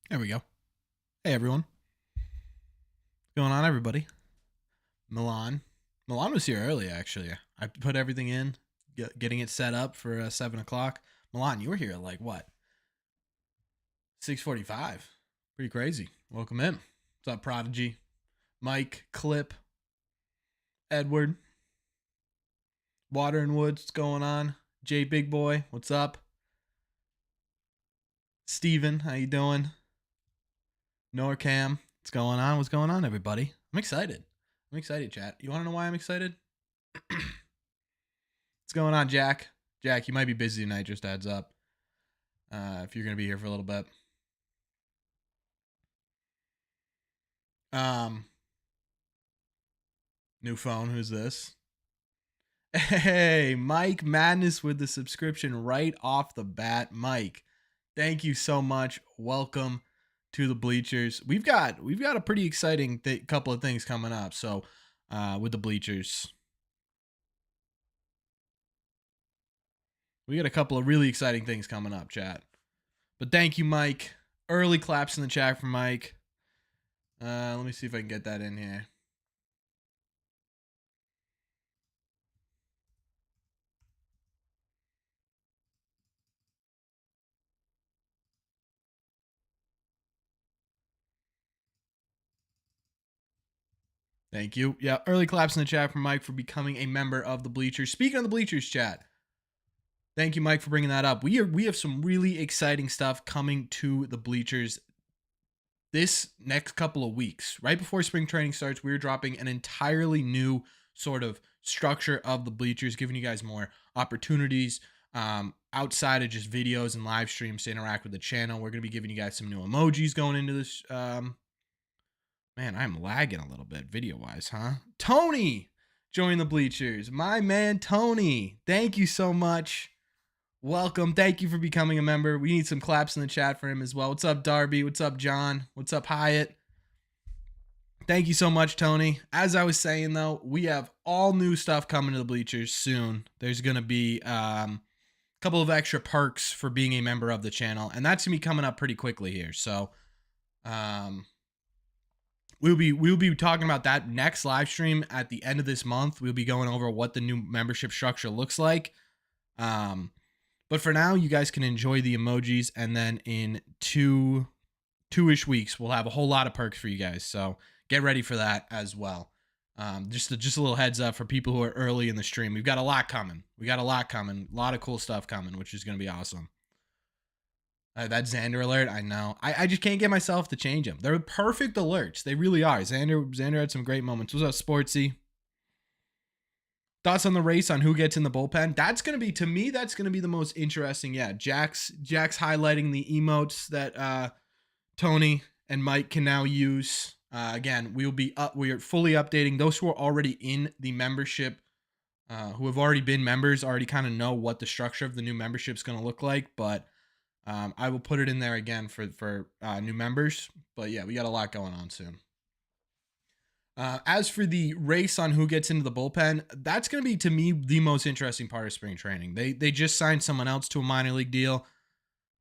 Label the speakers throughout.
Speaker 1: There we go. Hey, everyone. What's going on, everybody? Milan. Milan was here early, actually. I put everything in, getting it set up for 7 o'clock. Milan, you were here at like, what? 6:45. Pretty crazy. Welcome in. What's up, Prodigy? Mike, Clip, Edward, Water and Woods, what's going on? Jay Big Boy, what's up? Steven, how you doing? Norcam, what's going on? What's going on, everybody? I'm excited. Chat. You want to know why I'm excited? What's going on, Jack? Jack, you might be busy tonight, just heads up. If you're going to be here for a little bit. New phone, who's this? Hey, Mike Madness with the subscription right off the bat. Mike, thank you so much. Welcome to the Bleachers. We've got a pretty exciting couple of things coming up. So, with the Bleachers, we got a couple of really exciting things coming up, chat. But thank you, Mike. Early claps in the chat for Mike. Let me see if I can get that in here. Thank you. Yeah, early claps in the chat for Mike for becoming a member of the Bleachers. Speaking of the Bleachers chat, thank you, Mike, for bringing that up. We have some really exciting stuff coming to the Bleachers this next couple of weeks. Right before spring training starts, we're dropping an entirely new sort of structure of the Bleachers, giving you guys more opportunities outside of just videos and live streams to interact with the channel. We're going to be giving you guys some new emojis going into this. Man, I'm lagging a little bit video-wise, huh? Tony, join the Bleachers. My man, Tony. Thank you so much. Welcome. Thank you for becoming a member. We need some claps in the chat for him as well. What's up, Darby? What's up, John? What's up, Hyatt? Thank you so much, Tony. As I was saying, though, we have all new stuff coming to the Bleachers soon. There's going to be a couple of extra perks for being a member of the channel, and that's going to be coming up pretty quickly here. So, we'll be talking about that next live stream at the end of this month. We'll be going over what the new membership structure looks like. But for now, you guys can enjoy the emojis, and then in two-ish weeks, we'll have a whole lot of perks for you guys. So get ready for that as well. Just a little heads up for people who are early in the stream. We've got a lot coming. A lot of cool stuff coming, which is going to be awesome. That Xander alert, I know. I just can't get myself to change them. They're perfect alerts. They really are. Xander had some great moments. What's up, Sportsy? Thoughts on the race on who gets in the bullpen? That's going to be, to me, that's going to be the most interesting. Yeah, Jack's highlighting the emotes that Tony and Mike can now use. Again, we are fully updating those who are already in the membership, who have already been members, already kind of know what the structure of the new membership is going to look like. But I will put it in there again for new members. But yeah, we got a lot going on soon. As for the race on who gets into the bullpen, that's going to be, to me, the most interesting part of spring training. They just signed someone else to a minor league deal.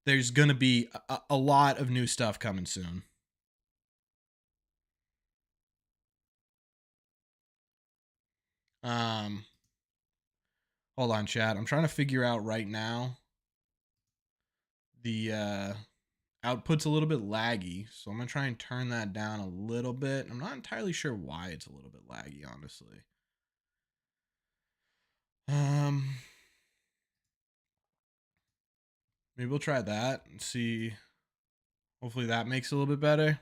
Speaker 1: There's going to be a lot of new stuff coming soon. Hold on, chat. I'm trying to figure out right now. The output's a little bit laggy, so I'm going to try and turn that down a little bit. I'm not entirely sure why it's a little bit laggy, honestly. Maybe we'll try that and see. Hopefully that makes it a little bit better.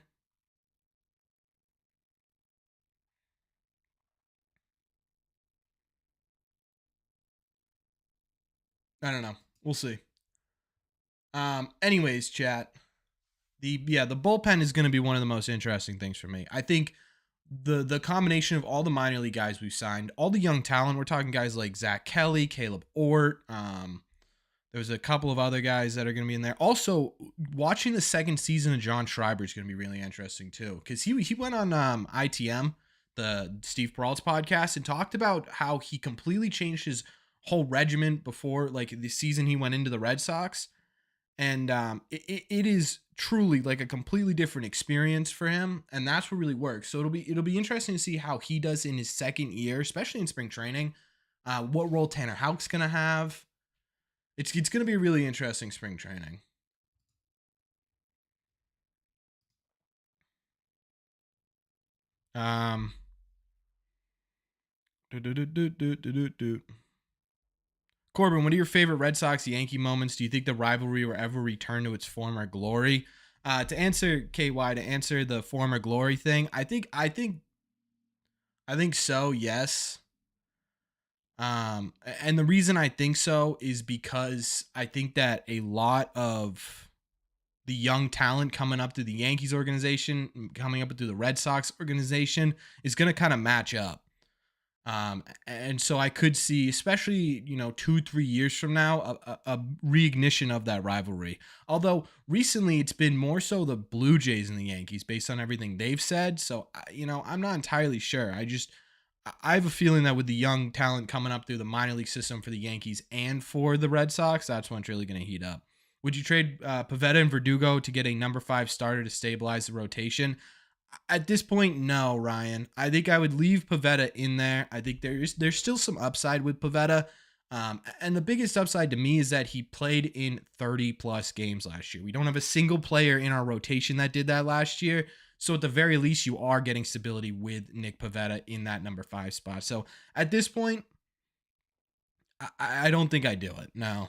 Speaker 1: I don't know. We'll see. Anyways, chat. The bullpen is going to be one of the most interesting things for me. I think the combination of all the minor league guys we've signed, all the young talent. We're talking guys like Zach Kelly, Caleb Ort. There's a couple of other guys that are going to be in there. Also, watching the second season of John Schreiber is going to be really interesting too, because he went on ITM, the Steve Peralta podcast, and talked about how he completely changed his whole regimen before, like, the season he went into the Red Sox. And it is truly like a completely different experience for him, and that's what really works. So it'll be interesting to see how he does in his second year, especially in spring training. What role Tanner Houck's gonna have. It's gonna be a really interesting spring training. Um, do, do, do, do, do, do, do. Corbin, what are your favorite Red Sox Yankee moments? Do you think the rivalry will ever return to its former glory? To answer KY, to answer the former glory thing, I think so. Yes. And the reason I think so is because I think that a lot of the young talent coming up through the Yankees organization, coming up through the Red Sox organization, is going to kind of match up. And so I could see, especially 2-3 years from now, a reignition of that rivalry. Although recently it's been more so the Blue Jays and the Yankees, based on everything they've said. So I'm not entirely sure. I have a feeling that with the young talent coming up through the minor league system for the Yankees and for the Red Sox, that's when it's really going to heat up. Would you trade Pivetta and Verdugo to get a number 5 starter to stabilize the rotation? At this point, no, Ryan. I think I would leave Pivetta in there. I think there's still some upside with Pivetta. And the biggest upside to me is that he played in 30 plus games last year. We don't have a single player in our rotation that did that last year. So at the very least, you are getting stability with Nick Pivetta in that number 5 spot. So at this point, I don't think I do it. No.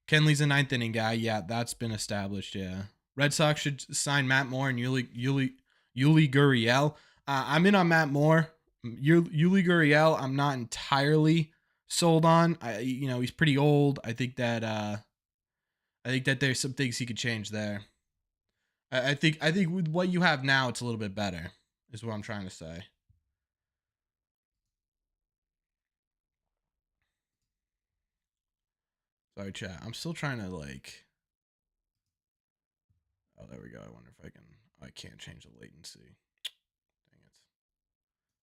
Speaker 1: Kenley's a ninth inning guy. Yeah, that's been established. Yeah. Red Sox should sign Matt Moore and Yuli Gurriel. I'm in on Matt Moore. Yuli Gurriel, I'm not entirely sold on. He's pretty old. I think that there's some things he could change there. I think with what you have now, it's a little bit better, is what I'm trying to say. Sorry, chat. I'm still trying to like. Oh, there we go. I wonder if I can. I can't change the latency. Dang it.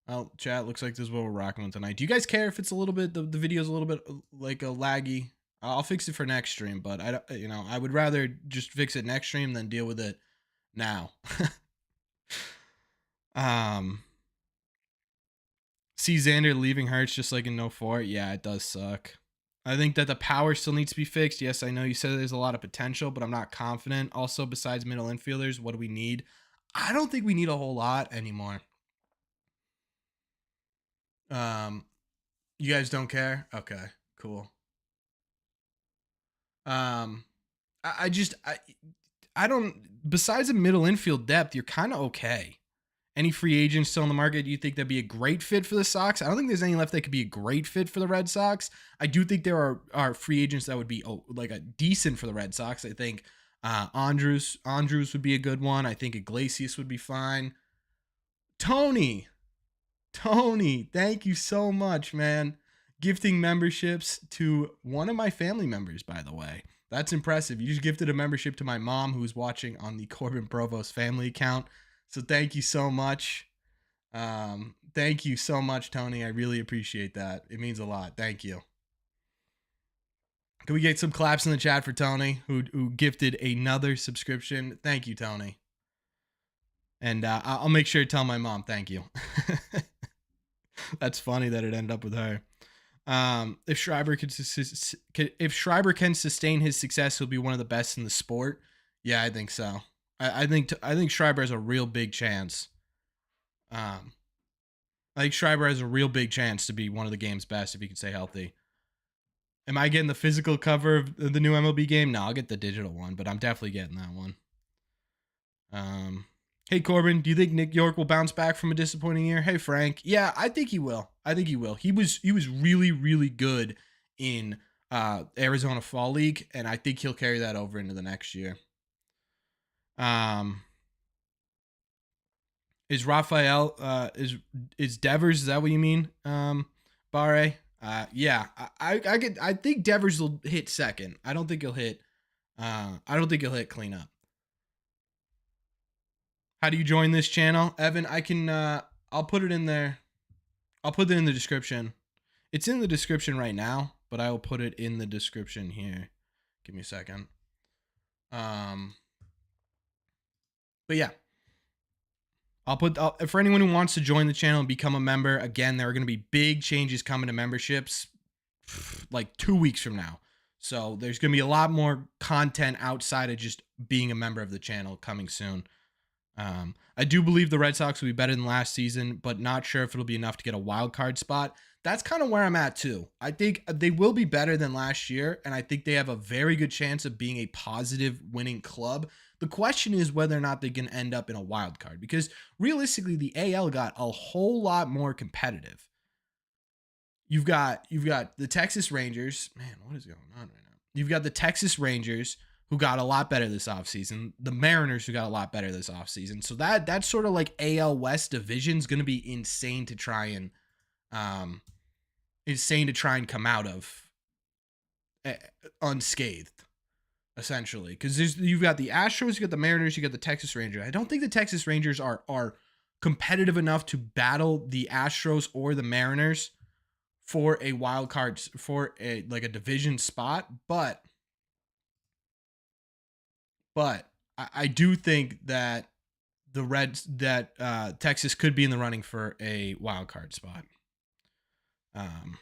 Speaker 1: Well, chat, looks like this is what we're rocking with tonight. Do you guys care if it's a little bit, the video's a little bit like a laggy? I'll fix it for next stream, but I would rather just fix it next stream than deal with it now. See Xander leaving hurts just like in No 4. Yeah, it does suck. I think that the power still needs to be fixed. Yes, I know you said there's a lot of potential, but I'm not confident. Also, besides middle infielders, what do we need? I don't think we need a whole lot anymore. You guys don't care? Okay, cool. I don't. Besides a middle infield depth, you're kind of okay. Any free agents still in the market? Do you think that'd be a great fit for the Sox? I don't think there's any left that could be a great fit for the Red Sox. I do think there are free agents that would be like a decent for the Red Sox. I think Andrews would be a good one. I think Iglesias would be fine. Tony, thank you so much, man. Gifting memberships to one of my family members, by the way. That's impressive. You just gifted a membership to my mom, who's watching on the Corbin Provost family account. So thank you so much. Thank you so much, Tony. I really appreciate that. It means a lot. Thank you. Can we get some claps in the chat for Tony, who gifted another subscription? Thank you, Tony. And I'll make sure to tell my mom thank you. That's funny that it ended up with her. If Schreiber can sustain his success, he'll be one of the best in the sport. Yeah, I think so. I think Schreiber has a real big chance. I think Schreiber has a real big chance to be one of the game's best if he can stay healthy. Am I getting the physical cover of the new MLB game? No, I'll get the digital one, but I'm definitely getting that one. Hey Corbin, do you think Nick York will bounce back from a disappointing year? Hey Frank, yeah, I think he will. He was really really good in Arizona Fall League, and I think he'll carry that over into the next year. Is Raphael is Devers? Is that what you mean, Barre? Yeah, I think Devers will hit second. I don't think he'll hit. I don't think he'll hit cleanup. How do you join this channel, Evan? I can. I'll put it in there. I'll put it in the description. It's in the description right now, but I will put it in the description here. Give me a second. Um, but yeah, for anyone who wants to join the channel and become a member. Again, there are going to be big changes coming to memberships like 2 weeks from now. So there's going to be a lot more content outside of just being a member of the channel coming soon. I do believe the Red Sox will be better than last season, but not sure if it'll be enough to get a wild card spot. That's kind of where I'm at too. I think they will be better than last year, and I think they have a very good chance of being a positive winning club. The question is whether or not they can end up in a wild card, because realistically, the AL got a whole lot more competitive. You've got the Texas Rangers. Man, what is going on right now? You've got the Texas Rangers who got a lot better this offseason. The Mariners who got a lot better this offseason. So that's sort of like AL West division is going to be insane to try and come out of unscathed, essentially. Because you've got the Astros, you got the Mariners, you got the Texas Rangers. I don't think the Texas Rangers are competitive enough to battle the Astros or the Mariners for a wild card, for a division spot, but I do think that Texas could be in the running for a wild card spot. And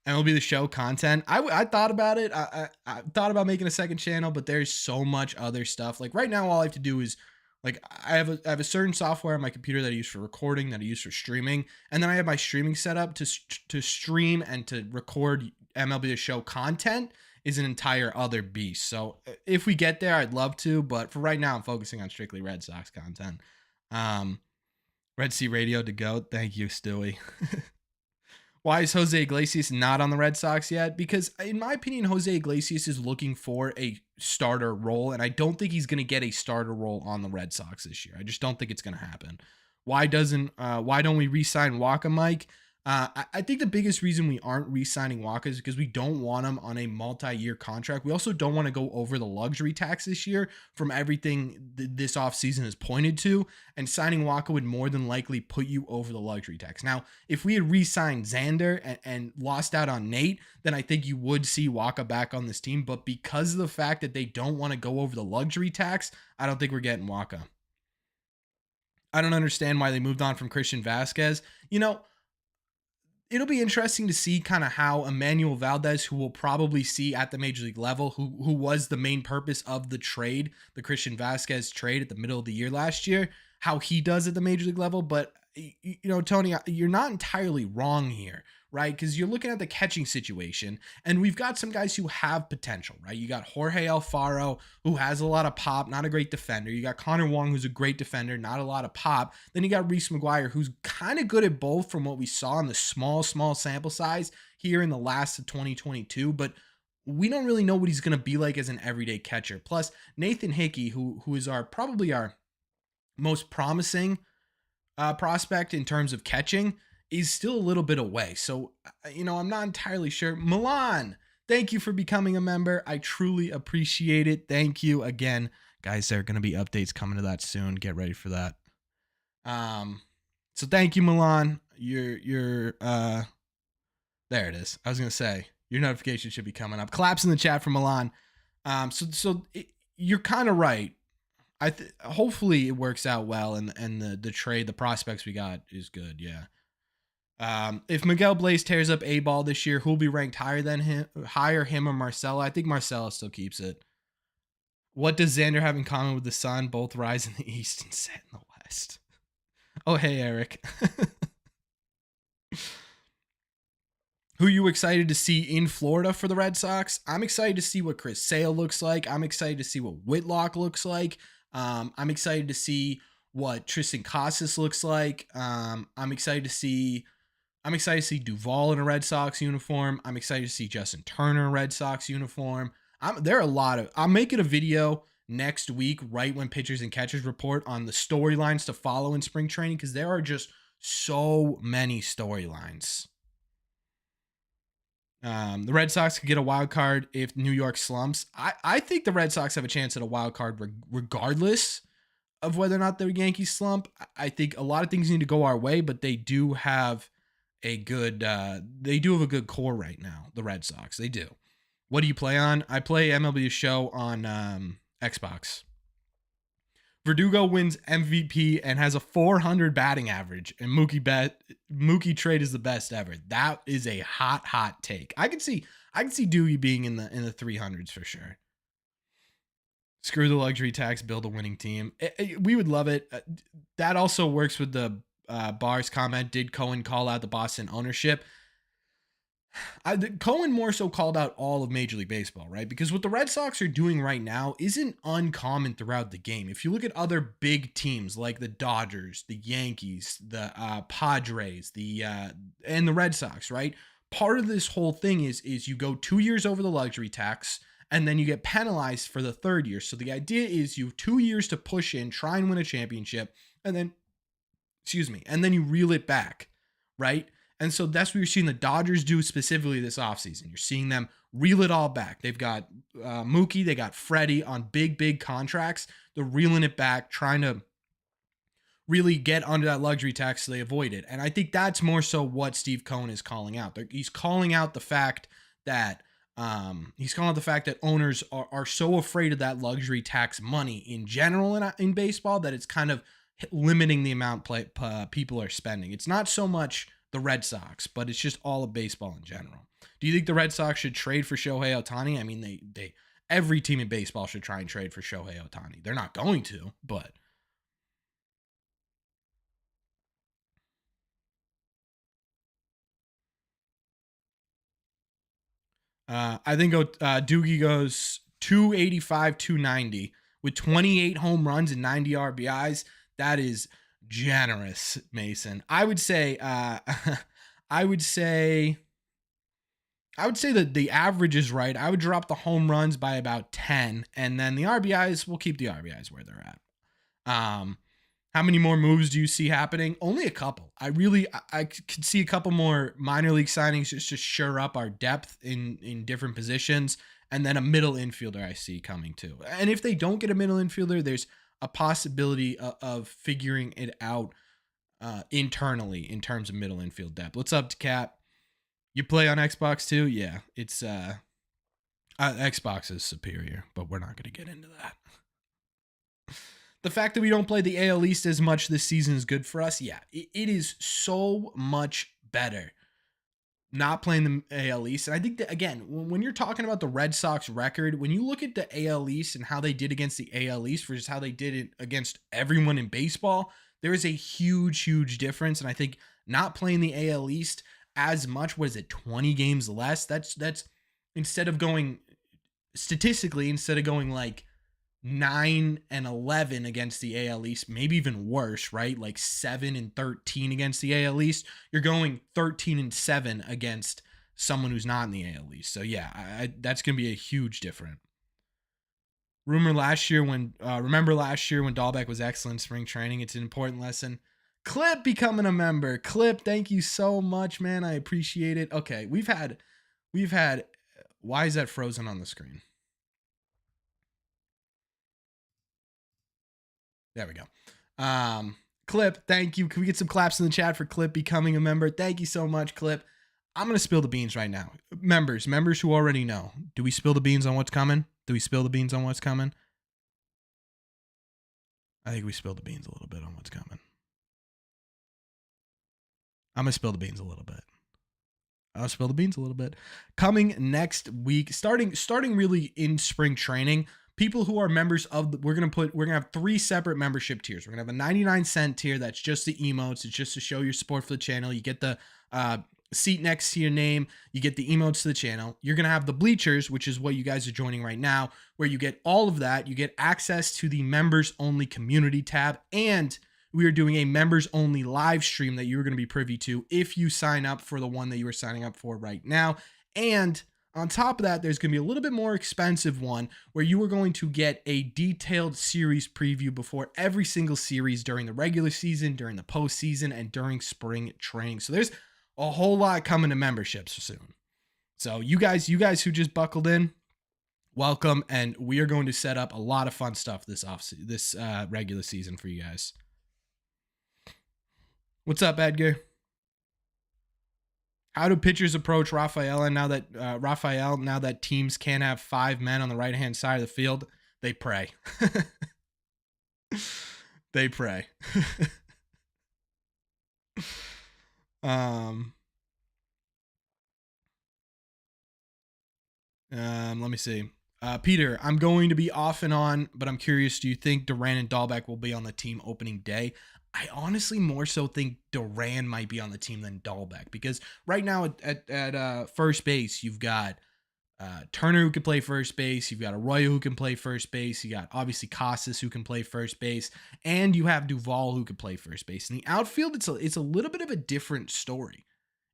Speaker 1: it'll be the show content. I thought about it. I thought about making a second channel, but there's so much other stuff. Like right now, all I have to do is like I have a certain software on my computer that I use for recording, that I use for streaming, and then I have my streaming set up to stream and to record MLB The Show content is an entire other beast. So if we get there, I'd love to, but for right now, I'm focusing on strictly Red Sox content. Red Sea Radio to go. Thank you, Stewie. Why is Jose Iglesias not on the Red Sox yet? Because in my opinion, Jose Iglesias is looking for a starter role, and I don't think he's going to get a starter role on the Red Sox this year. I just don't think it's going to happen. Why don't we re-sign Waka, Mike? I think the biggest reason we aren't re-signing Waka is because we don't want him on a multi-year contract. We also don't want to go over the luxury tax this year from everything this offseason has pointed to, and signing Waka would more than likely put you over the luxury tax. Now, if we had re-signed Xander and lost out on Nate, then I think you would see Waka back on this team, but because of the fact that they don't want to go over the luxury tax, I don't think we're getting Waka. I don't understand why they moved on from Christian Vasquez. It'll be interesting to see kind of how Emmanuel Valdez, who we'll probably see at the major league level, who was the main purpose of the trade, the Christian Vasquez trade at the middle of the year last year, how he does at the major league level. But, Tony, you're not entirely wrong here, right? Because you're looking at the catching situation, and we've got some guys who have potential, right? You got Jorge Alfaro, who has a lot of pop, not a great defender. You got Connor Wong, who's a great defender, not a lot of pop. Then you got Reese McGuire, who's kind of good at both from what we saw in the small sample size here in the last of 2022, but we don't really know what he's going to be like as an everyday catcher. Plus, Nathan Hickey, who is probably our most promising prospect in terms of catching, is still a little bit away. So, I'm not entirely sure. Milan, thank you for becoming a member. I truly appreciate it. Thank you again. Guys, there are going to be updates coming to that soon. Get ready for that. So thank you, Milan. You're there it is. I was going to say, your notification should be coming up. Claps in the chat for Milan. You're kind of right. Hopefully it works out well, and the trade, the prospects we got is good. Yeah. If Miguel Blaze tears up A-ball this year, who'll be ranked higher than him, or Marcelo? I think Marcelo still keeps it. What does Xander have in common with the Sun? Both rise in the East and set in the West. Oh, hey, Eric. Who are you excited to see in Florida for the Red Sox? I'm excited to see what Chris Sale looks like. I'm excited to see what Whitlock looks like. I'm excited to see what Tristan Casas looks like. I'm excited to see Duvall in a Red Sox uniform. I'm excited to see Justin Turner in a Red Sox uniform. I'm making a video next week, right when pitchers and catchers report, on the storylines to follow in spring training, because there are just so many storylines. The Red Sox could get a wild card if New York slumps. I think the Red Sox have a chance at a wild card regardless of whether or not the Yankees slump. I think a lot of things need to go our way, but they do have a good core right now. The Red Sox, they do. What do you play on? I play MLB The Show on Xbox. Verdugo wins MVP and has a 400 batting average, and Mookie trade is the best ever. That is a hot take. I can see Doogie being in the 300s for sure. Screw the luxury tax, build a winning team. We would love it. That also works with the Bars comment. Did Cohen call out the Boston ownership? Cohen more so called out all of Major League Baseball, right? Because what the Red Sox are doing right now isn't uncommon throughout the game. If you look at other big teams like the Dodgers, the Yankees, the Padres, and the Red Sox, right? Part of this whole thing is you go 2 years over the luxury tax, and then you get penalized for the third year. So the idea is you have 2 years to push in, try and win a championship, and then, and then you reel it back, right? And so that's what you're seeing the Dodgers do specifically this offseason. You're seeing them reel it all back. They've got Mookie, they got Freddie on big contracts. They're reeling it back, trying to really get under that luxury tax so they avoid it. And I think that's more so what Steve Cohen is calling out. He's calling out the fact that owners are so afraid of that luxury tax money in general in baseball that it's kind of limiting the amount people are spending. It's not so much the Red Sox, but it's just all of baseball in general. Do you think the Red Sox should trade for Shohei Ohtani? I mean, they every team in baseball should try and trade for Shohei Ohtani. They're not going to, but I think Doogie goes 285, 290 with 28 home runs and 90 RBIs. That is generous, Mason. I would say that the average is right. I would drop the home runs by about 10, and then the RBIs, we'll keep the RBIs where they're at. How many more moves do you see happening? Only a couple. I could see a couple more minor league signings just to shore up our depth in different positions, and then a middle infielder I see coming too. And if they don't get a middle infielder, there's a possibility of figuring it out internally in terms of middle infield depth. What's up, Cap? You play on Xbox too? Yeah, it's Xbox is superior, but we're not going to get into that. The fact that we don't play the AL East as much this season is good for us. Yeah, it is so much better not playing the AL East. And I think that, again, when you're talking about the Red Sox record, when you look at the AL East and how they did against the AL East versus how they did it against everyone in baseball, there is a huge difference. And I think not playing the AL East as much, 20 games less? That's instead of going like 9-11 against the AL East, maybe even worse, right? Like 7-13 against the AL East. You're going 13-7 against someone who's not in the AL East. So yeah, that's going to be a huge difference. Remember last year when Dahlbeck was excellent in spring training? It's an important lesson. Clip becoming a member. Clip, thank you so much, man. I appreciate it. Okay, we've had. Why is that frozen on the screen? There we go. Clip, thank you. Can we get some claps in the chat for Clip becoming a member? Thank you so much, Clip. I'm going to spill the beans right now. Members who already know. Do we spill the beans on what's coming? I think we spilled the beans a little bit on what's coming. I'm going to spill the beans a little bit. I'll spill the beans a little bit. Coming next week, starting really in spring training, people who are members of we're going to have 3 separate membership tiers. We're going to have a 99-cent tier that's just the emotes. It's just to show your support for the channel. You get the seat next to your name. You get the emotes to the channel. You're going to have the bleachers, which is what you guys are joining right now, where you get all of that. You get access to the members only community tab, and we are doing a members only live stream that you're going to be privy to if you sign up for the one that you are signing up for right now. And on top of that, there's going to be a little bit more expensive one where you are going to get a detailed series preview before every single series during the regular season, during the postseason, and during spring training. So there's a whole lot coming to memberships soon. So you guys who just buckled in, welcome. And we are going to set up a lot of fun stuff this regular season for you guys. What's up, Edgar? How do pitchers approach Rafael now that teams can't have 5 men on the right-hand side of the field? They pray. They pray. um, let me see. Peter, I'm going to be off and on, but I'm curious. Do you think Duran and Dahlbeck will be on the team opening day? I honestly more so think Duran might be on the team than Dahlbeck, because right now at first base, you've got Turner who can play first base. You've got Arroyo who can play first base. You got obviously Casas who can play first base, and you have Duvall who can play first base. In the outfield, it's a little bit of a different story.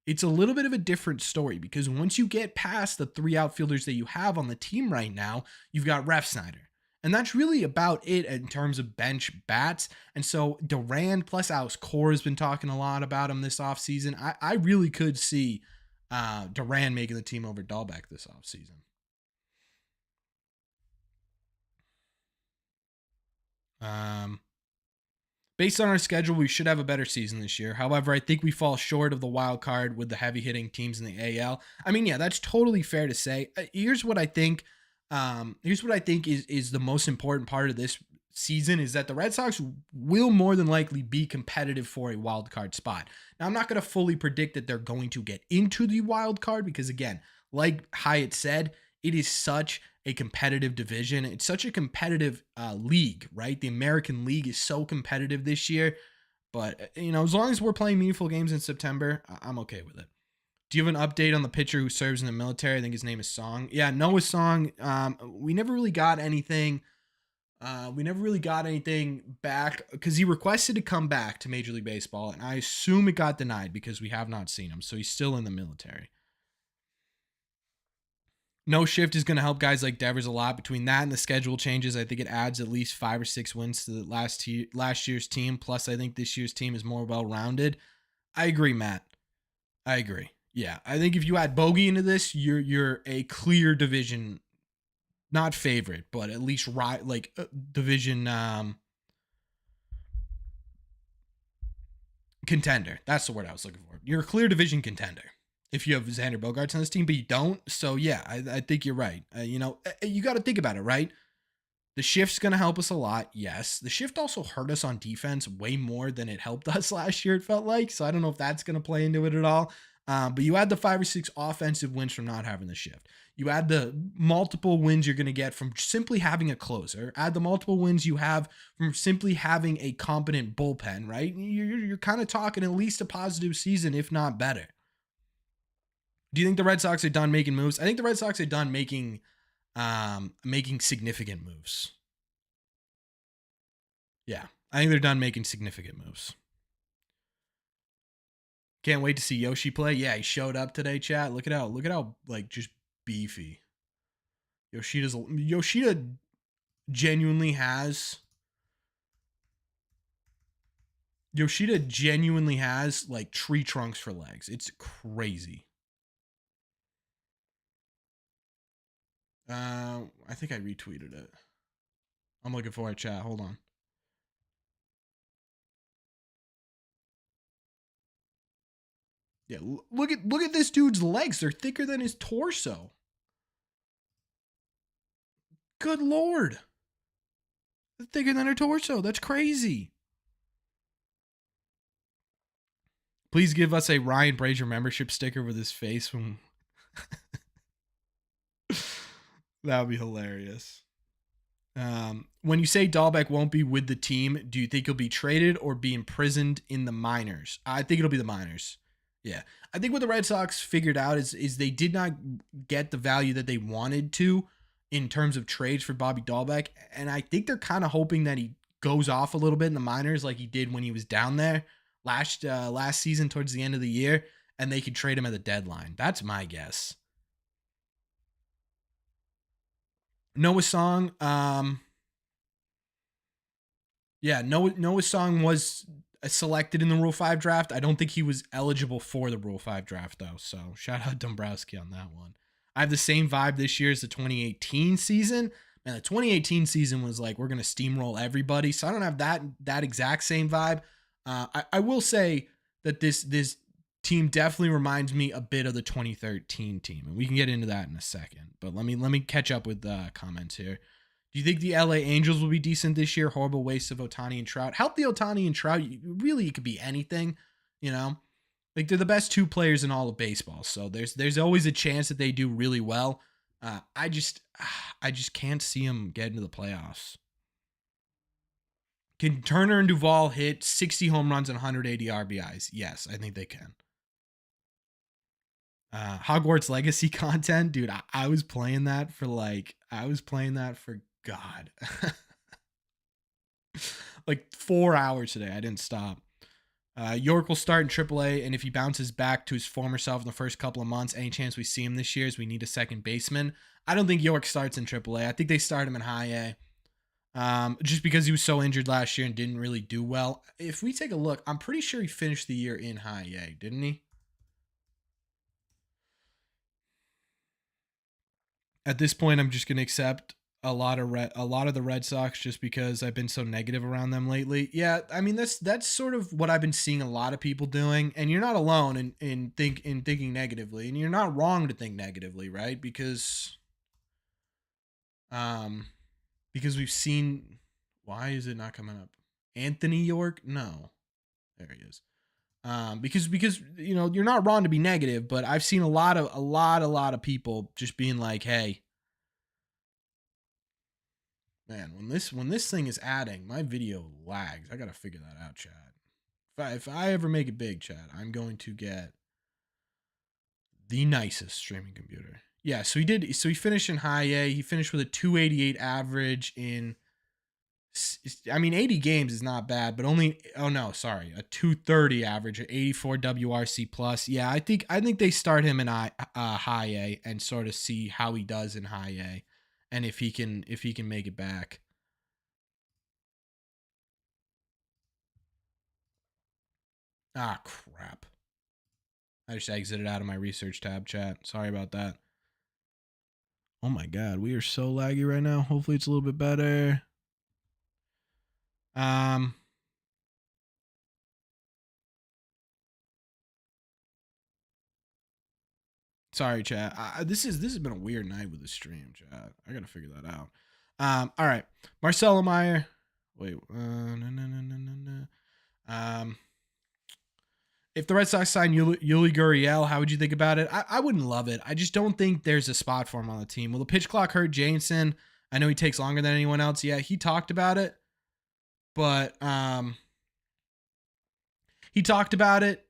Speaker 1: It's a little bit of a different story because once you get past the three outfielders that you have on the team right now, you've got Refsnyder. And that's really about it in terms of bench bats. And so Duran plus Alex Cora has been talking a lot about him this offseason. I really could see Duran making the team over Dahlbeck this offseason. Based on our schedule, we should have a better season this year. However, I think we fall short of the wild card with the heavy hitting teams in the AL. I mean, yeah, that's totally fair to say. Here's what I think. Here's what I think is the most important part of this season is that the Red Sox will more than likely be competitive for a wild card spot. Now, I'm not going to fully predict that they're going to get into the wild card because, again, like Hyatt said, it is such a competitive division. It's such a competitive league, right? The American League is so competitive this year. But, as long as we're playing meaningful games in September, I'm okay with it. Do you have an update on the pitcher who serves in the military? I think his name is Song. Yeah, Noah Song. We never really got anything. Back because he requested to come back to Major League Baseball, and I assume it got denied because we have not seen him. So he's still in the military. No shift is going to help guys like Devers a lot. Between that and the schedule changes, I think it adds at least 5 or 6 wins to the last year's team. Plus, I think this year's team is more well-rounded. I agree, Matt. I agree. Yeah, I think if you add Bogey into this, you're a clear division, not favorite, but at least division contender. That's the word I was looking for. You're a clear division contender if you have Xander Bogaerts on this team, but you don't. So yeah, I think you're right. You got to think about it, right? The shift's going to help us a lot. Yes. The shift also hurt us on defense way more than it helped us last year, it felt like. So I don't know if that's going to play into it at all. But you add the 5 or 6 offensive wins from not having the shift. You add the multiple wins you're going to get from simply having a closer. Add the multiple wins you have from simply having a competent bullpen, right? You're kind of talking at least a positive season, if not better. Do you think the Red Sox are done making moves? I think the Red Sox are done making significant moves. Yeah, I think they're done making significant moves. Can't wait to see Yoshi play. Yeah, he showed up today, chat. Look at how like just beefy. Yoshida genuinely has like tree trunks for legs. It's crazy. I think I retweeted it. I'm looking for it, chat. Hold on. Yeah, look at this dude's legs. They're thicker than his torso. Good Lord. They're thicker than her torso. That's crazy. Please give us a Ryan Brazier membership sticker with his face when that would be hilarious. When you say Dahlbeck won't be with the team, do you think he'll be traded or be imprisoned in the minors? I think it'll be the minors. Yeah. I think what the Red Sox figured out is they did not get the value that they wanted to in terms of trades for Bobby Dahlbeck. And I think they're kind of hoping that he goes off a little bit in the minors like he did when he was down there last season towards the end of the year, and they could trade him at the deadline. That's my guess. Noah Song, Noah Song was selected in the Rule 5 draft. I don't think he was eligible for the Rule 5 draft, though. So shout out Dombrowski on that one. I have the same vibe this year as the 2018 season. Man, the 2018 season was like, we're going to steamroll everybody. So I don't have that exact same vibe. I will say that this team definitely reminds me a bit of the 2013 team, and we can get into that in a second. But let me catch up with the comments here. Do you think the LA Angels will be decent this year? Horrible waste of Ohtani and Trout. Healthy Ohtani and Trout, really, it could be anything, you know? Like they're the best two players in all of baseball. So there's always a chance that they do really well. I just can't see them get into the playoffs. Can Turner and Duvall hit 60 home runs and 180 RBIs? Yes, I think they can. Hogwarts Legacy content, dude. I was playing that for God, like 4 hours today. I didn't stop. York will start in AAA, and if he bounces back to his former self in the first couple of months, any chance we see him this year is we need a second baseman. I don't think York starts in AAA. I think they start him in High A, just because he was so injured last year and didn't really do well. If we take a look, I'm pretty sure he finished the year in High A, didn't he? At this point, I'm just going to accept a lot of the Red Sox just because I've been so negative around them lately. Yeah, I mean that's sort of what I've been seeing a lot of people doing, and you're not alone in thinking negatively, and you're not wrong to think negatively, right? Um because we've seen, why is it not coming up? Anthony York? No. There he is. Because you're not wrong to be negative, but I've seen a lot of people just being like, "Hey, man, when this thing is adding, my video lags. I gotta figure that out, Chad. If I ever make it big, Chad, I'm going to get the nicest streaming computer." Yeah, so he did. So he finished in High A. He finished with a 288 average in. I mean, 80 games is not bad, but only. Oh no, sorry, a 230 average, an 84 WRC plus. Yeah, I think they start him in High A and sort of see how he does in High A, and if he can make it back. Ah, crap. I just exited out of my research tab, chat. Sorry about that. Oh my god, we are so laggy right now. Hopefully it's a little bit better. Um Sorry, chat. This has been a weird night with the stream, chat. I gotta figure that out. All right. Marcelo Meyer. Wait, no, no, no, no, no, no. If the Red Sox sign Yuli Gurriel, how would you think about it? I wouldn't love it. I just don't think there's a spot for him on the team. Will the pitch clock hurt Jansen? I know he takes longer than anyone else. Yeah, he talked about it, but he talked about it,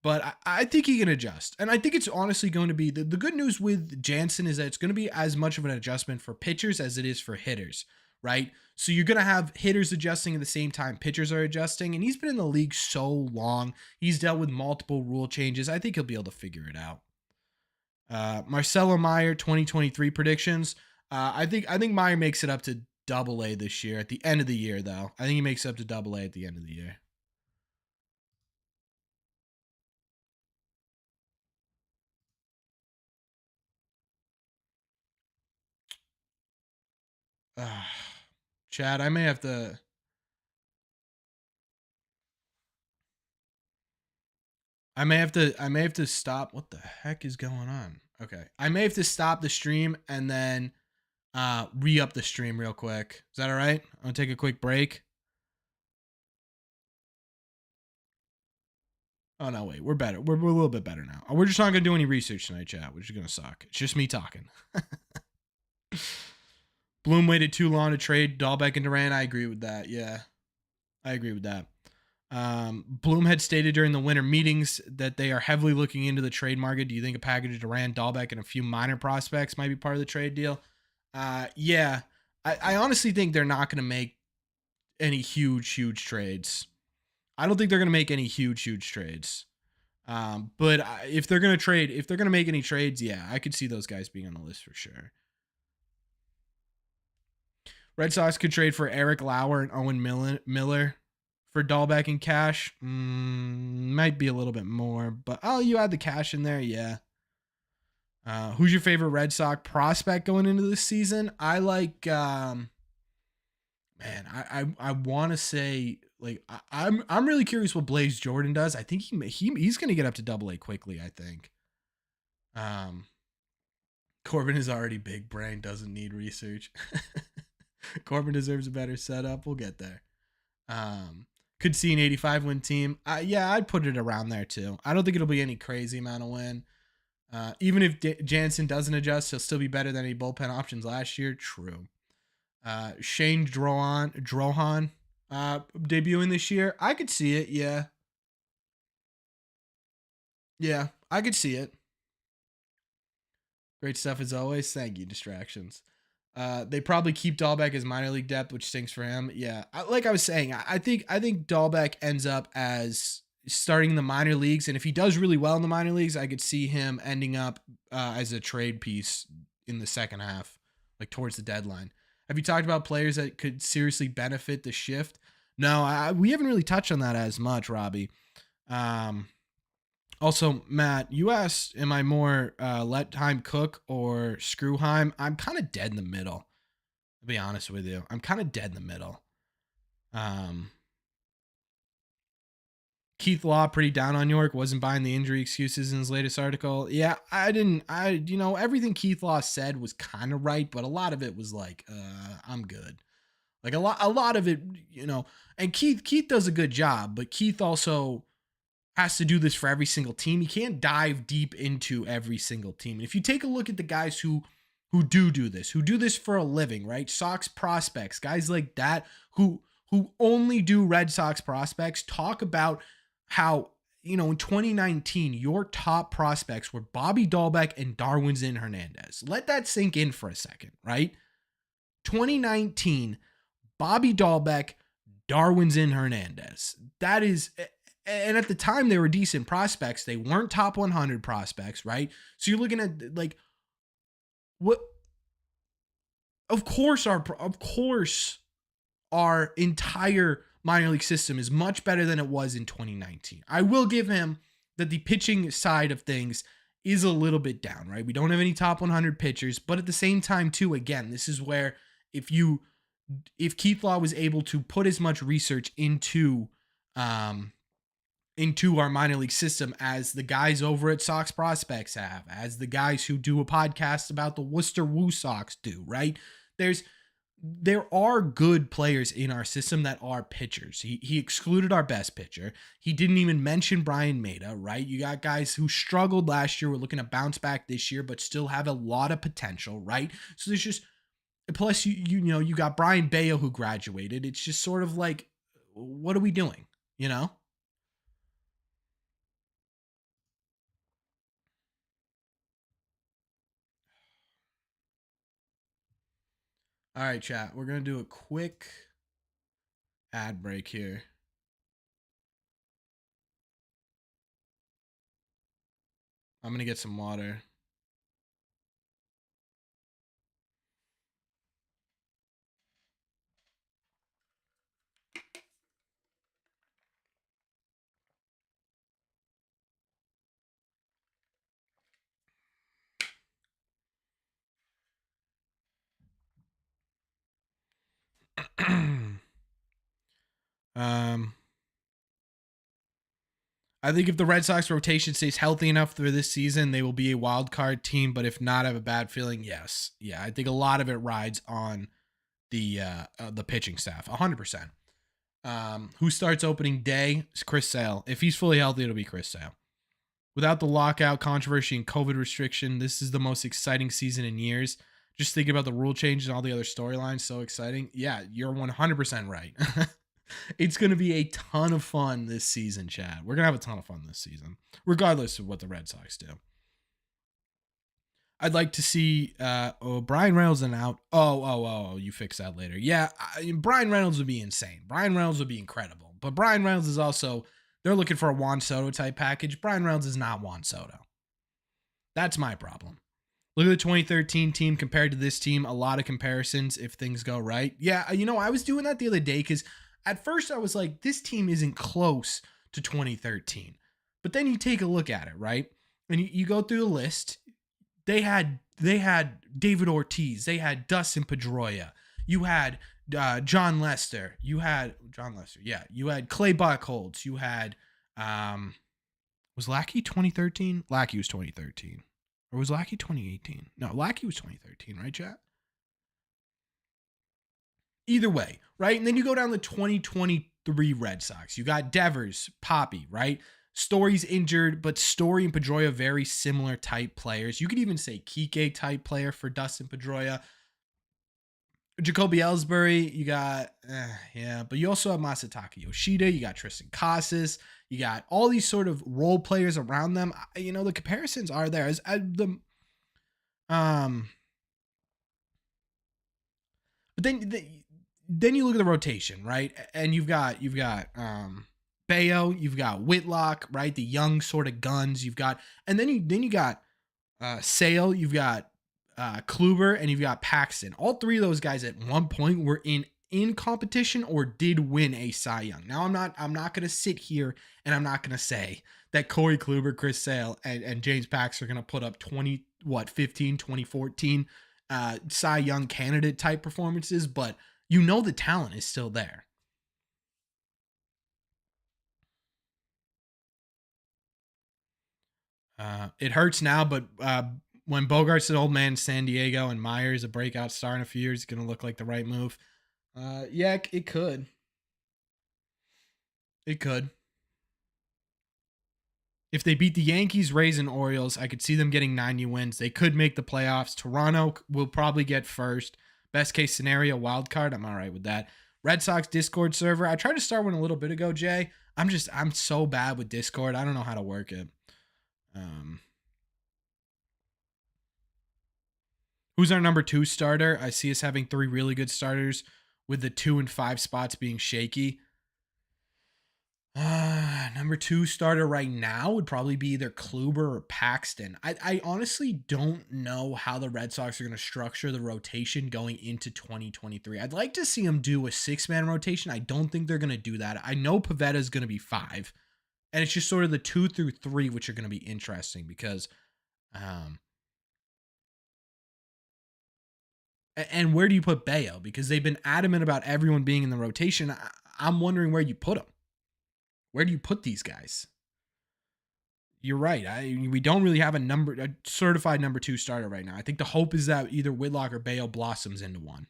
Speaker 1: but I think he can adjust. And I think it's honestly going to be the good news with Jansen is that it's going to be as much of an adjustment for pitchers as it is for hitters, right? So you're going to have hitters adjusting at the same time pitchers are adjusting. And he's been in the league so long. He's dealt with multiple rule changes. I think he'll be able to figure it out. Marcelo Meyer 2023 predictions. I think Meyer makes it up to Double A this year at the end of the year, though. I think he makes it up to Double A at the end of the year. Chad, I may have to. I may have to stop. What the heck is going on? Okay. I may have to stop the stream and then re-up the stream real quick. Is that all right? I'm gonna take a quick break. Oh no, wait, we're better. We're a little bit better now. We're just not gonna do any research tonight, chat, which is gonna suck. It's just me talking. Bloom waited too long to trade Dahlbeck and Duran. I agree with that. Yeah, I agree with that. Bloom had stated during the winter meetings that they are heavily looking into the trade market. Do you think a package of Duran, Dahlbeck, and a few minor prospects might be part of the trade deal? Yeah. I honestly think they're not going to make any huge trades. I don't think they're going to make any huge trades. But if they're going to trade, if they're going to make any trades, yeah, I could see those guys being on the list for sure. Red Sox could trade for Eric Lauer and Owen Miller for Dahlbeck and cash. Might be a little bit more, but you add the cash in there, yeah. Who's your favorite Red Sox prospect going into this season? I like, man, I want to say like I'm really curious what Blaze Jordan does. I think he's gonna get up to Double A quickly. I think. Corbin is already big brain, doesn't need research. Corbin deserves a better setup. We'll get there. Could see an 85 win team. Yeah, I'd put it around there too. I don't think it'll be any crazy amount of win. Even if Jansen doesn't adjust, he'll still be better than any bullpen options last year. True. Shane Drohan debuting this year. I could see it. Yeah. Yeah, I could see it. Great stuff as always. Thank you, Distractions. They probably keep Dahlbeck as minor league depth, which stinks for him. Yeah, like I was saying, I think Dahlbeck ends up as starting in the minor leagues, and if he does really well in the minor leagues, I could see him ending up as a trade piece in the second half, like towards the deadline. Have you talked about players that could seriously benefit the shift? No, we haven't really touched on that as much, Robbie. Also, Matt, you asked, am I more let Heim cook or screw Heim? I'm kind of dead in the middle, to be honest with you. I'm kind of dead in the middle. Keith Law pretty down on York, wasn't buying the injury excuses in his latest article. Yeah, everything Keith Law said was kind of right, but a lot of it was like, I'm good. Like a lot of it, and Keith does a good job, but Keith also has to do this for every single team. He can't dive deep into every single team. And if you take a look at the guys who do this for a living, right? Sox prospects, guys like that who only do Red Sox prospects, talk about how, in 2019, your top prospects were Bobby Dahlbeck and Darwinzon Hernandez. Let that sink in for a second, right? 2019, Bobby Dahlbeck, Darwinzon Hernandez. That is, and at the time they were decent prospects. They weren't top 100 prospects, right? So you're looking at like what? Of course, our entire minor league system is much better than it was in 2019. I will give him that the pitching side of things is a little bit down, right? We don't have any top 100 pitchers, but at the same time, too, again, this is where if Keith Law was able to put as much research into our minor league system as the guys over at Sox Prospects have, as the guys who do a podcast about the Worcester Woo Sox do, right? There are good players in our system that are pitchers. He excluded our best pitcher. He didn't even mention Brian Maeda, right? You got guys who struggled last year. We're looking to bounce back this year, but still have a lot of potential, right? So there's just, plus you got Brian Bayo who graduated. It's just sort of like, what are we doing? All right, chat. We're going to do a quick ad break here. I'm going to get some water. I think if the Red Sox rotation stays healthy enough for this season, they will be a wild card team. But if not, I have a bad feeling. Yes, yeah, I think a lot of it rides on the pitching staff, 100%. Who starts opening day? It's Chris Sale. If he's fully healthy, it'll be Chris Sale. Without the lockout, controversy, and COVID restriction, this is the most exciting season in years. Just thinking about the rule changes and all the other storylines, so exciting. Yeah, you're 100% right. It's going to be a ton of fun this season, Chad. We're going to have a ton of fun this season, regardless of what the Red Sox do. I'd like to see Brian Reynolds and out. Oh, you fix that later. Yeah, Brian Reynolds would be insane. Brian Reynolds would be incredible. But Brian Reynolds is also, they're looking for a Juan Soto type package. Brian Reynolds is not Juan Soto. That's my problem. Look at the 2013 team compared to this team. A lot of comparisons if things go right. Yeah, I was doing that the other day because at first I was like, this team isn't close to 2013. But then you take a look at it, right? And you go through the list. They had David Ortiz. They had Dustin Pedroia. You had John Lester. You had Clay Buchholz. You had was Lackey 2013? Lackey was 2013. Or was Lackey 2018? No, Lackey was 2013, right, chat? Either way, right? And then you go down the 2023 Red Sox. You got Devers, Poppy, right? Story's injured, but Story and Pedroia very similar type players. You could even say Kike type player for Dustin Pedroia. Jacoby Ellsbury, you got, yeah, but you also have Masataka Yoshida, you got Tristan Casas, you got all these sort of role players around them. You know, the comparisons are there. Um, but then you look at the rotation, right? And you've got Bayo, you've got Whitlock, right? The young sort of guns. And then you got Sale, you've got Kluber, and you've got Paxton. All three of those guys at one point were in competition or did win a Cy Young. Now I'm not gonna sit here and I'm not gonna say that Corey Kluber, Chris Sale, and James Paxton are gonna put up 2014 Cy Young candidate type performances, but you know the talent is still there. It hurts now, but when Bogart's an old man in San Diego and Myers a breakout star in a few years, it's going to look like the right move. Yeah, it could. It could. If they beat the Yankees, Rays, and Orioles, I could see them getting 90 wins. They could make the playoffs. Toronto will probably get first. Best case scenario, wild card. I'm all right with that. Red Sox Discord server. I tried to start one a little bit ago, Jay. I'm so bad with Discord. I don't know how to work it. Who's our number 2 starter? I see us having 3 really good starters with the 2 and 5 spots being shaky. Number 2 starter right now would probably be either Kluber or Paxton. I honestly don't know how the Red Sox are going to structure the rotation going into 2023. I'd like to see them do a 6-man rotation. I don't think they're going to do that. I know Pivetta is going to be 5. And it's just sort of the 2 through 3, which are going to be interesting because, and where do you put Bayo? Because they've been adamant about everyone being in the rotation. I'm wondering where you put them. Where do you put these guys? You're right. We don't really have a certified number 2 starter right now. I think the hope is that either Whitlock or Bayo blossoms into one.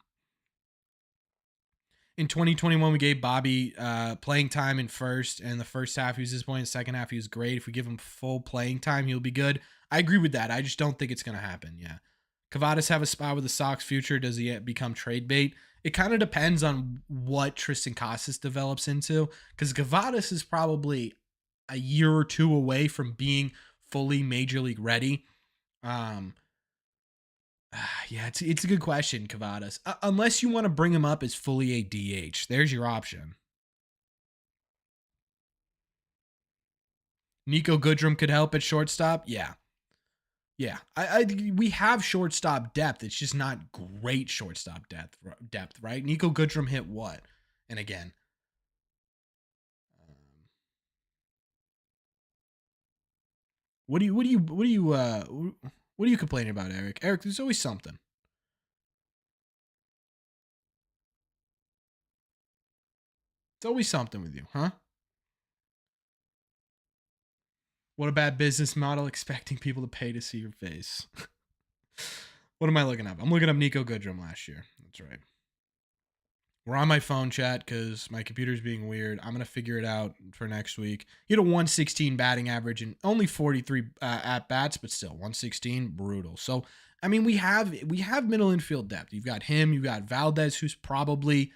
Speaker 1: In 2021, we gave Bobby playing time in first, and the first half he was disappointing. The second half he was great. If we give him full playing time, he'll be good. I agree with that. I just don't think it's going to happen. Yeah. Kavadas have a spot with the Sox future. Does he become trade bait? It kind of depends on what Tristan Casas develops into, because Kavadas is probably a year or 2 away from being fully major league ready. Yeah, it's a good question, Kavadas. Unless you want to bring him up as fully a DH, there's your option. Nico Goodrum could help at shortstop. Yeah. Yeah, we have shortstop depth. It's just not great shortstop depth, right? Nico Goodrum hit what? And again, what are you complaining about, Eric? Eric, there's always something. It's always something with you, huh? What a bad business model, expecting people to pay to see your face. What am I looking up? I'm looking up Nico Goodrum last year. That's right. We're on my phone, chat, because my computer's being weird. I'm going to figure it out for next week. He had a 116 batting average and only 43 at-bats, but still, 116, brutal. So, I mean, we have middle infield depth. You've got him. You've got Valdez, who's probably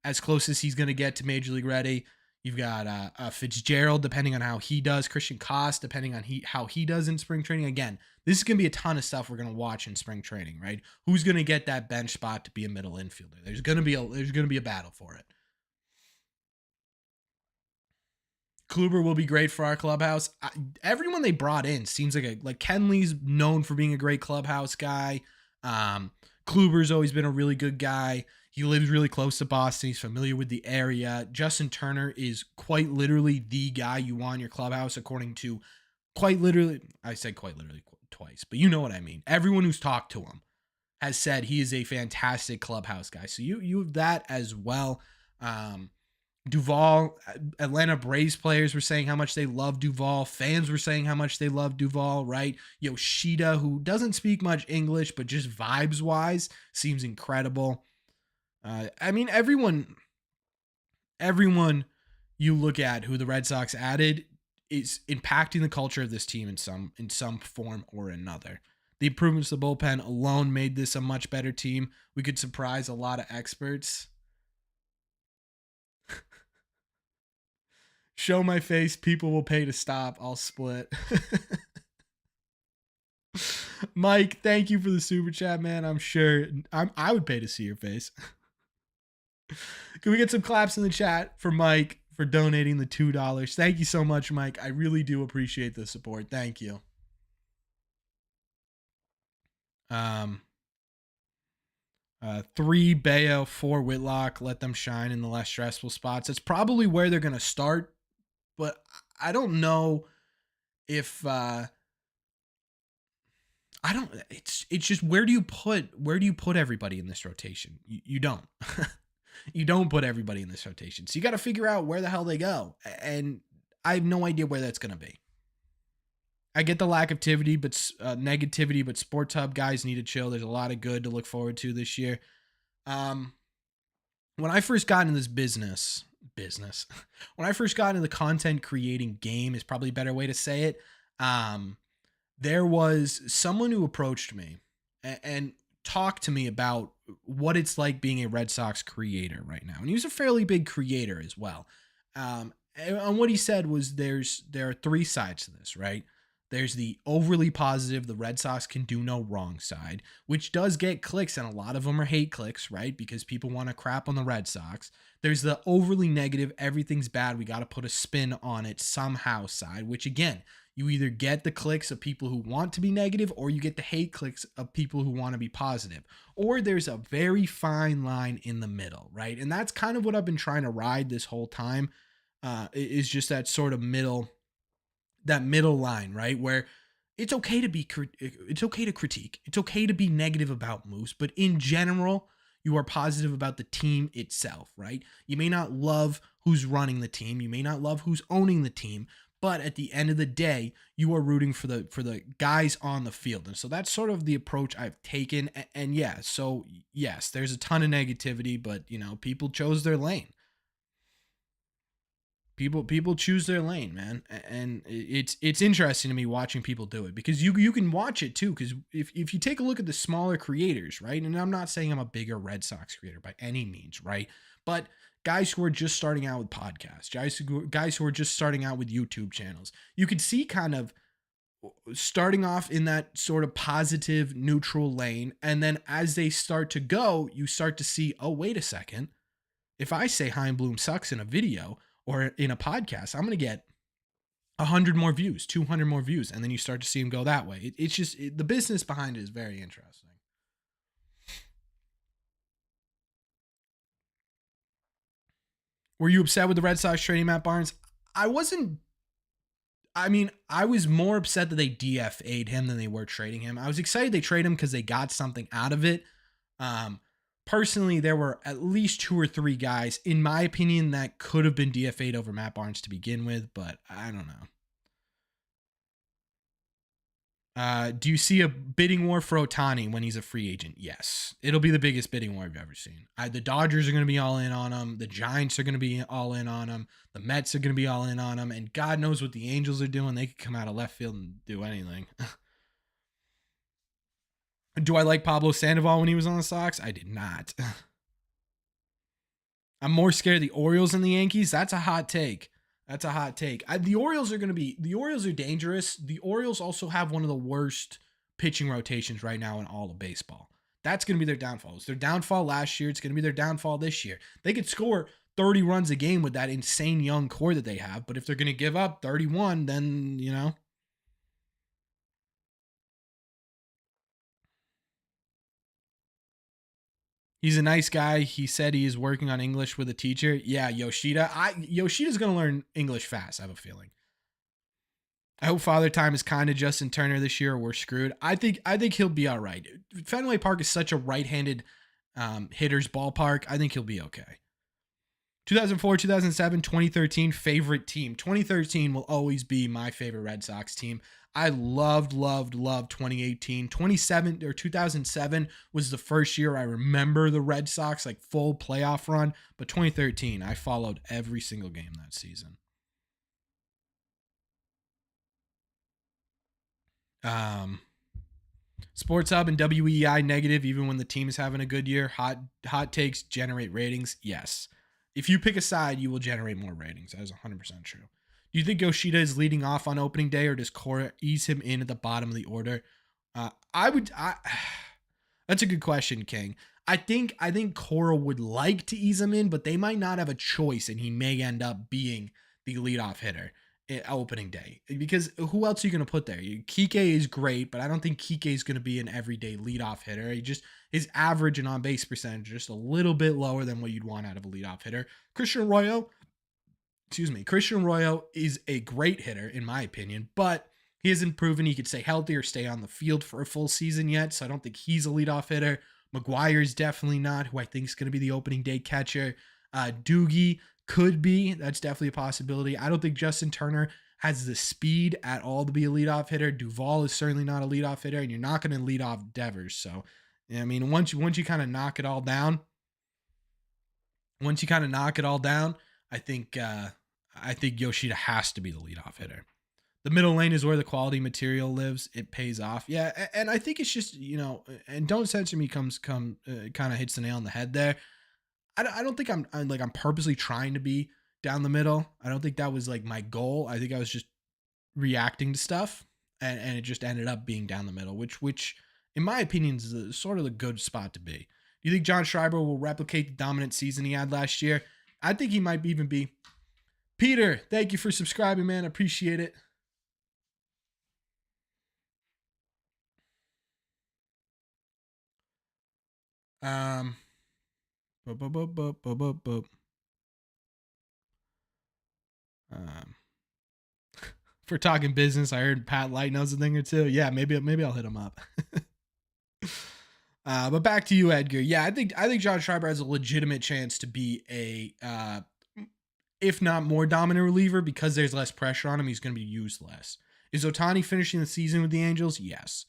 Speaker 1: as close as he's going to get to Major League ready. You've got Fitzgerald, depending on how he does. Christian Koss, depending on how he does in spring training. Again, this is going to be a ton of stuff we're going to watch in spring training, right? Who's going to get that bench spot to be a middle infielder? There's going to be a battle for it. Kluber will be great for our clubhouse. Everyone they brought in seems like Kenley's known for being a great clubhouse guy. Kluber's always been a really good guy. He lives really close to Boston. He's familiar with the area. Justin Turner is quite literally the guy you want in your clubhouse, according to quite literally. I said quite literally twice, but you know what I mean. Everyone who's talked to him has said he is a fantastic clubhouse guy. So you have that as well. Duvall, Atlanta Braves players were saying how much they love Duvall. Fans were saying how much they love Duvall, right? Yoshida, who doesn't speak much English, but just vibes wise seems incredible. I mean, everyone you look at who the Red Sox added is impacting the culture of this team in some form or another. The improvements to the bullpen alone made this a much better team. We could surprise a lot of experts. Show my face, people will pay to stop. I'll split. Mike, thank you for the super chat, man. I'm sure I would pay to see your face. Can we get some claps in the chat for Mike for donating the $2? Thank you so much, Mike. I really do appreciate the support. Thank you. 3 Bayo, 4 Whitlock. Let them shine in the less stressful spots. It's probably where they're going to start, but I don't know if I don't. It's just where do you put everybody in this rotation? You don't. You don't put everybody in this rotation. So you got to figure out where the hell they go, and I have no idea where that's going to be. I get the lack of negativity, but Sports Hub guys need to chill. There's a lot of good to look forward to this year. When I first got into this business, when I first got into the content creating game is probably a better way to say it. There was someone who approached me and talked to me about what it's like being a Red Sox creator right now. And he was a fairly big creator as well. And what he said was there are 3 sides to this, right? There's the overly positive, the Red Sox can do no wrong side, which does get clicks, and a lot of them are hate clicks, right? Because people want to crap on the Red Sox. There's the overly negative, everything's bad, we got to put a spin on it somehow side, which again, you either get the clicks of people who want to be negative or you get the hate clicks of people who want to be positive. Or there's a very fine line in the middle, right? And that's kind of what I've been trying to ride this whole time, is just that sort of middle line, right? Where it's okay to critique. It's okay to be negative about moves, but in general, you are positive about the team itself, right? You may not love who's running the team. You may not love who's owning the team, but at the end of the day, you are rooting for the guys on the field. And so that's sort of the approach I've taken. And yeah, so yes, there's a ton of negativity, but people chose their lane. People choose their lane, man. And it's interesting to me watching people do it, because you can watch it too. Because if you take a look at the smaller creators, right? And I'm not saying I'm a bigger Red Sox creator by any means, right? But guys who are just starting out with podcasts, guys who are just starting out with YouTube channels, you could see kind of starting off in that sort of positive, neutral lane. And then as they start to go, you start to see, oh, wait a second. If I say Chaim Bloom sucks in a video or in a podcast, I'm going to get 100 more views, 200 more views. And then you start to see them go that way. It's just the business behind it is very interesting. Were you upset with the Red Sox trading Matt Barnes? I wasn't. I mean, I was more upset that they DFA'd him than they were trading him. I was excited they traded him because they got something out of it. Personally, there were at least 2 or 3 guys, in my opinion, that could have been DFA'd over Matt Barnes to begin with, but I don't know. Do you see a bidding war for Ohtani when he's a free agent? Yes. It'll be the biggest bidding war I've ever seen. The Dodgers are going to be all in on him. The Giants are going to be all in on him. The Mets are going to be all in on him. And God knows what the Angels are doing. They could come out of left field and do anything. Do I like Pablo Sandoval when he was on the Sox? I did not. I'm more scared of the Orioles than the Yankees. That's a hot take. The Orioles are dangerous. The Orioles also have one of the worst pitching rotations right now in all of baseball. That's going to be their downfall. It's their downfall last year. It's going to be their downfall this year. They could score 30 runs a game with that insane young core that they have. But if they're going to give up 31, then, He's a nice guy. He said he is working on English with a teacher. Yeah, Yoshida. Yoshida's going to learn English fast, I have a feeling. I hope Father Time is kind of Justin Turner this year or we're screwed. I think he'll be all right. Fenway Park is such a right-handed hitter's ballpark. I think he'll be okay. 2004, 2007, 2013, favorite team. 2013 will always be my favorite Red Sox team. I loved 2018. 27 or 2007 was the first year I remember the Red Sox like full playoff run, but 2013 I followed every single game that season. Um Sports Hub and WEI negative even when the team is having a good year. Hot takes generate ratings. Yes. If you pick a side, you will generate more ratings. That is 100% true. Do you think Yoshida is leading off on opening day, or does Cora ease him in at the bottom of the order? I would. That's a good question, King. I think Cora would like to ease him in, but they might not have a choice, and he may end up being the leadoff hitter opening day, because who else are you going to put there? Kike is great, but I don't think Kike is going to be an everyday leadoff hitter. He just his average and on base percentage just a little bit lower than what you'd want out of a leadoff hitter. Christian Arroyo is a great hitter in my opinion, but he hasn't proven he could stay healthy or stay on the field for a full season yet, so I don't think he's a leadoff hitter. McGuire's definitely not, who I think is going to be the opening day catcher. Doogie could be. That's definitely a possibility. I don't think Justin Turner has the speed at all to be a leadoff hitter. Duvall is certainly not a leadoff hitter, and you're not going to lead off Devers. So, I mean, once you kind of knock it all down, I think Yoshida has to be the leadoff hitter. The middle lane is where the quality material lives. It pays off. Yeah, and I think it's just, and Don't Censor Me kind of hits the nail on the head there. I don't think I'm purposely trying to be down the middle. I don't think that was like my goal. I think I was just reacting to stuff, and it just ended up being down the middle, which in my opinion is sort of the good spot to be. Do you think John Schreiber will replicate the dominant season he had last year? I think he might even be. Peter, thank you for subscribing, man. Appreciate it. Um, boop, boop, boop, boop, boop, boop, boop. Um, for talking business, I heard Pat Light knows a thing or two. Yeah, maybe I'll hit him up. But back to you, Edgar. Yeah, I think John Schreiber has a legitimate chance to be a, if not more dominant reliever, because there's less pressure on him. He's going to be used less. Is Ohtani finishing the season with the Angels? Yes.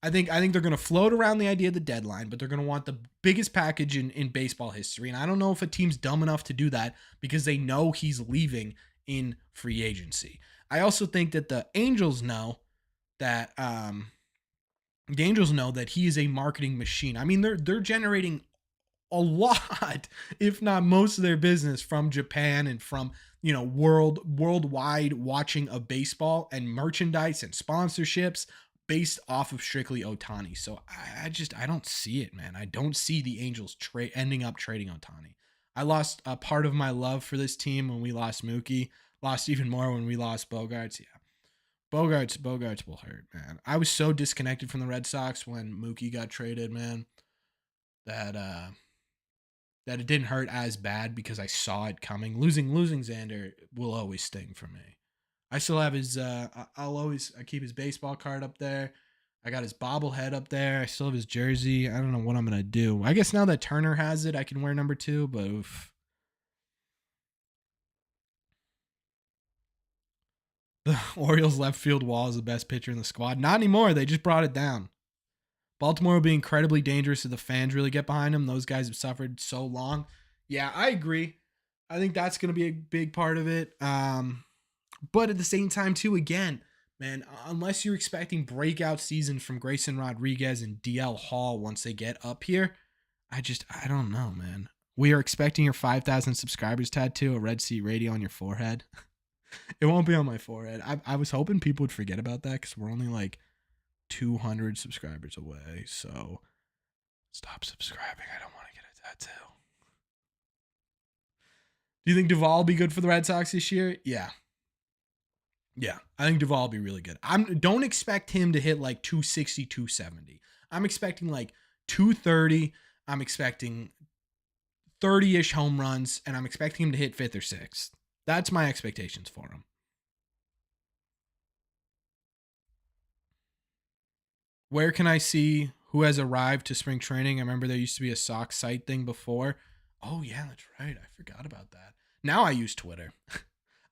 Speaker 1: I think they're going to float around the idea of the deadline, but they're going to want the biggest package in baseball history. And I don't know if a team's dumb enough to do that because they know he's leaving in free agency. I also think that the Angels know that he is a marketing machine. I mean, they're generating a lot, if not most of their business from Japan and from, worldwide watching of baseball and merchandise and sponsorships based off of strictly Ohtani. So I don't see it, man. I don't see the Angels ending up trading Ohtani. I lost a part of my love for this team when we lost Mookie. Lost even more when we lost Bogaerts. Yeah. Bogaerts will hurt, man. I was so disconnected from the Red Sox when Mookie got traded, man, that it didn't hurt as bad because I saw it coming. Losing Xander will always sting for me. I still have his. I keep his baseball card up there. I got his bobblehead up there. I still have his jersey. I don't know what I'm gonna do. I guess now that Turner has it, I can wear number 2. But oof. The Orioles left field wall is the best pitcher in the squad. Not anymore. They just brought it down. Baltimore will be incredibly dangerous if the fans really get behind them. Those guys have suffered so long. Yeah, I agree. I think that's going to be a big part of it. But at the same time, too, again, man, unless you're expecting breakout seasons from Grayson Rodriguez and DL Hall once they get up here, I don't know, man. We are expecting your 5,000 subscribers tattoo, a Red Sea Radio on your forehead. It won't be on my forehead. I was hoping people would forget about that because we're only like 200 subscribers away. So stop subscribing. I don't want to get a tattoo. Do you think Duvall will be good for the Red Sox this year? Yeah. Yeah, I think Duvall will be really good. Don't expect him to hit like 260, 270. I'm expecting like 230. I'm expecting 30-ish home runs, and I'm expecting him to hit 5th or 6th. That's my expectations for him. Where can I see who has arrived to spring training? I remember there used to be a Sox site thing before. Oh, yeah, that's right. I forgot about that. Now I use Twitter.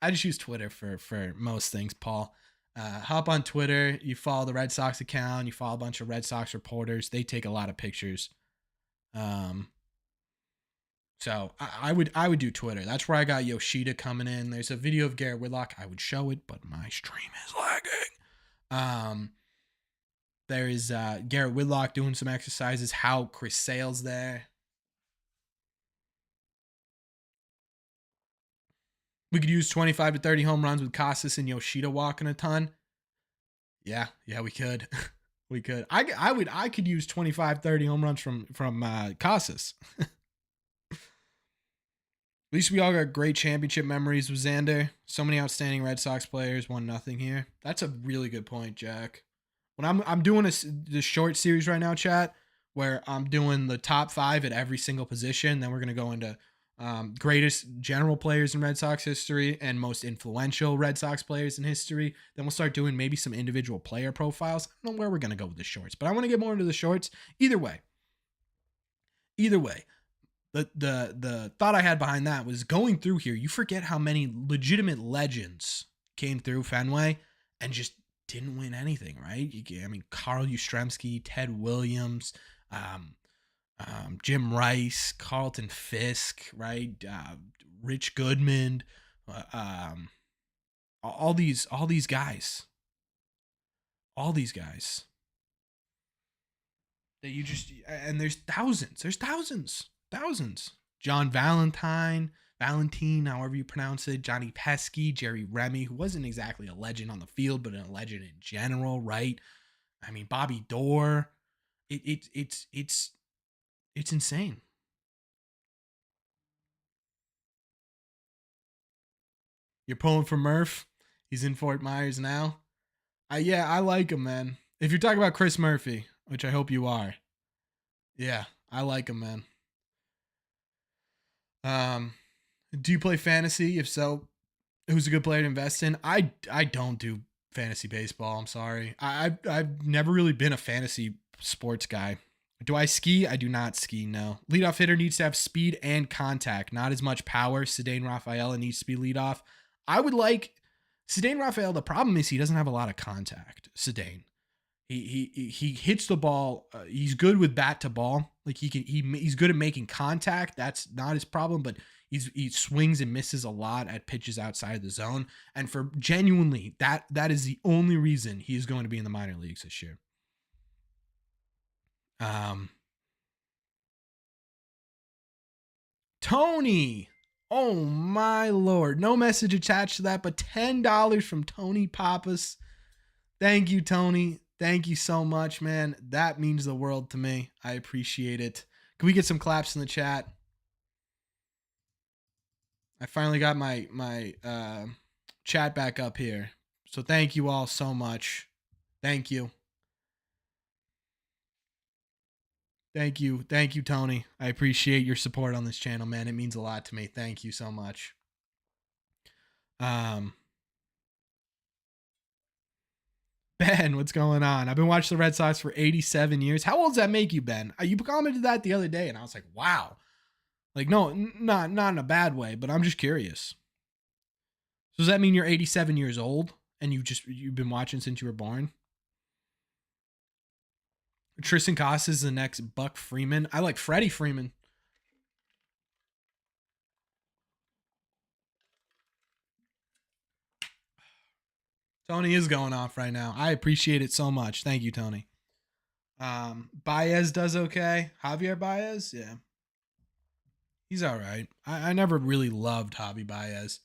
Speaker 1: I just use Twitter for most things, Paul. Hop on Twitter. You follow the Red Sox account. You follow a bunch of Red Sox reporters. They take a lot of pictures. So I would do Twitter. That's where I got Yoshida coming in. There's a video of Garrett Whitlock. I would show it, but my stream is lagging. There is Garrett Whitlock doing some exercises. How Chris Sale's there. We could use 25 to 30 home runs with Casas and Yoshida walking a ton. Yeah, we could. We could. I could use 25, 30 home runs from Casas. At least we all got great championship memories with Xander. So many outstanding Red Sox players, 1-0 here. That's a really good point, Jack. When I'm doing the short series right now, chat, where I'm doing the top 5 at every single position. Then we're gonna go into greatest general players in Red Sox history and most influential Red Sox players in history. Then we'll start doing maybe some individual player profiles. I don't know where we're gonna go with the shorts, but I want to get more into the shorts. Either way. The thought I had behind that was going through here, you forget how many legitimate legends came through Fenway and just didn't win anything, right? I mean, Carl Yastrzemski, Ted Williams, Jim Rice, Carlton Fisk, right? Rich Goodman, all these guys. All these guys. That you just, and there's thousands. John Valentine, however you pronounce it, Johnny Pesky, Jerry Remy, who wasn't exactly a legend on the field, but a legend in general, right? I mean, Bobby Doerr. It's insane. You're pulling for Murph. He's in Fort Myers now. I like him, man. If you're talking about Chris Murphy, which I hope you are. Yeah, I like him, man. Do you play fantasy? If so, who's a good player to invest in? I don't do fantasy baseball. I'm sorry. I've never really been a fantasy sports guy. Do I ski? I do not ski, no. Leadoff hitter needs to have speed and contact, not as much power. Cedane Rafaela needs to be leadoff. I would like Cedane Rafaela. The problem is he doesn't have a lot of contact. Cedane. He hits the ball. He's good with bat to ball. Like he's good at making contact. That's not his problem, but he swings and misses a lot at pitches outside the zone. And for genuinely that is the only reason he is going to be in the minor leagues this year. Tony. Oh my Lord. No message attached to that, but $10 from Tony Pappas. Thank you, Tony. Thank you so much, man. That means the world to me. I appreciate it. Can we get some claps in the chat? I finally got my chat back up here. So thank you all so much. Thank you. Thank you, Tony. I appreciate your support on this channel, man. It means a lot to me. Thank you so much. Ben, what's going on? I've been watching the Red Sox for 87 years. How old does that make you, Ben? You commented that the other day, and I was like, wow. Like, no, not in a bad way, but I'm just curious. So does that mean you're 87 years old and you've been watching since you were born? Tristan Casas is the next Buck Freeman. I like Freddie Freeman. Tony is going off right now. I appreciate it so much. Thank you, Tony. Baez does okay. Javier Baez, yeah. He's all right. I never really loved Javi Baez.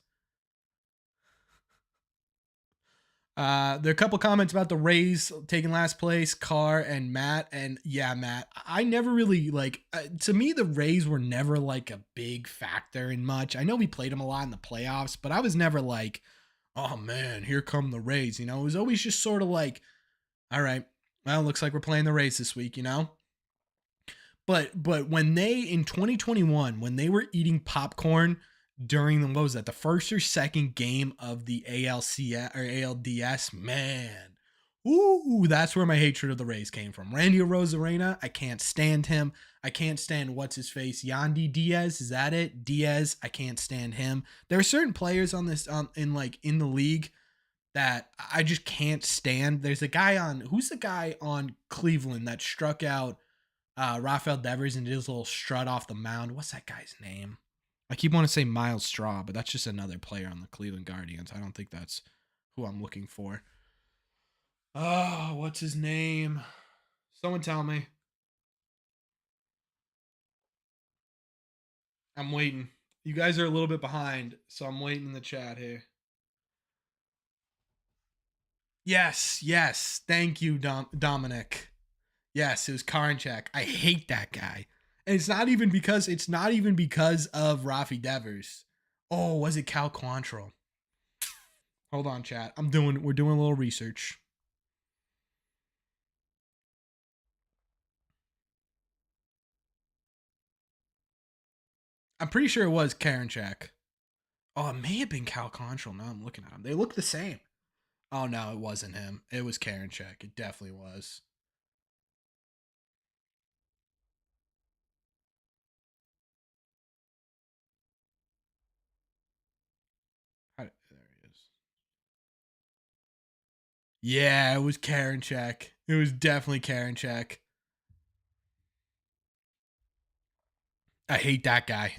Speaker 1: There are a couple comments about the Rays taking last place, Carr and Matt. And yeah, Matt, I never really to me, the Rays were never like a big factor in much. I know we played them a lot in the playoffs, but I was never like, oh man, here come the Rays. You know, it was always just sort of like, all right, well, it looks like we're playing the Rays this week, you know? But when they, in 2021, when they were eating popcorn during the, what was that, the first or second game of the ALCS or ALDS, man, ooh, that's where my hatred of the Rays came from. Randy Arozarena, I can't stand him. I can't stand what's his face, Yandy Diaz. Is that it? Diaz, I can't stand him. There are certain players on this in the league that I just can't stand. There's a guy on who's the guy on Cleveland that struck out Rafael Devers and did his little strut off the mound. What's that guy's name? I keep wanting to say Miles Straw, but that's just another player on the Cleveland Guardians. I don't think that's who I'm looking for. Oh, what's his name? Someone tell me. I'm waiting. You guys are a little bit behind, so I'm waiting in the chat here. Yes, yes. Thank you, Dominic. Yes, it was Karinchak. I hate that guy. And it's not even because of Rafi Devers. Oh, was it Cal Quantrill? Hold on, chat. We're doing a little research. I'm pretty sure it was Karinchak. Oh, it may have been Cal Quantrill. Now I'm looking at them. They look the same. Oh no, it wasn't him. It was Karinchak. It definitely was. There he is. Yeah, it was Karinchak. It was definitely Karinchak. I hate that guy.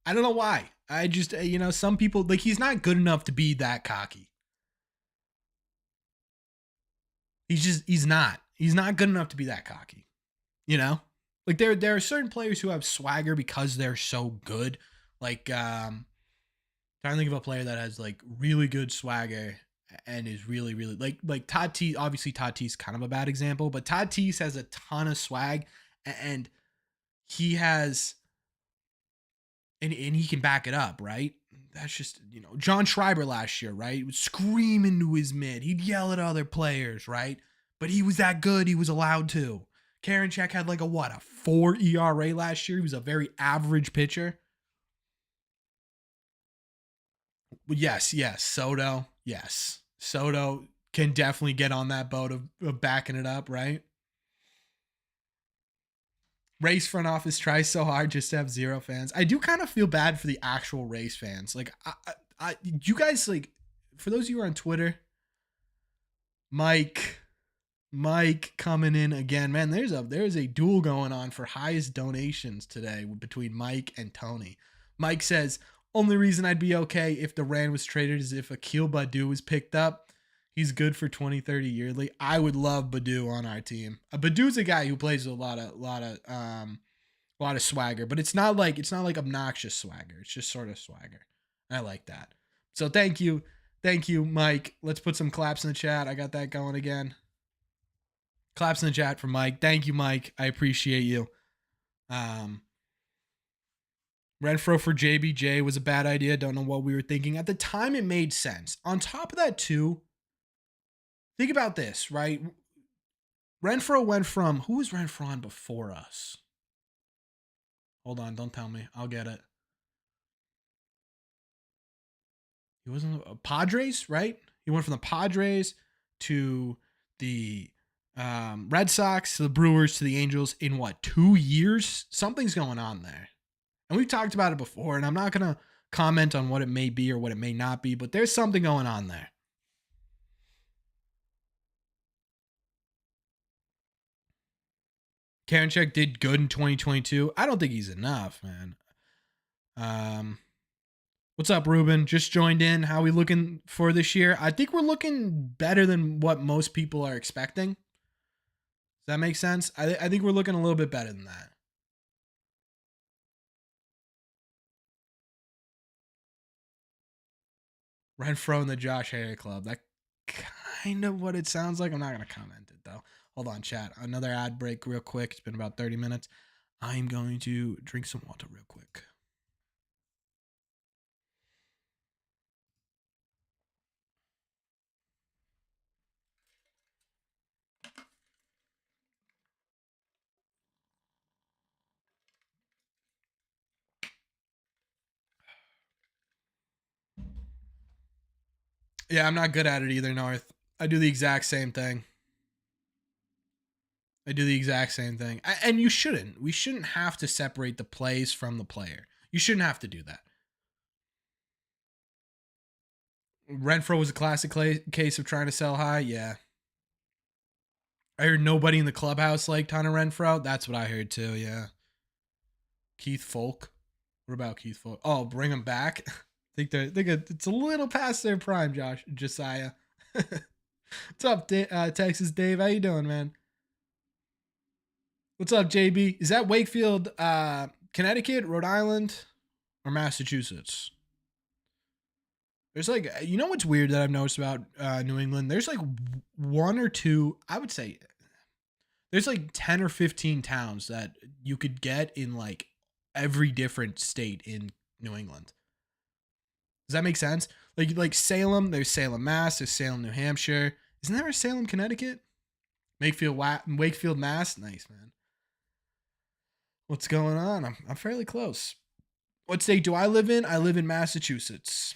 Speaker 1: I don't know why. I just, some people, like, he's not good enough to be that cocky. He's not. He's not good enough to be that cocky. You know? Like, there are certain players who have swagger because they're so good. Like, trying to think of a player that has, like, really good swagger and is really, really, like Tatis. Obviously, Tatis kind of a bad example, but Tatis has a ton of swag and he has and he can back it up, right? That's just, John Schreiber last year, right? He would scream into his mid. He'd yell at other players, right? But he was that good. He was allowed to. Karinchak had like a 4 ERA last year. He was a very average pitcher. Yes. Soto, yes. Soto can definitely get on that boat of backing it up, right? Race front office tries so hard just to have zero fans. I do kind of feel bad for the actual race fans. Like, you guys, like, for those of you who are on Twitter, Mike coming in again, man. There's a duel going on for highest donations today between Mike and Tony. Mike says only reason I'd be okay if Duran was traded is if Akil Baddoo was picked up. He's good for 20, 30 yearly. I would love Baddoo on our team. Baddoo's a guy who plays with a lot of swagger, but it's not like obnoxious swagger. It's just sort of swagger. I like that. So thank you, Mike. Let's put some claps in the chat. I got that going again. Claps in the chat for Mike. Thank you, Mike. I appreciate you. Renfroe for JBJ was a bad idea. Don't know what we were thinking. At the time, it made sense. On top of that, too, think about this, right? Renfroe went from, who was Renfroe on before us? Hold on, don't tell me. I'll get it. He wasn't Padres, right? He went from the Padres to the Red Sox to the Brewers to the Angels in what, 2 years? Something's going on there. And we've talked about it before, and I'm not going to comment on what it may be or what it may not be, but there's something going on there. Karinchak did good in 2022. I don't think he's enough, man. What's up, Ruben? Just joined in. How are we looking for this year? I think we're looking better than what most people are expecting. Does that make sense? I think we're looking a little bit better than that. Renfroe in the Josh Harry Club. That kind of what it sounds like. I'm not going to comment it, though. Hold on, chat. Another ad break real quick. It's been about 30 minutes. I'm going to drink some water real quick. Yeah, I'm not good at it either, North. I do the exact same thing. And you shouldn't. We shouldn't have to separate the plays from the player. You shouldn't have to do that. Renfro was a classic case of trying to sell high. Yeah. I heard nobody in the clubhouse liked Hunter Renfro. That's what I heard too. Yeah. Keith Folk. What about Keith Folk? Oh, bring him back. I think it's a little past their prime. Josiah. What's up, Texas Dave? How you doing, man? What's up, JB? Is that Wakefield, Connecticut, Rhode Island, or Massachusetts? There's like, you know what's weird that I've noticed about New England? There's like one or two, I would say, there's like 10 or 15 towns that you could get in like every different state in New England. Does that make sense? Like Salem, there's Salem, Mass, there's Salem, New Hampshire. Isn't there a Salem, Connecticut? Wakefield, Mass. Nice, man. What's going on? I'm fairly close. What state do I live in? I live in Massachusetts.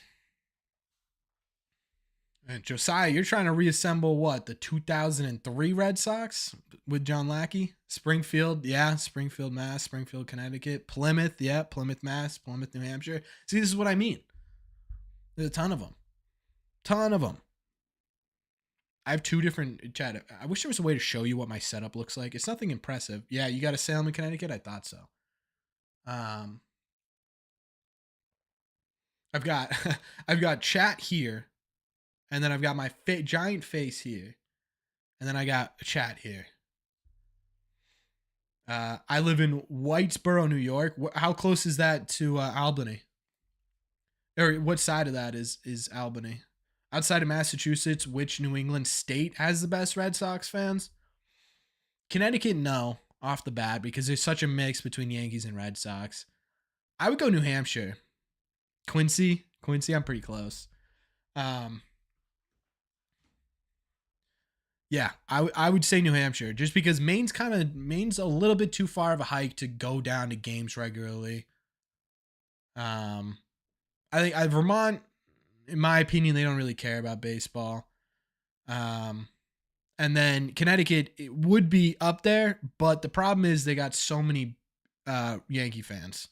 Speaker 1: And Josiah, you're trying to reassemble what? The 2003 Red Sox with John Lackey? Springfield, yeah, Springfield, Mass, Springfield, Connecticut, Plymouth, yeah, Plymouth, Mass, Plymouth, New Hampshire. See, this is what I mean. There's a ton of them. Ton of them. I have two different chat. I wish there was a way to show you what my setup looks like. It's nothing impressive. Yeah, you got a Salem in Connecticut? I thought so. I've got I've got chat here, and then I've got my giant face here, and then I got a chat here. I live in Whitesboro, New York. How close is that to Albany? Or what side of that is Albany? Outside of Massachusetts, which New England state has the best Red Sox fans? Connecticut, no, off the bat, because there's such a mix between Yankees and Red Sox. I would go New Hampshire. Quincy, I'm pretty close. Yeah, I would say New Hampshire, just because Maine's a little bit too far of a hike to go down to games regularly. I think Vermont, in my opinion, they don't really care about baseball. And then Connecticut, it would be up there, but the problem is they got so many Yankee fans.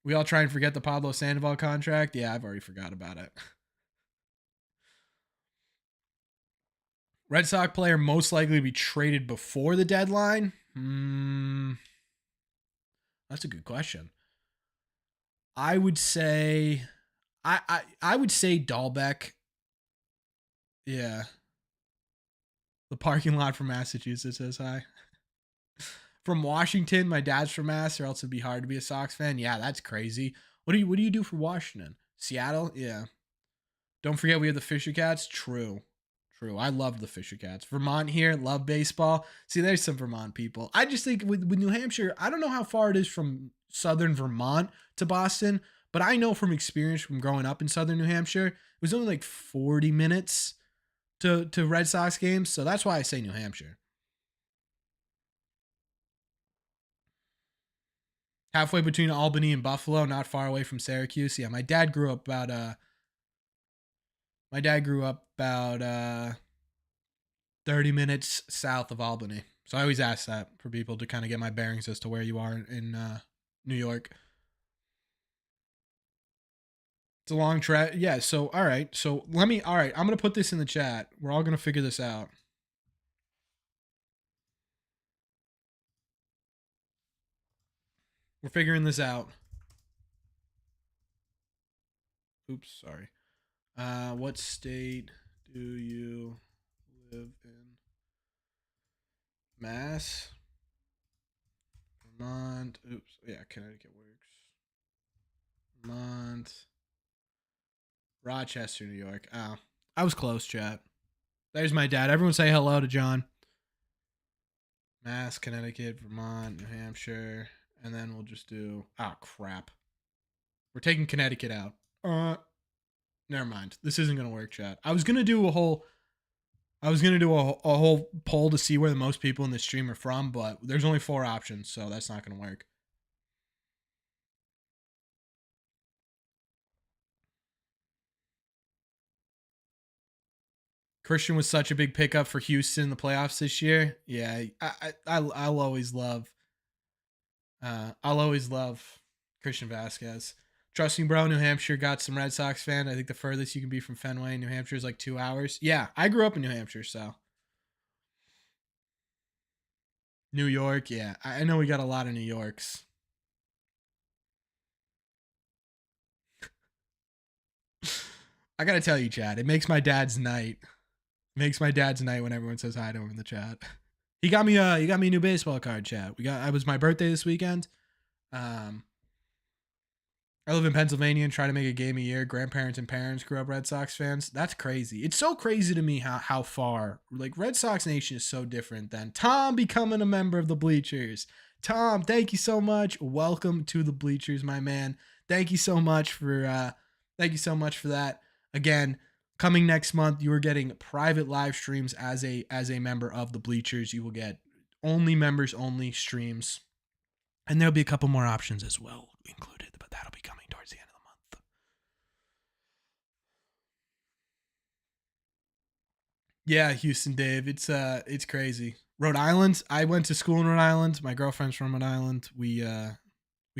Speaker 1: We all try and forget the Pablo Sandoval contract. Yeah, I've already forgot about it. Red Sox player most likely to be traded before the deadline? That's a good question. I would say I would say Dahlbeck. Yeah. The parking lot from Massachusetts says hi. From Washington, my dad's from Mass, or else it'd be hard to be a Sox fan. Yeah, that's crazy. What do you do for Washington? Seattle? Yeah. Don't forget we have the Fisher Cats. True. I love the Fisher Cats. Vermont here, love baseball. See, there's some Vermont people. I just think with New Hampshire, I don't know how far it is from southern Vermont to Boston, but I know from experience from growing up in southern New Hampshire, it was only like 40 minutes to Red Sox games. So that's why I say New Hampshire. Halfway between Albany and Buffalo, not far away from Syracuse. Yeah, my dad grew up about 30 minutes south of Albany. So I always ask that for people to kind of get my bearings as to where you are in New York. It's a long trek. Yeah, so all right. So all right, I'm going to put this in the chat. We're all going to figure this out. We're figuring this out. Oops, sorry. What state do you live in? Mass, Vermont. Oops, yeah, Connecticut works. Vermont, Rochester, New York. Oh, I was close, chat. There's my dad. Everyone say hello to John. Mass, Connecticut, Vermont, New Hampshire, and then we'll just do. Oh crap. We're taking Connecticut out. Never mind. This isn't gonna work, chat. I was gonna do a whole poll to see where the most people in the stream are from, but there's only 4 options, so that's not gonna work. Christian was such a big pickup for Houston in the playoffs this year. Yeah, I'll always love Christian Vasquez. Trust me, bro. New Hampshire got some Red Sox fan. I think the furthest you can be from Fenway, New Hampshire, is like 2 hours. Yeah, I grew up in New Hampshire, so New York. Yeah, I know we got a lot of New Yorks. I gotta tell you, Chad, it makes my dad's night. It makes my dad's night when everyone says hi to him in the chat. He got me a new baseball card, Chad. I was my birthday this weekend. Um, I live in Pennsylvania and try to make a game a year. Grandparents and parents grew up Red Sox fans. That's crazy. It's so crazy to me how far like Red Sox Nation is so different than Tom becoming a member of the Bleachers. Tom, thank you so much. Welcome to the Bleachers, my man. Thank you so much for that. Again, coming next month, you are getting private live streams as a member of the Bleachers. You will get only members only streams. And there'll be a couple more options as well included, but that'll be coming towards the end of the month. Yeah, Houston, Dave. It's crazy. Rhode Island. I went to school in Rhode Island. My girlfriend's from Rhode Island. We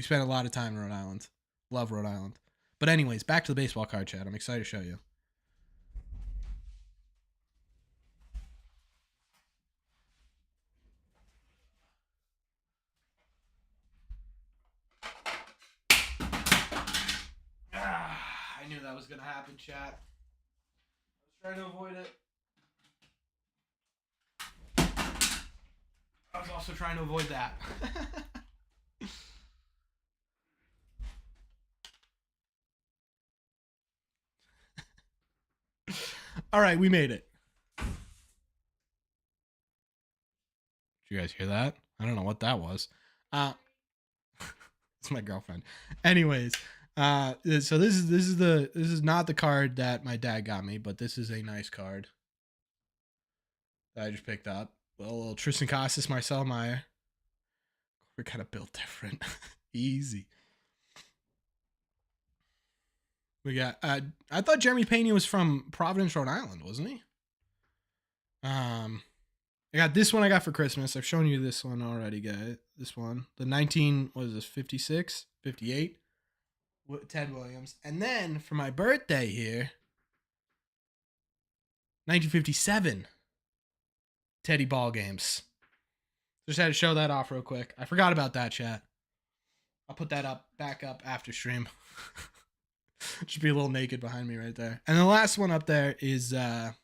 Speaker 1: spent a lot of time in Rhode Island. Love Rhode Island. But anyways, back to the baseball card chat. I'm excited to show you. I knew that was gonna happen, chat. I was trying to avoid it. I was also trying to avoid that. All right, we made it. Did you guys hear that? I don't know what that was. It's my girlfriend. Anyways, so this is not the card that my dad got me, but this is a nice card that I just picked up. A little Tristan Casas, Marcel Meyer. We're kind of built different. Easy. We got. I thought Jeremy Pena was from Providence, Rhode Island, wasn't he? I got this one I got for Christmas. I've shown you this one already, guys. This one, the 19, what is this, 56, 58? Ted Williams. And then for my birthday here, 1957, Teddy Ball Games. Just had to show that off real quick. I forgot about that, chat. I'll put that back up after stream. Should be a little naked behind me right there. And the last one up there is Rafael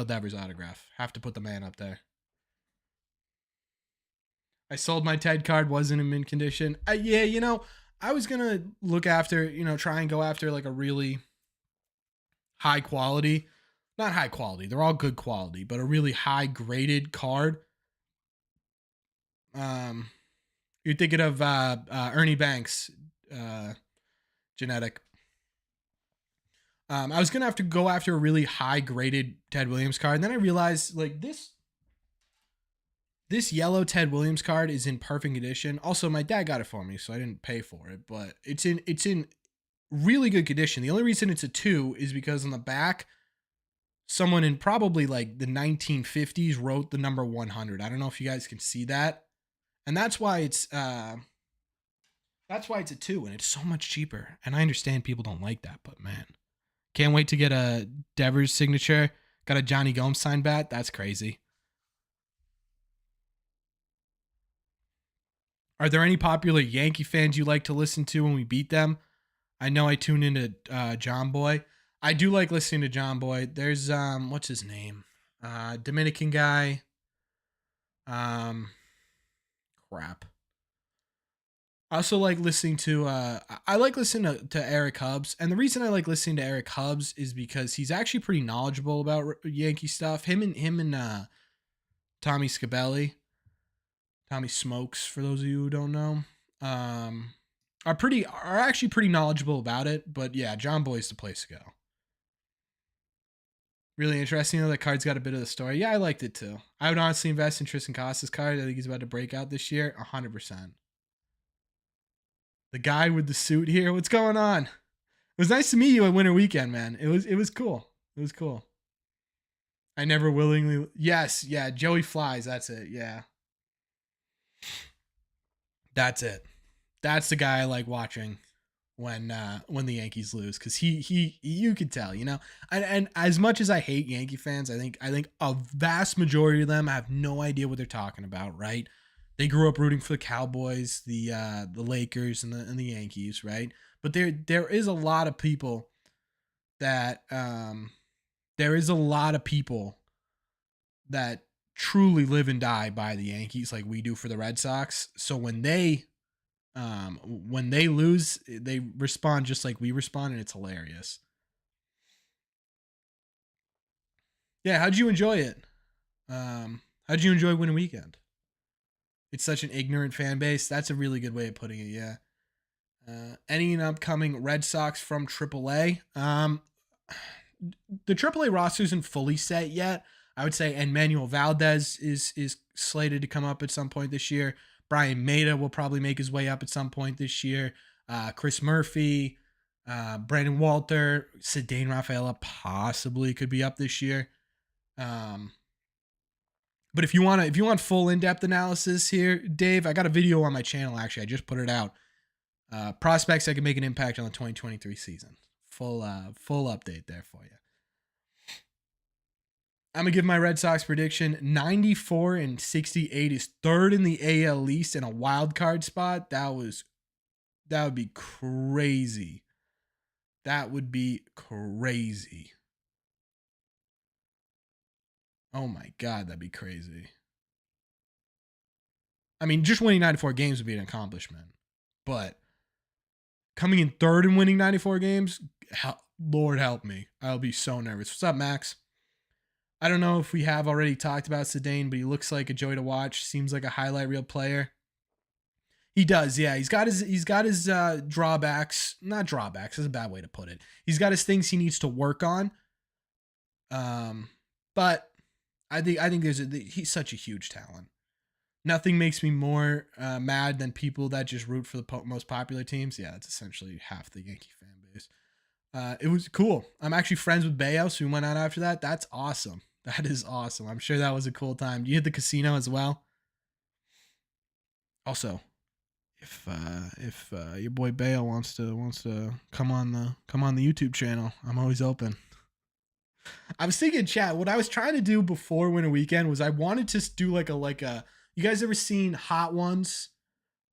Speaker 1: Devers autograph. Have to put the man up there. I sold my Ted card, wasn't in mint condition. Yeah, I was gonna look after, try and go after like a really high quality, not high quality, they're all good quality, but a really high graded card. You're thinking of Ernie Banks, genetic. I was gonna have to go after a really high graded Ted Williams card, and then I realized like this yellow Ted Williams card is in perfect condition. Also, my dad got it for me, so I didn't pay for it, but it's in really good condition. The only reason it's a 2 is because on the back, someone in probably like the 1950s wrote the number 100. I don't know if you guys can see that, and that's why it's a 2, and it's so much cheaper. And I understand people don't like that, but man, can't wait to get a Devers signature. Got a Johnny Gomes signed bat. That's crazy. Are there any popular Yankee fans you like to listen to when we beat them? I know I tune into John Boy. I do like listening to John Boy. There's what's his name? Dominican guy. Crap. I also like listening to I like listening to Eric Hubbs, and the reason I like listening to Eric Hubbs is because he's actually pretty knowledgeable about Yankee stuff. Him and Tommy Scabelli. Tommy Smokes, for those of you who don't know, are actually pretty knowledgeable about it. But yeah, John Boy's the place to go. Really interesting though. That card's got a bit of the story. Yeah, I liked it too. I would honestly invest in Tristan Casas card. I think he's about to break out this year, 100%. The guy with the suit here. What's going on? It was nice to meet you at Winter Weekend, man. It was cool. It was cool. I never willingly. Yes, yeah. Joey Flies. That's it. Yeah. That's it. That's the guy I like watching when the Yankees lose, because he you could tell, you know. And as much as I hate Yankee fans, I think a vast majority of them have no idea what they're talking about, right? They grew up rooting for the Cowboys, the Lakers, and the Yankees, right? But there is a lot of people that there is a lot of people that truly live and die by the Yankees like we do for the Red Sox. So when they lose, they respond just like we respond, and it's hilarious. Yeah, how'd you enjoy it? How'd you enjoy Winter Weekend? It's such an ignorant fan base. That's a really good way of putting it. Yeah. Any upcoming Red Sox from AAA? The AAA roster isn't fully set yet. I would say Emmanuel Valdez is slated to come up at some point this year. Brian Maeda will probably make his way up at some point this year. Chris Murphy, Brandon Walter, Cedane Rafaela possibly could be up this year. Um, but if you want full in depth analysis here, Dave, I got a video on my channel. Actually, I just put it out. Prospects that can make an impact on the 2023 season. Full update there for you. I'm gonna give my Red Sox prediction. 94-68 is third in the AL East in a wild card spot. That would be crazy. That would be crazy. Oh my god, that'd be crazy. I mean, just winning 94 games would be an accomplishment, but coming in third and winning 94 games, Lord help me. I'll be so nervous. What's up, Max? I don't know if we have already talked about Cedane, but he looks like a joy to watch. Seems like a highlight reel player. He does, yeah. He's got his drawbacks. Not drawbacks, is a bad way to put it. He's got his things he needs to work on. But I think he's such a huge talent. Nothing makes me more mad than people that just root for the most popular teams. Yeah, that's essentially half the Yankee fan base. It was cool. I'm actually friends with Bayo, so we went out after that. That's awesome. That is awesome. I'm sure that was a cool time. You hit the casino as well. Also, if your boy Bayo wants to come on the YouTube channel, I'm always open. I was thinking, chat. What I was trying to do before Winter Weekend was I wanted to do like a. You guys ever seen Hot Ones?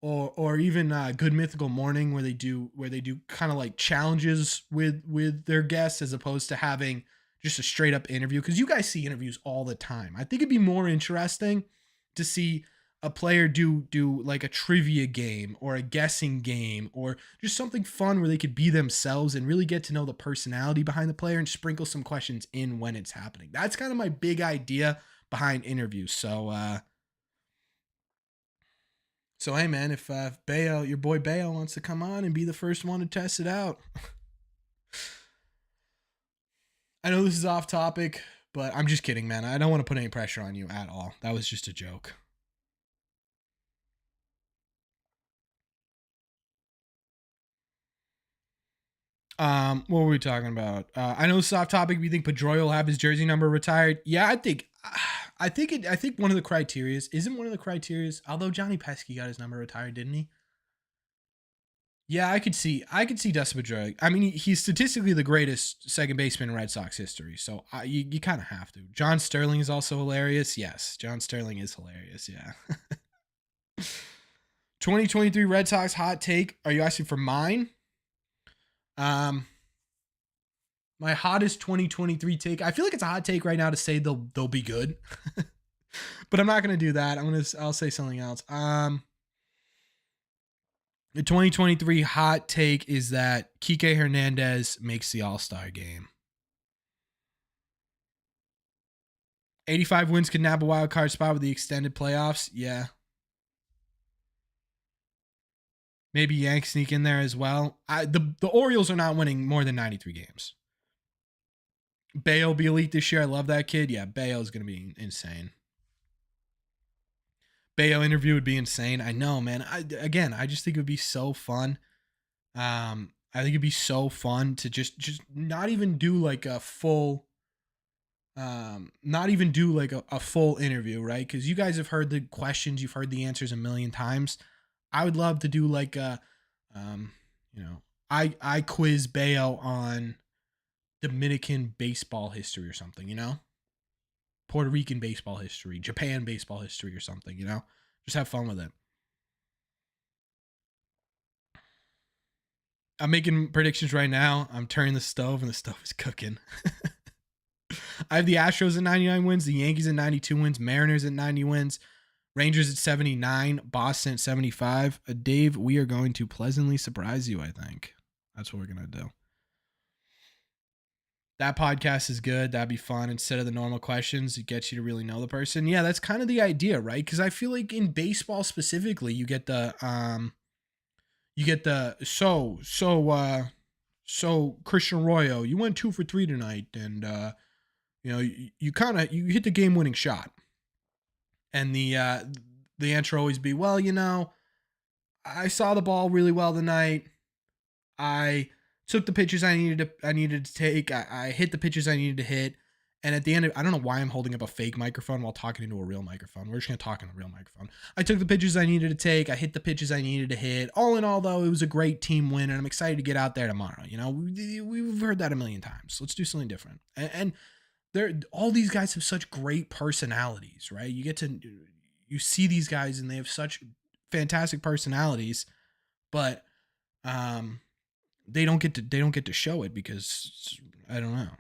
Speaker 1: Or even Good Mythical Morning, where they do kind of like challenges with their guests as opposed to having just a straight up interview, because you guys see interviews all the time. I think it'd be more interesting to see a player do like a trivia game or a guessing game or just something fun where they could be themselves and really get to know the personality behind the player and sprinkle some questions in when it's happening. That's kind of my big idea behind interviews. So hey man, if Bayo, your boy Bayo, wants to come on and be the first one to test it out, I know this is off topic, but I'm just kidding, man. I don't want to put any pressure on you at all. That was just a joke. What were we talking about? I know this is off topic. We think Pedroia will have his jersey number retired. Yeah, I think one of the criteria isn't one of the criteria. Although Johnny Pesky got his number retired, didn't he? Yeah, I could see Dustin Pedroia. I mean, he's statistically the greatest second baseman in Red Sox history, so you kind of have to. John Sterling is also hilarious. Yes, John Sterling is hilarious. Yeah. 2023 Red Sox hot take. Are you asking for mine? My hottest 2023 take. I feel like it's a hot take right now to say they'll be good, but I'm not gonna do that. I'll say something else. The 2023 hot take is that Kike Hernandez makes the All-Star game. 85 wins could nab a wild card spot with the extended playoffs. Yeah. Maybe Yanks sneak in there as well. The Orioles are not winning more than 93 games. Bayo will be elite this year. I love that kid. Yeah, Bayo's going to be insane. Bayo interview would be insane. I know, man. I just think it would be so fun. I think it'd be so fun to just not even do like a full not even do like a full interview, right? Because you guys have heard the questions, you've heard the answers a million times. I would love to do like a, you know, I quiz Bayo on Dominican baseball history or something, you know, Puerto Rican baseball history, Japan baseball history or something, you know, just have fun with it. I'm making predictions right now. I'm turning the stove and the stove is cooking. I have the Astros at 99 wins, the Yankees at 92 wins, Mariners at 90 wins, Rangers at 79, Boston at 75. Dave, we are going to pleasantly surprise you, I think. That's what we're going to do. That podcast is good. That'd be fun. Instead of the normal questions, it gets you to really know the person. Yeah, that's kind of the idea, right? Because I feel like in baseball specifically, you get the so Christian Arroyo, you went 2 for 3 tonight, and you know, you hit the game winning shot. And the answer always be, well, you know, I saw the ball really well tonight. I took the pitches I needed to take. I hit the pitches I needed to hit. And at the end, I don't know why I'm holding up a fake microphone while talking into a real microphone. We're just going to talk in a real microphone. I took the pitches I needed to take. I hit the pitches I needed to hit. All in all, though, it was a great team win, and I'm excited to get out there tomorrow. You know, we've heard that a million times. Let's do something different. And all these guys have such great personalities, right? You see these guys, and they have such fantastic personalities, but they don't get to show it because I don't know,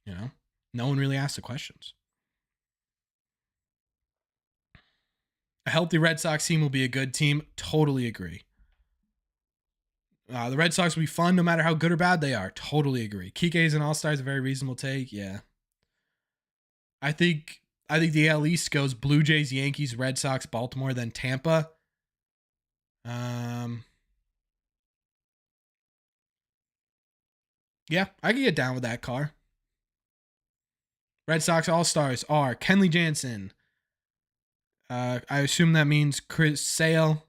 Speaker 1: you know. No one really asked the questions. A healthy Red Sox team will be a good team. Totally agree. The Red Sox will be fun no matter how good or bad they are. Totally agree. Kike is an all-star is a very reasonable take. Yeah. I think the AL East goes Blue Jays, Yankees, Red Sox, Baltimore, then Tampa. Yeah, I can get down with that car. Red Sox All-Stars are Kenley Jansen. I assume that means Chris Sale,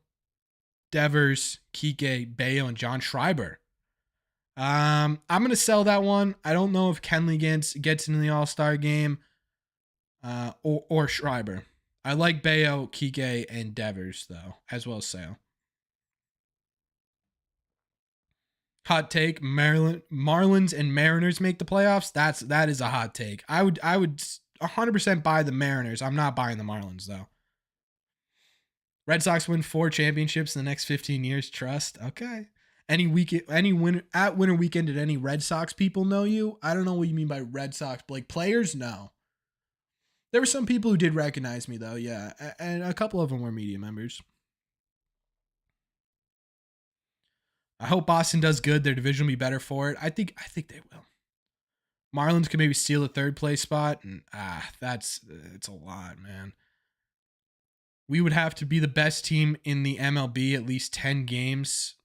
Speaker 1: Devers, Kike, Bayo, and John Schreiber. I'm going to sell that one. I don't know if Kenley gets into the All-Star game or Schreiber. I like Bayo, Kike, and Devers, though, as well as Sale. Hot take: Marlins and Mariners make the playoffs. That is a hot take. I would 100% buy the Mariners. I'm not buying the Marlins though. Red Sox win 4 championships in the next 15 years. Trust. Okay. Any winter weekend, did any Red Sox people know you? I don't know what you mean by Red Sox, but like players, no. There were some people who did recognize me though, yeah, and a couple of them were media members. I hope Boston does good. Their division will be better for it. I think they will. Marlins could maybe steal the 3rd place spot, and it's a lot, man. We would have to be the best team in the MLB at least 10 games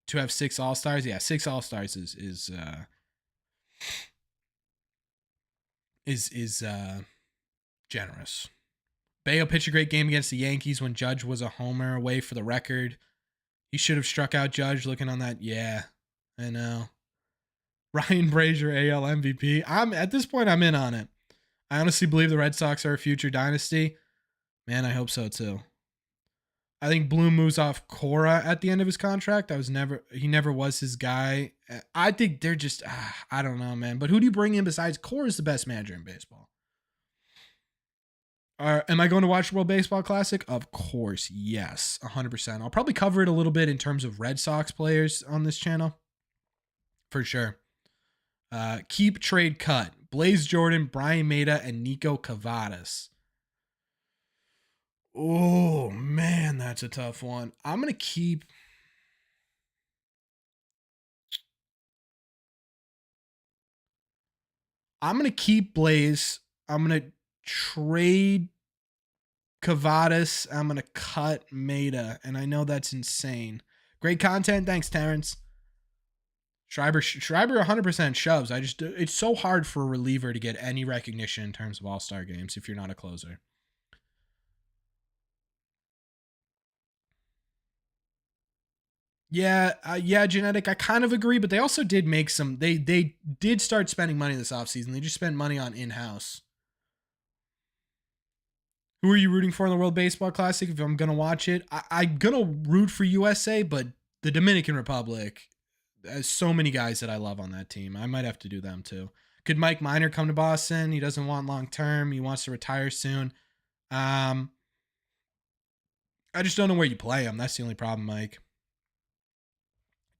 Speaker 1: to have 6 All-Stars. Yeah, 6 All-Stars is generous. Bayo pitched a great game against the Yankees when Judge was a homer away for the record. He should have struck out Judge looking on that. Yeah, I know. Ryan Brazier, AL MVP. At this point, I'm in on it. I honestly believe the Red Sox are a future dynasty. Man, I hope so too. I think Bloom moves off Cora at the end of his contract. He never was his guy. I think they're just, I don't know, man. But who do you bring in besides Cora? Is the best manager in baseball? Am I going to watch World Baseball Classic? Of course, yes, 100%. I'll probably cover it a little bit in terms of Red Sox players on this channel, for sure. Keep, trade, cut. Blaze Jordan, Brian Maeda, and Nico Cavadas. Oh, man, that's a tough one. I'm going to keep... Blaze. I'm going to trade Cavadas. I'm going to cut Maeda, and I know that's insane. Great content. Thanks, Terrence. Schreiber 100% shoves. It's so hard for a reliever to get any recognition in terms of all-star games if you're not a closer. Yeah, Genetic, I kind of agree, but they also did make some, they did start spending money this offseason. They just spent money on in-house. Who are you rooting for in the World Baseball Classic? If I'm gonna watch it, I'm gonna root for USA, but the Dominican Republic. There's so many guys that I love on that team. I might have to do them too. Could Mike Minor come to Boston? He doesn't want long term. He wants to retire soon. I just don't know where you play him. That's the only problem, Mike.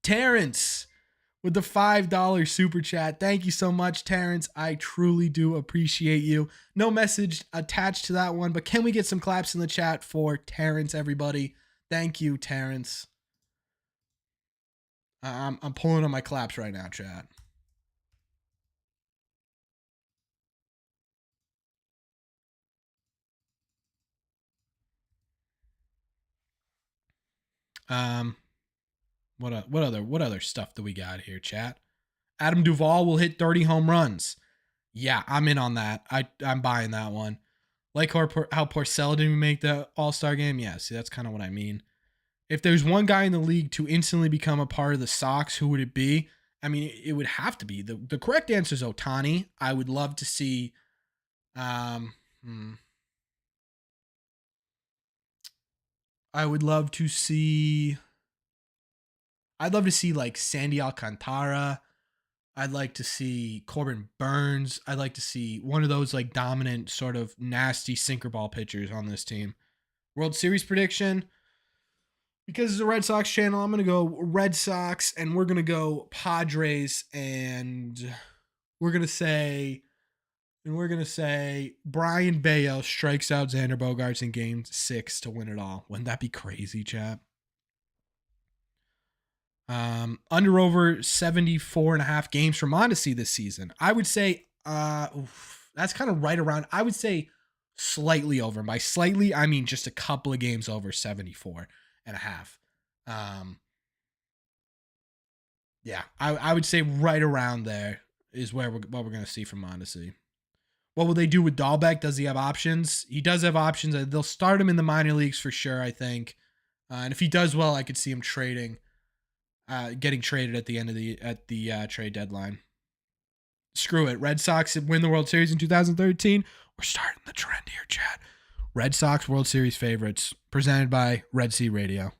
Speaker 1: Terrence with the $5 super chat. Thank you so much, Terrence. I truly do appreciate you. No message attached to that one, but can we get some claps in the chat for Terrence, everybody? Thank you, Terrence. I'm pulling on my claps right now, chat. What other stuff do we got here, chat? Adam Duvall will hit 30 home runs. Yeah, I'm in on that. I'm buying that one. Like how Porcello didn't make the All-Star game. Yeah, see, that's kind of what I mean. If there's one guy in the league to instantly become a part of the Sox, who would it be? I mean, it would have to be. The correct answer is Ohtani. I would love to see I would love to see I'd love to see like Sandy Alcantara. I'd like to see Corbin Burns. I'd like to see one of those like dominant sort of nasty sinker ball pitchers on this team. World Series prediction. Because it's a Red Sox channel, I'm going to go Red Sox and we're going to go Padres and we're going to say Brian Bayo strikes out Xander Bogaerts in game 6 to win it all. Wouldn't that be crazy, chat? Under over 74.5 games for Mondesi this season. I would say that's kind of right around. I would say slightly over. By slightly, I mean just a couple of games over 74.5. Yeah, I would say right around there is what we're going to see from Mondesi. What will they do with Dahlbeck? Does he have options? He does have options. They'll start him in the minor leagues for sure, I think. And if he does well, I could see him getting traded at the end of the trade deadline. Screw it. Red Sox win the World Series in 2013. We're starting the trend here, Chad. Red Sox World Series favorites, presented by Red Sea Radio.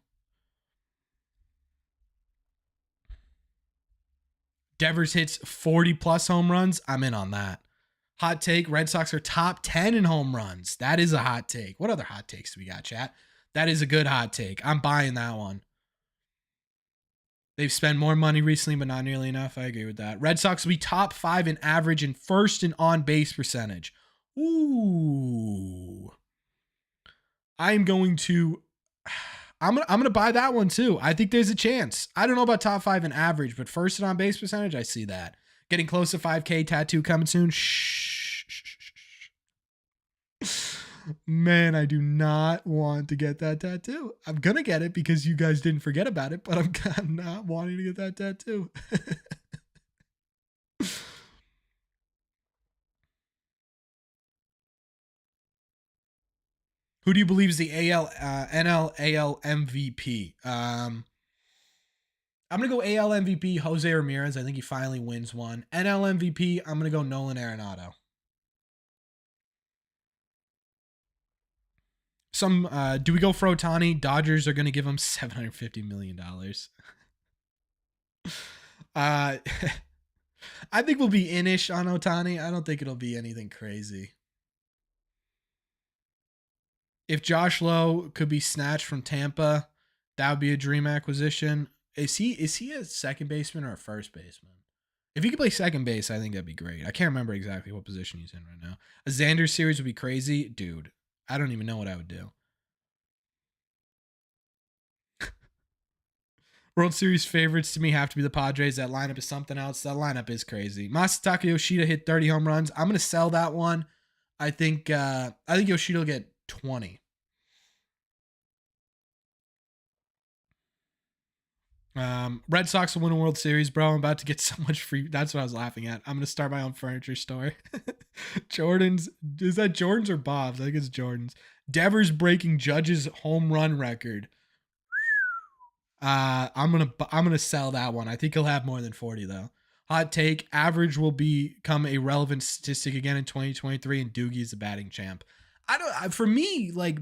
Speaker 1: Devers hits 40 plus home runs. I'm in on that. Hot take, Red Sox are top 10 in home runs. That is a hot take. What other hot takes do we got, chat? That is a good hot take. I'm buying that one. They've spent more money recently, but not nearly enough. I agree with that. Red Sox will be top 5 in average and first in on-base percentage. Ooh. I'm going to buy that one too. I think there's a chance. I don't know about top 5 in average, but first in on-base percentage, I see that. Getting close to 5K tattoo coming soon. Shh. Man, I do not want to get that tattoo. I'm going to get it because you guys didn't forget about it, but I'm not wanting to get that tattoo. Who do you believe is the NL AL MVP? I'm going to go AL MVP, Jose Ramirez. I think he finally wins one. NL MVP, I'm going to go Nolan Arenado. Do we go for Ohtani? Dodgers are going to give him $750 million. I think we'll be in-ish on Ohtani. I don't think it'll be anything crazy. If Josh Lowe could be snatched from Tampa, that would be a dream acquisition. Is he a second baseman or a first baseman? If he could play second base, I think that'd be great. I can't remember exactly what position he's in right now. A Xander series would be crazy. Dude, I don't even know what I would do. World Series favorites to me have to be the Padres. That lineup is something else. That lineup is crazy. Masataka Yoshida hit 30 home runs. I'm going to sell that one. I think Yoshida will get 20. Red Sox will win a World Series, bro. I'm about to get so much free. That's what I was laughing at. I'm going to start my own furniture store. Jordan's. Is that Jordan's or Bob's? I think it's Jordan's. Devers breaking Judge's home run record. I'm gonna sell that one. I think he'll have more than 40 though. Hot take: average will become a relevant statistic again in 2023, and Doogie is the batting champ. For me, like,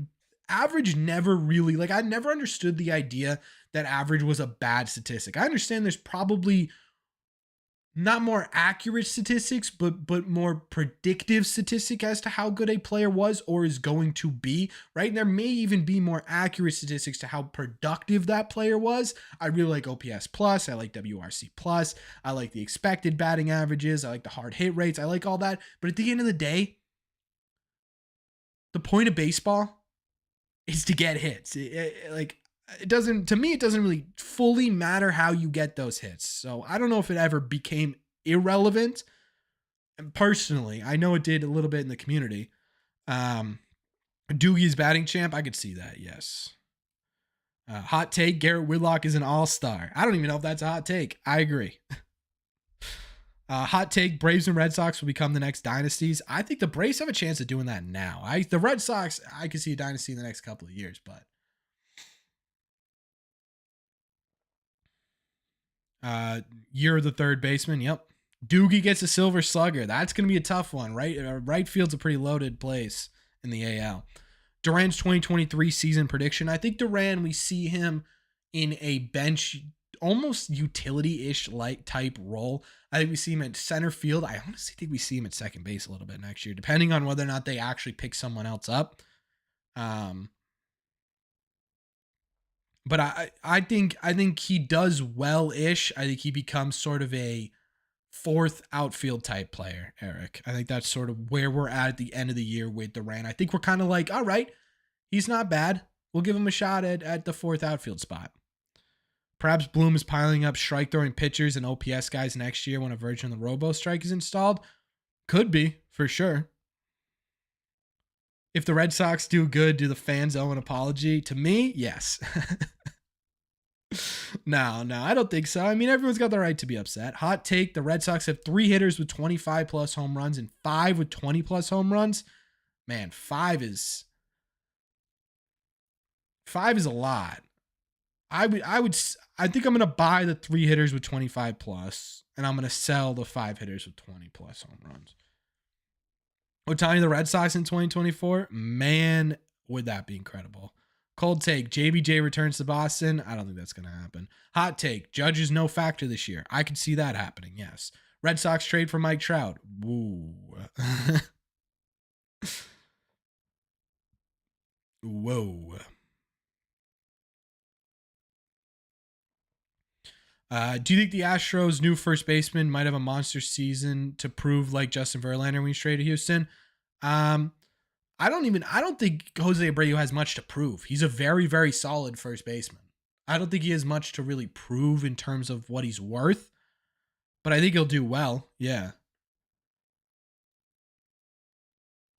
Speaker 1: average never really, like, I never understood the idea that average was a bad statistic. I understand there's probably not more accurate statistics, but more predictive statistic as to how good a player was or is going to be, right? And there may even be more accurate statistics to how productive that player was. I really like OPS plus, I like WRC plus, I like the expected batting averages, I like the hard hit rates, I like all that. But at the end of the day, the point of baseball is to get hits. It doesn't, to me, it doesn't really fully matter how you get those hits. So I don't know if it ever became irrelevant. And personally, I know it did a little bit in the community. Doogie's batting champ, I could see that. Yes. Hot take: Garrett Whitlock is an all-star. I don't even know if that's a hot take. I agree. Hot take: Braves and Red Sox will become the next dynasties. I think the Braves have a chance of doing that now. The Red Sox, I could see a dynasty in the next couple of years, but year of the third baseman. Yep. Doogie gets a silver slugger. That's going to be a tough one, right? Right field's a pretty loaded place in the AL. Duran's 2023 season prediction. I think Duran, we see him in a bench, almost utility-ish like type role. I think we see him at center field. I honestly think we see him at second base a little bit next year, depending on whether or not they actually pick someone else up. But I think he does well-ish. I think he becomes sort of a fourth outfield type player, Eric. I think that's sort of where we're at the end of the year with Duran. I think we're kind of like, all right, he's not bad. We'll give him a shot at the fourth outfield spot. Perhaps Bloom is piling up strike throwing pitchers and OPS guys next year when a version of the Robo Strike is installed. Could be, for sure. If the Red Sox do good, do the fans owe an apology? To me, yes. No, I don't think so. I mean, everyone's got the right to be upset. Hot take: the Red Sox have 3 hitters with 25 plus home runs and 5 with 20 plus home runs. Man, 5 is a lot. I think I'm going to buy the 3 hitters with 25 plus, and I'm going to sell the 5 hitters with 20 plus home runs. Ohtani, the Red Sox in 2024, man, would that be incredible. Cold take: JBJ returns to Boston. I don't think that's going to happen. Hot take: Judge is no factor this year. I could see that happening, yes. Red Sox trade for Mike Trout. Woo. Whoa. Do you think the Astros' new first baseman might have a monster season to prove like Justin Verlander when he's traded to Houston? I don't think Jose Abreu has much to prove. He's a very, very solid first baseman. I don't think he has much to really prove in terms of what he's worth, but I think he'll do well. Yeah.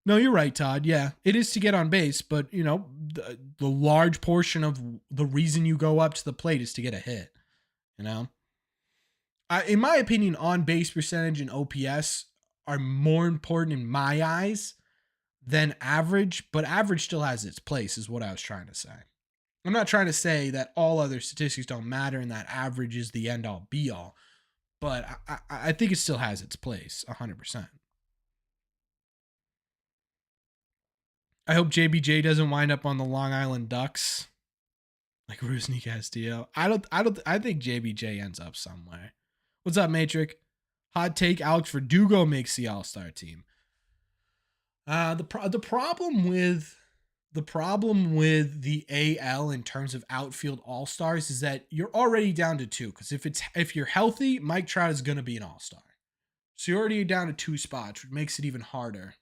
Speaker 1: No, you're right, Todd. Yeah, it is to get on base, but the large portion of the reason you go up to the plate is to get a hit. In my opinion, on base percentage and OPS are more important in my eyes than average, but average still has its place, is what I was trying to say. I'm not trying to say that all other statistics don't matter and that average is the end all be all, but I think it still has its place 100%. I hope JBJ doesn't wind up on the Long Island Ducks like Rusney Castillo. I think JBJ ends up somewhere. What's up, Matrix? Hot take: Alex Verdugo makes the All-Star team. The problem with the AL in terms of outfield all-stars is that you're already down to 2. Because if you're healthy, Mike Trout is going to be an all-star. So you're already down to 2 spots, which makes it even harder.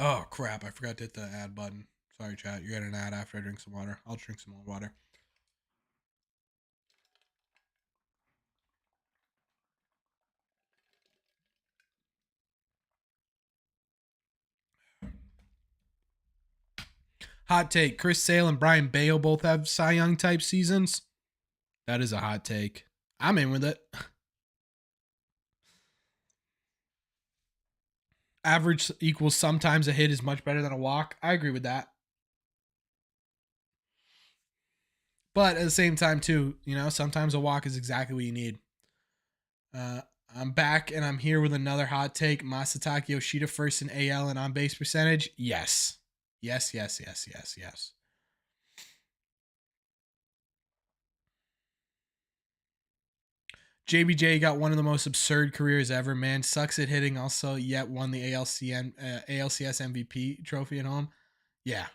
Speaker 1: Oh, crap. I forgot to hit the ad button. Sorry, chat. You're getting an ad after I drink some water. I'll drink some more water. Hot take: Chris Sale and Brian Bale both have Cy Young type seasons. That is a hot take. I'm in with it. Average equals sometimes a hit is much better than a walk. I agree with that. But at the same time, too, sometimes a walk is exactly what you need. I'm back and I'm here with another hot take. Masataka Yoshida first in AL and on base percentage. Yes. Yes, yes, yes, yes, yes. JBJ got one of the most absurd careers ever, man. Sucks at hitting, also, yet won the ALCS MVP trophy at home. Yeah.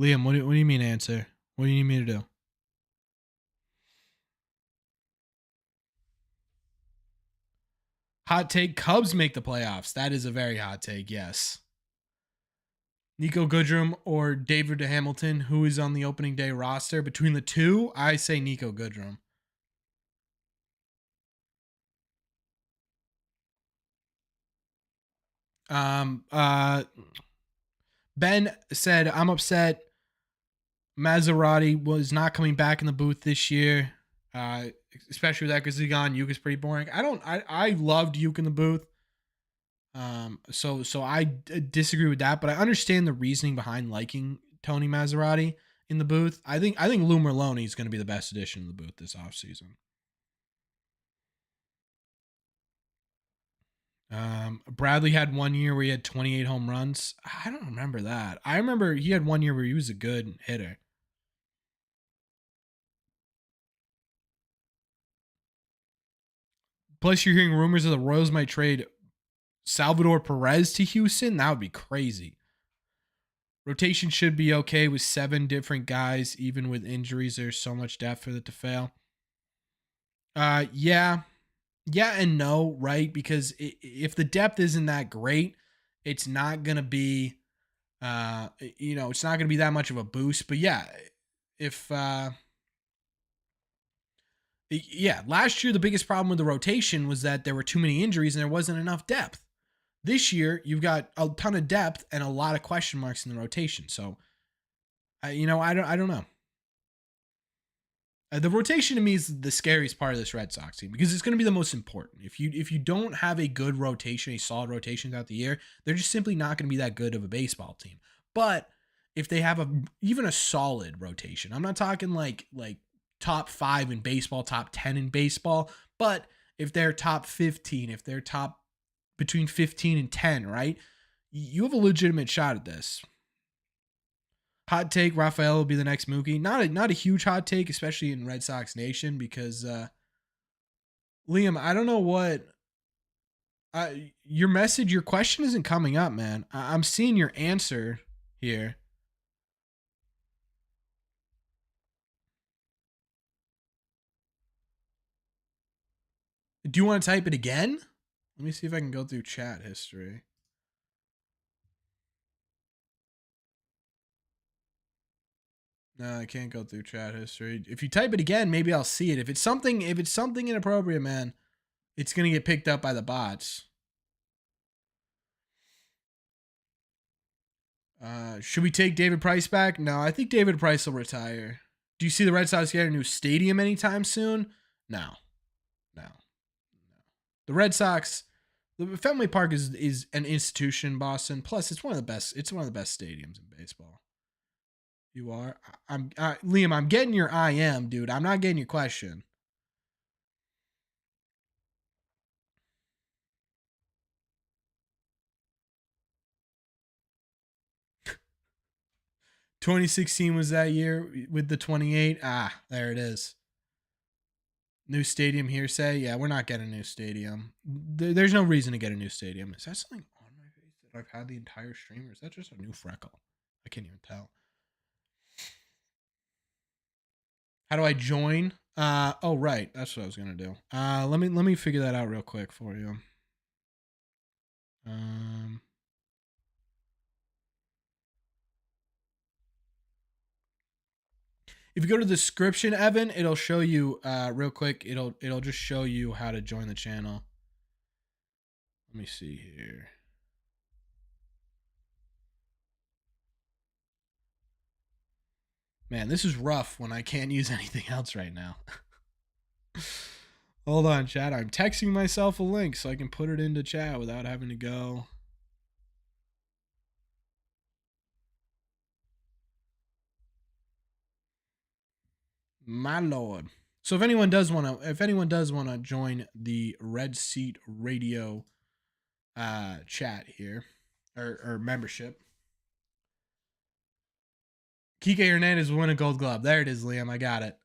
Speaker 1: Liam, what do you mean answer? What do you need me to do? Hot take, Cubs make the playoffs. That is a very hot take, yes. Nico Goodrum or David Hamilton, who is on the opening day roster. Between the two, I say Nico Goodrum. Ben said, I'm upset Maserati was not coming back in the booth this year. Especially with Ekers gone. Yuka's pretty boring. I loved Yuka in the booth. So I disagree with that, but I understand the reasoning behind liking Tony Maserati in the booth. I think Lou Merlone is going to be the best addition in the booth this offseason. Bradley had 1 year where he had 28 home runs. I don't remember that. I remember he had 1 year where he was a good hitter. Plus, you're hearing rumors that the Royals might trade Salvador Perez to Houston. That would be crazy. Rotation should be okay with 7 different guys, even with injuries. There's so much depth for it to fail. Yeah and no, right? Because if the depth isn't that great, it's not gonna be, it's not gonna be that much of a boost. But yeah, if last year the biggest problem with the rotation was that there were too many injuries and there wasn't enough depth. This year you've got a ton of depth and a lot of question marks in the rotation. So, I don't know. The rotation to me is the scariest part of this Red Sox team because it's going to be the most important. If you don't have a good rotation, a solid rotation throughout the year, they're just simply not going to be that good of a baseball team. But if they have even a solid rotation, I'm not talking like top 5 in baseball, top 10 in baseball, but if they're top 15, if they're top between 15 and 10, right? You have a legitimate shot at this. Hot take: Rafael will be the next Mookie. Not a huge hot take, especially in Red Sox Nation, because Liam, I don't know what your question isn't coming up, man. I'm seeing your answer here. Do you want to type it again? Let me see if I can go through chat history. No, I can't go through chat history. If you type it again, maybe I'll see it. If it's something inappropriate, man, it's gonna get picked up by the bots. Should we take David Price back? No, I think David Price will retire. Do you see the Red Sox get a new stadium anytime soon? No. The Red Sox, the Fenway Park is an institution in Boston. Plus, it's one of the best. It's one of the best stadiums in baseball. You are. Liam. I'm getting your I am, dude. I'm not getting your question. (2016) was that year with the 28. There it is. New stadium hearsay. Yeah, we're not getting a new stadium. There's no reason to get a new stadium. Is that something on my face that I've had the entire stream, or is that just a new freckle? I can't even tell. How do I join? Oh right, that's what I was gonna do. Let me figure that out real quick for you. If you go to the description, Evan, it'll show you real quick. It'll just show you how to join the channel. Let me see here. Man, this is rough when I can't use anything else right now. Hold on, chat. I'm texting myself a link so I can put it into chat without having to go. My lord. So if anyone does want to join the Red Seat Radio chat here or membership, Kike Hernandez will win a Gold Glove. There it is, Liam. I got it.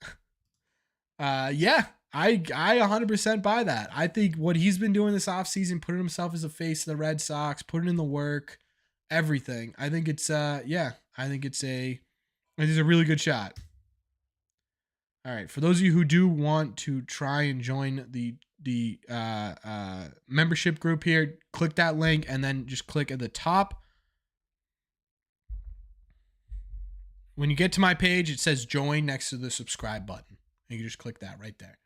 Speaker 1: Yeah, I 100% buy that. I think what he's been doing this offseason, putting himself as a face of the Red Sox, putting in the work, everything. I think it's I think it's a really good shot. All right, for those of you who do want to try and join the membership group here, click that link and then just click at the top. When you get to my page, it says join next to the subscribe button. You can just click that right there.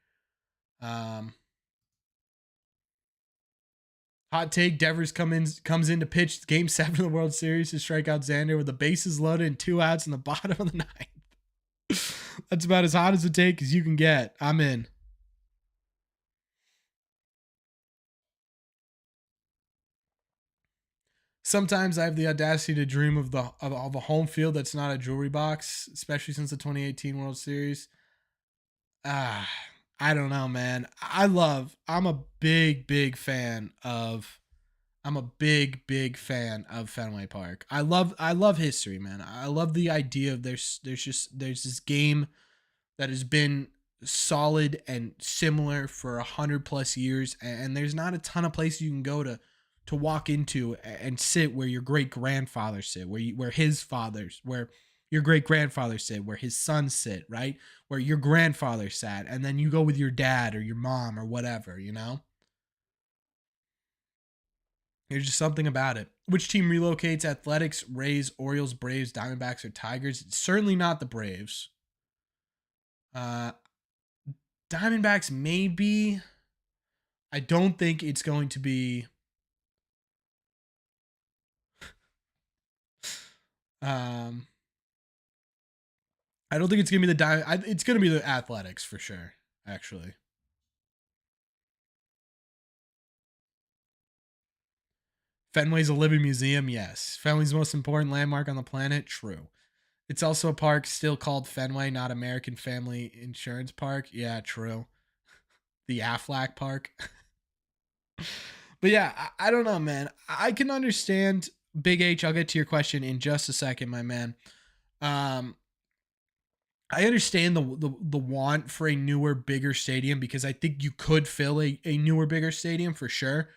Speaker 1: Hot take: Devers comes in to pitch Game 7 of the World Series to strike out Xander with the bases loaded and 2 outs in the bottom of the ninth. That's about as hot as a take as you can get. I'm in. Sometimes I have the audacity to dream of a home field that's not a jewelry box, especially since the 2018 World Series. I don't know, man. I'm a big fan of Fenway Park. I love history, man. I love the idea of there's this game that has been solid and similar for 100+ years, and there's not a ton of places you can go to walk into and sit where your great grandfather sit, where your great grandfather sit, where his sons sit, right? Where your grandfather sat, and then you go with your dad or your mom or whatever, you know? There's just something about it. Which team relocates? Athletics, Rays, Orioles, Braves, Diamondbacks, or Tigers? It's certainly not the Braves. Diamondbacks, maybe. I don't think it's going to be. I don't think it's gonna be the it's gonna be the Athletics for sure. Actually, Fenway's a living museum. Yes, Fenway's the most important landmark on the planet. True. It's also a park still called Fenway, not American Family Insurance Park. Yeah, true. The Aflac Park. But yeah, I don't know, man. I can understand Big H. I'll get to your question in just a second, my man. I understand the want for a newer, bigger stadium because I think you could fill a newer, bigger stadium for sure.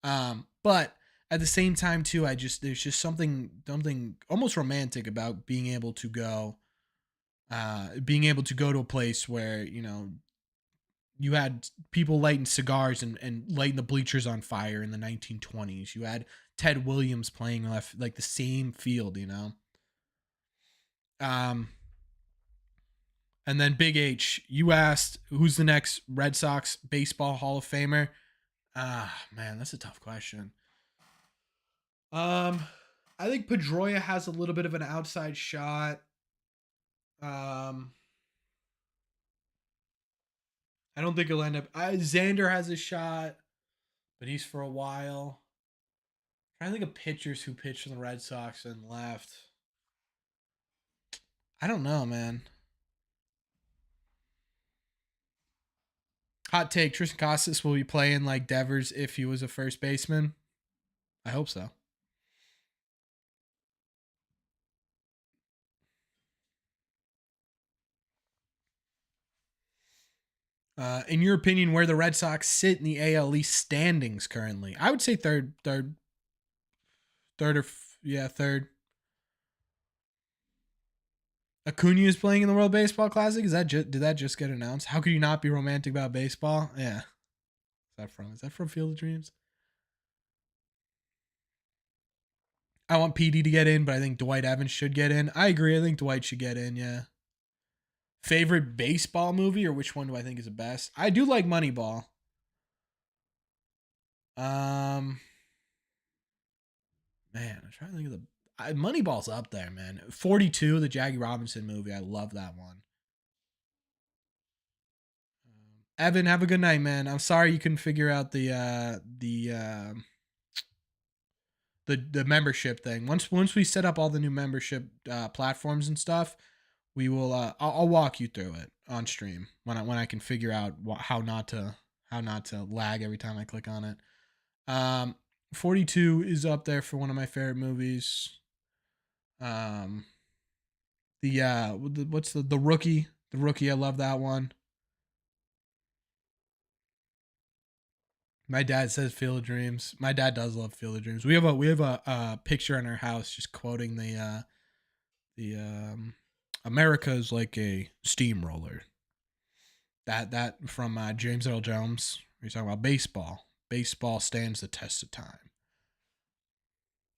Speaker 1: But at the same time, too, there's just something almost romantic about being able to go to a place where you had people lighting cigars and lighting the bleachers on fire in the 1920s. You had Ted Williams playing left like the same field, And then Big H, you asked who's the next Red Sox baseball Hall of Famer. Man, that's a tough question. I think Pedroia has a little bit of an outside shot. I don't think he'll end up. Xander has a shot, but he's for a while. I'm trying to think of pitchers who pitched for the Red Sox and left. I don't know, man. Hot take: Tristan Casas will be playing like Devers if he was a first baseman. I hope so. In your opinion, where the Red Sox sit in the AL East standings currently? I would say third. Acuna is playing in the World Baseball Classic. Did that just get announced? How could you not be romantic about baseball? Yeah. Is that from Field of Dreams? I want PD to get in, but I think Dwight Evans should get in. I agree. I think Dwight should get in. Yeah. Favorite baseball movie, or which one do I think is the best? I do like Moneyball. Man, I'm trying to think of the Moneyball's up there, man. 42, the Jackie Robinson movie. I love that one. Evan, have a good night, man. I'm sorry you couldn't figure out the membership thing. Once we set up all the new membership platforms and stuff, we will. I'll walk you through it on stream when I can figure out how not to lag every time I click on it. 42 is up there for one of my favorite movies. Um, what's the rookie? The rookie, I love that one. My dad says Field of Dreams. My dad does love Field of Dreams. We have a picture in our house just quoting the America is like a steamroller. That from James Earl Jones. He's talking about baseball. Baseball stands the test of time.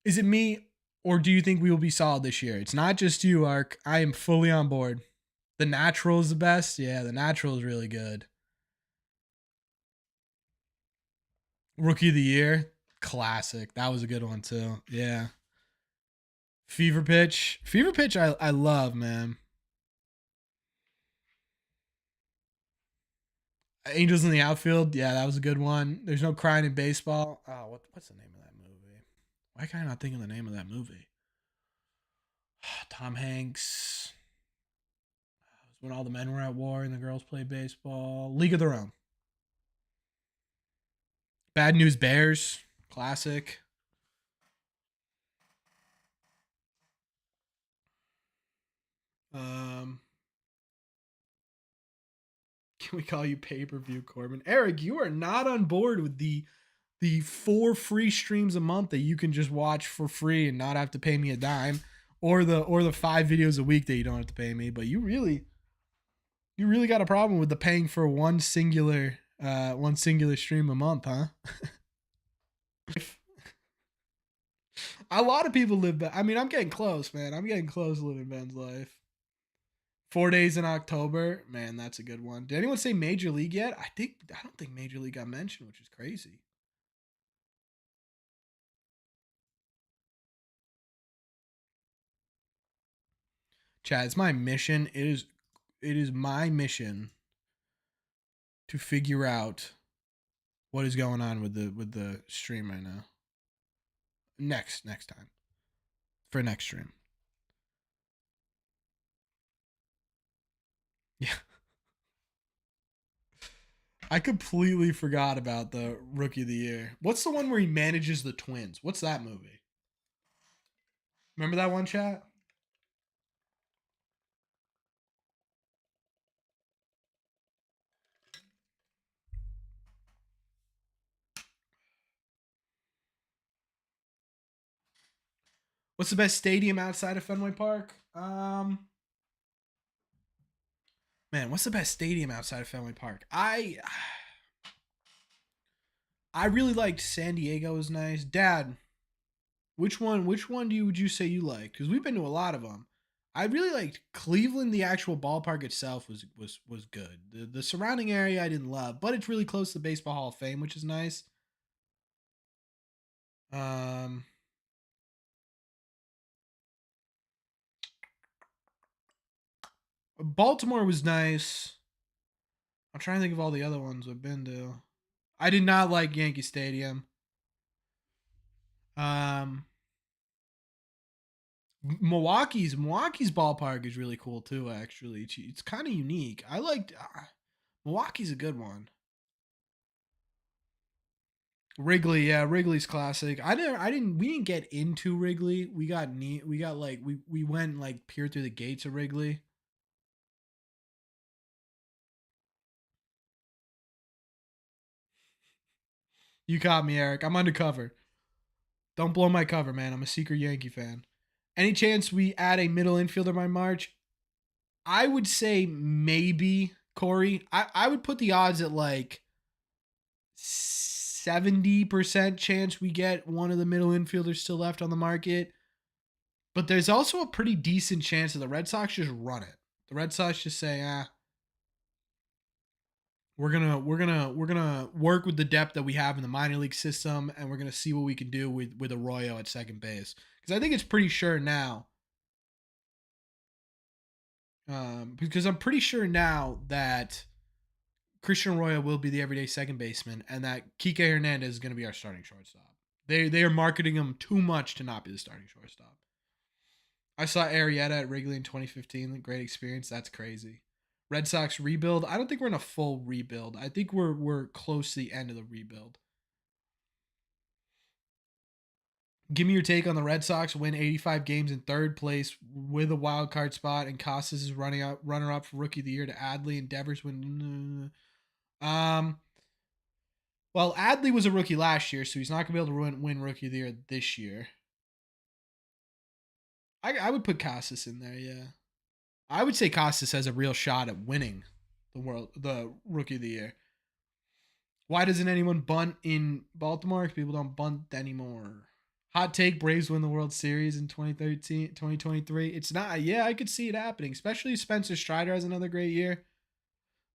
Speaker 1: Is it me, or do you think we will be solid this year? It's not just you, Ark. I am fully on board. The Natural is the best. Yeah, The Natural is really good. Rookie of the Year, classic. That was a good one too. Yeah. Fever Pitch. Fever Pitch I love, man. Angels in the Outfield. Yeah, that was a good one. There's no crying in baseball. Oh, what's the name of that movie? Why can I not think of the name of that movie? Tom Hanks. It was when all the men were at war and the girls played baseball. League of Their Own. Bad News Bears. Classic. Um, can we call you pay per view, Corbin? Eric, you are not on board with the 4 free streams a month that you can just watch for free and not have to pay me a dime, or the 5 videos a week that you don't have to pay me. But you really got a problem with the paying for one singular stream a month, huh? A lot of people live. I mean, I'm getting close, man. I'm getting close to living Ben's life. 4 days in October, man, that's a good one. Did anyone say Major League yet? I don't think Major League got mentioned, which is crazy. Chad, it's my mission. It is my mission to figure out what is going on with the stream right now. Next time. For next stream. Yeah. I completely forgot about the Rookie of the Year. What's the one where he manages the Twins? What's that movie? Remember that one, chat? What's the best stadium outside of Fenway Park? Man, what's the best stadium outside of Fenway Park? I really liked San Diego. Was nice. Dad, which one would you say you like? Because we've been to a lot of them. I really liked Cleveland. The actual ballpark itself was good. The surrounding area I didn't love, but it's really close to the Baseball Hall of Fame, which is nice. Um, Baltimore was nice. I'm trying to think of all the other ones I've been to. I did not like Yankee Stadium. Um, Milwaukee's ballpark is really cool too. Actually, it's kind of unique. I liked Milwaukee's a good one. Wrigley, yeah, Wrigley's classic. We didn't get into Wrigley. We got like we went like peer through the gates of Wrigley. You caught me, Eric. I'm undercover. Don't blow my cover, man. I'm a secret Yankee fan. Any chance we add a middle infielder by March? I would say maybe Corey. I would put the odds at like 70% chance we get one of the middle infielders still left on the market. But there's also a pretty decent chance that the Red Sox just run it. The Red Sox just say, we're gonna work with the depth that we have in the minor league system, and we're gonna see what we can do with Arroyo at second base. Because I think it's pretty sure now. Because I'm pretty sure now that Christian Arroyo will be the everyday second baseman, and that Kike Hernandez is going to be our starting shortstop. They are marketing him too much to not be the starting shortstop. I saw Arrieta at Wrigley in 2015. Great experience. That's crazy. Red Sox rebuild. I don't think we're in a full rebuild. I think we're close to the end of the rebuild. Give me your take on the Red Sox win 85 games in third place with a wild card spot, and Costas is runner up for Rookie of the Year to Adley, and Devers win. Well, Adley was a rookie last year, so he's not gonna be able to win Rookie of the Year this year. I would put Costas in there, yeah. I would say Costas has a real shot at winning the Rookie of the Year. Why doesn't anyone bunt in Baltimore? People don't bunt anymore. Hot take: Braves win the World Series in 2023. It's not. Yeah, I could see it happening, especially if Spencer Strider has another great year.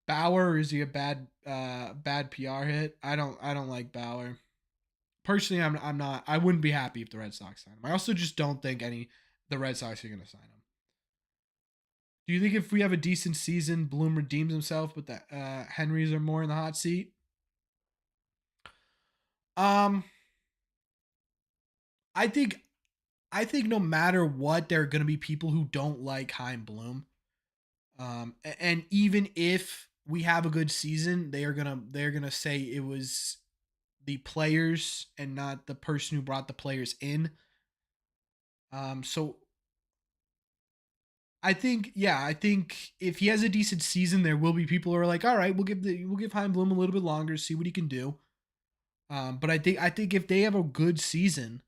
Speaker 1: Bauer, is he a bad PR hit? I don't like Bauer. Personally, I'm not. I wouldn't be happy if the Red Sox sign him. I also just don't think the Red Sox are going to sign him. Do you think if we have a decent season, Bloom redeems himself, but the Henrys are more in the hot seat? I think no matter what, there are going to be people who don't like Chaim Bloom. And even if we have a good season, they're gonna say it was the players and not the person who brought the players in. So I think if he has a decent season, there will be people who are like, all right, we'll give Chaim Bloom a little bit longer, see what he can do. But I think if they have a good season,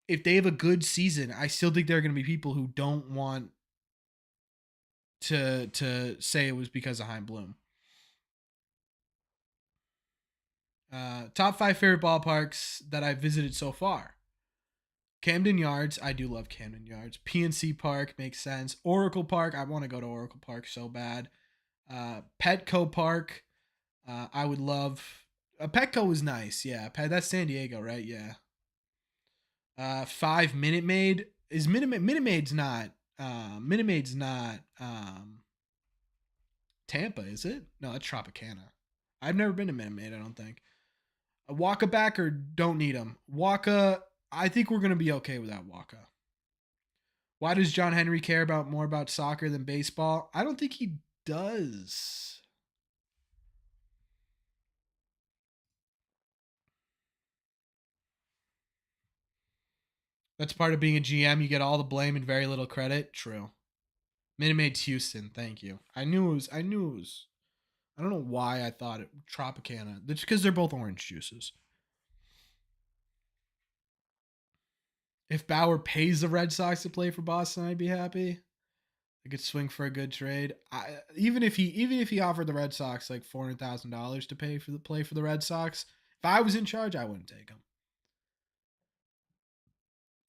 Speaker 1: I still think there are going to be people who don't want to say it was because of Chaim Bloom. Top 5 favorite ballparks that I've visited so far. Camden Yards, I do love Camden Yards. PNC Park makes sense. Oracle Park, I want to go to Oracle Park so bad. Petco Park, I would love. Petco is nice, yeah. That's San Diego, right? Yeah. 5 Minute Maid is Minute Maid's not. Minute Maid's not. Tampa, is it? No, that's Tropicana. I've never been to Minute Maid, I don't think. Waka back or don't need him. Waka, I think we're going to be okay without Waka. Why does John Henry care more about soccer than baseball? I don't think he does. That's part of being a GM. You get all the blame and very little credit. True. Minute Maid's Houston. Thank you. I knew it was. I don't know why I thought it Tropicana. That's because they're both orange juices. If Bauer pays the Red Sox to play for Boston, I'd be happy. I could swing for a good trade. Even if he offered the Red Sox like $400,000 to play for the Red Sox, if I was in charge, I wouldn't take him.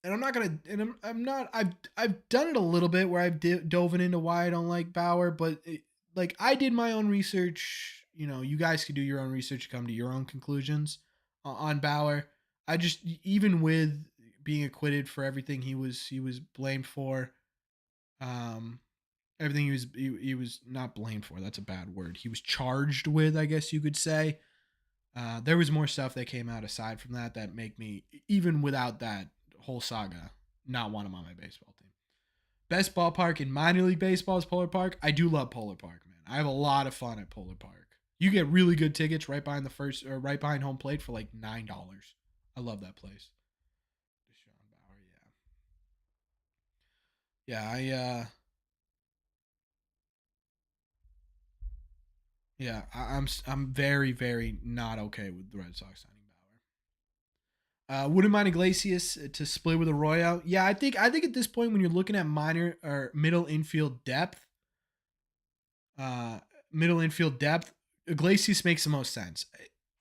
Speaker 1: And I'm not gonna. And I'm not. I've done it a little bit where I've dove into why I don't like Bauer, but like I did my own research. You know, you guys could do your own research to come to your own conclusions on Bauer. I just, even with being acquitted for everything he was blamed for, um, everything he was not blamed for. That's a bad word. He was charged with, I guess you could say. There was more stuff that came out aside from that make me, even without that whole saga, not want him on my baseball team. Best ballpark in minor league baseball is Polar Park. I do love Polar Park, man. I have a lot of fun at Polar Park. You get really good tickets right behind right behind home plate for like $9. I love that place. Deshaun Bauer, yeah. Yeah, I'm very, very not okay with the Red Sox signing Bauer. Wouldn't mind Iglesias to split with Arroyo. Yeah, I think at this point when you're looking at minor or middle infield depth, uh, Iglesias makes the most sense.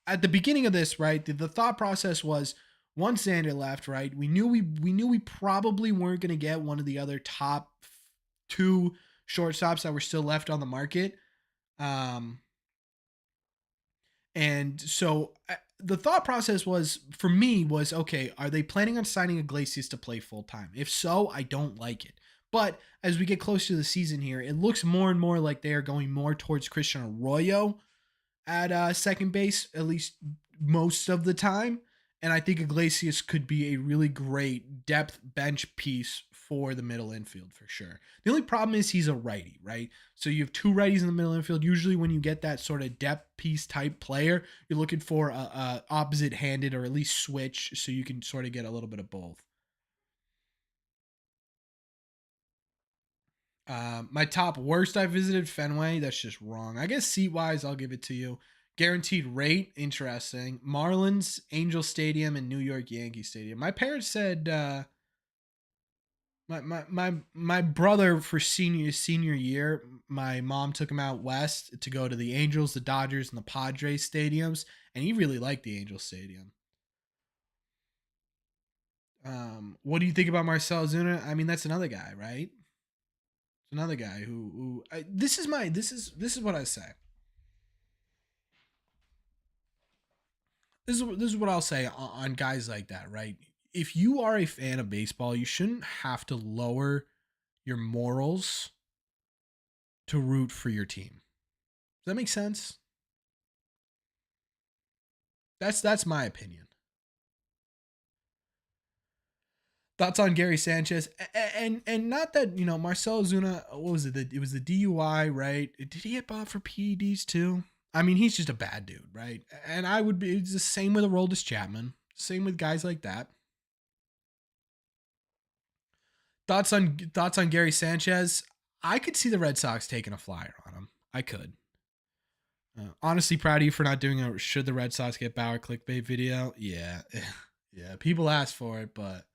Speaker 1: At the beginning of this, right, the thought process was once Xander left, right, we knew we probably weren't going to get one of the other top 2 shortstops that were still left on the market. And so the thought process was, for me, was okay, are they planning on signing Iglesias to play full time? If so, I don't like it. But as we get close to the season here, it looks more and more like they are going more towards Christian Arroyo at second base, at least most of the time. And I think Iglesias could be a really great depth bench piece for the middle infield for sure. The only problem is he's a righty, right? So you have two righties in the middle infield. Usually, when you get that sort of depth piece type player, you're looking for a opposite handed or at least switch so you can sort of get a little bit of both. My top worst I visited Fenway. That's just wrong. I guess seat wise, I'll give it to you. Guaranteed rate, interesting. Marlins, Angel Stadium, and New York Yankee Stadium. My parents said my brother for senior year, my mom took him out west to go to the Angels, the Dodgers, and the Padres stadiums, and he really liked the Angel Stadium. What do you think about Marcell Ozuna? I mean, that's another guy, right? Another guy this is what I say. This is what I'll say on guys like that, right? If you are a fan of baseball, you shouldn't have to lower your morals to root for your team. Does that make sense? That's my opinion. Thoughts on Gary Sanchez, and not that Marcell Ozuna. What was it? It was the DUI, right? Did he get bought for PEDs too? I mean, he's just a bad dude, right? And I would be it's the same with Aroldis Chapman, same with guys like that. Thoughts on Gary Sanchez? I could see the Red Sox taking a flyer on him. I could. Honestly, proud of you for not doing a should the Red Sox get Bauer clickbait video. Yeah, yeah. People asked for it, but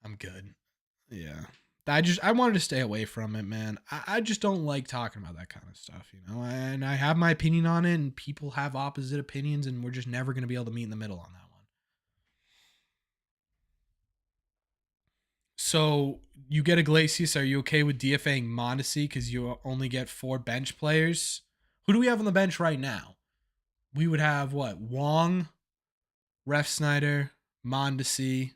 Speaker 1: I'm good. Yeah. I wanted to stay away from it, man. I just don't like talking about that kind of stuff, And I have my opinion on it, and people have opposite opinions, and we're just never going to be able to meet in the middle on that one. So you get Iglesias. Are you okay with DFAing Mondesi because you only get 4 bench players? Who do we have on the bench right now? We would have what? Wong, Refsnyder, Mondesi.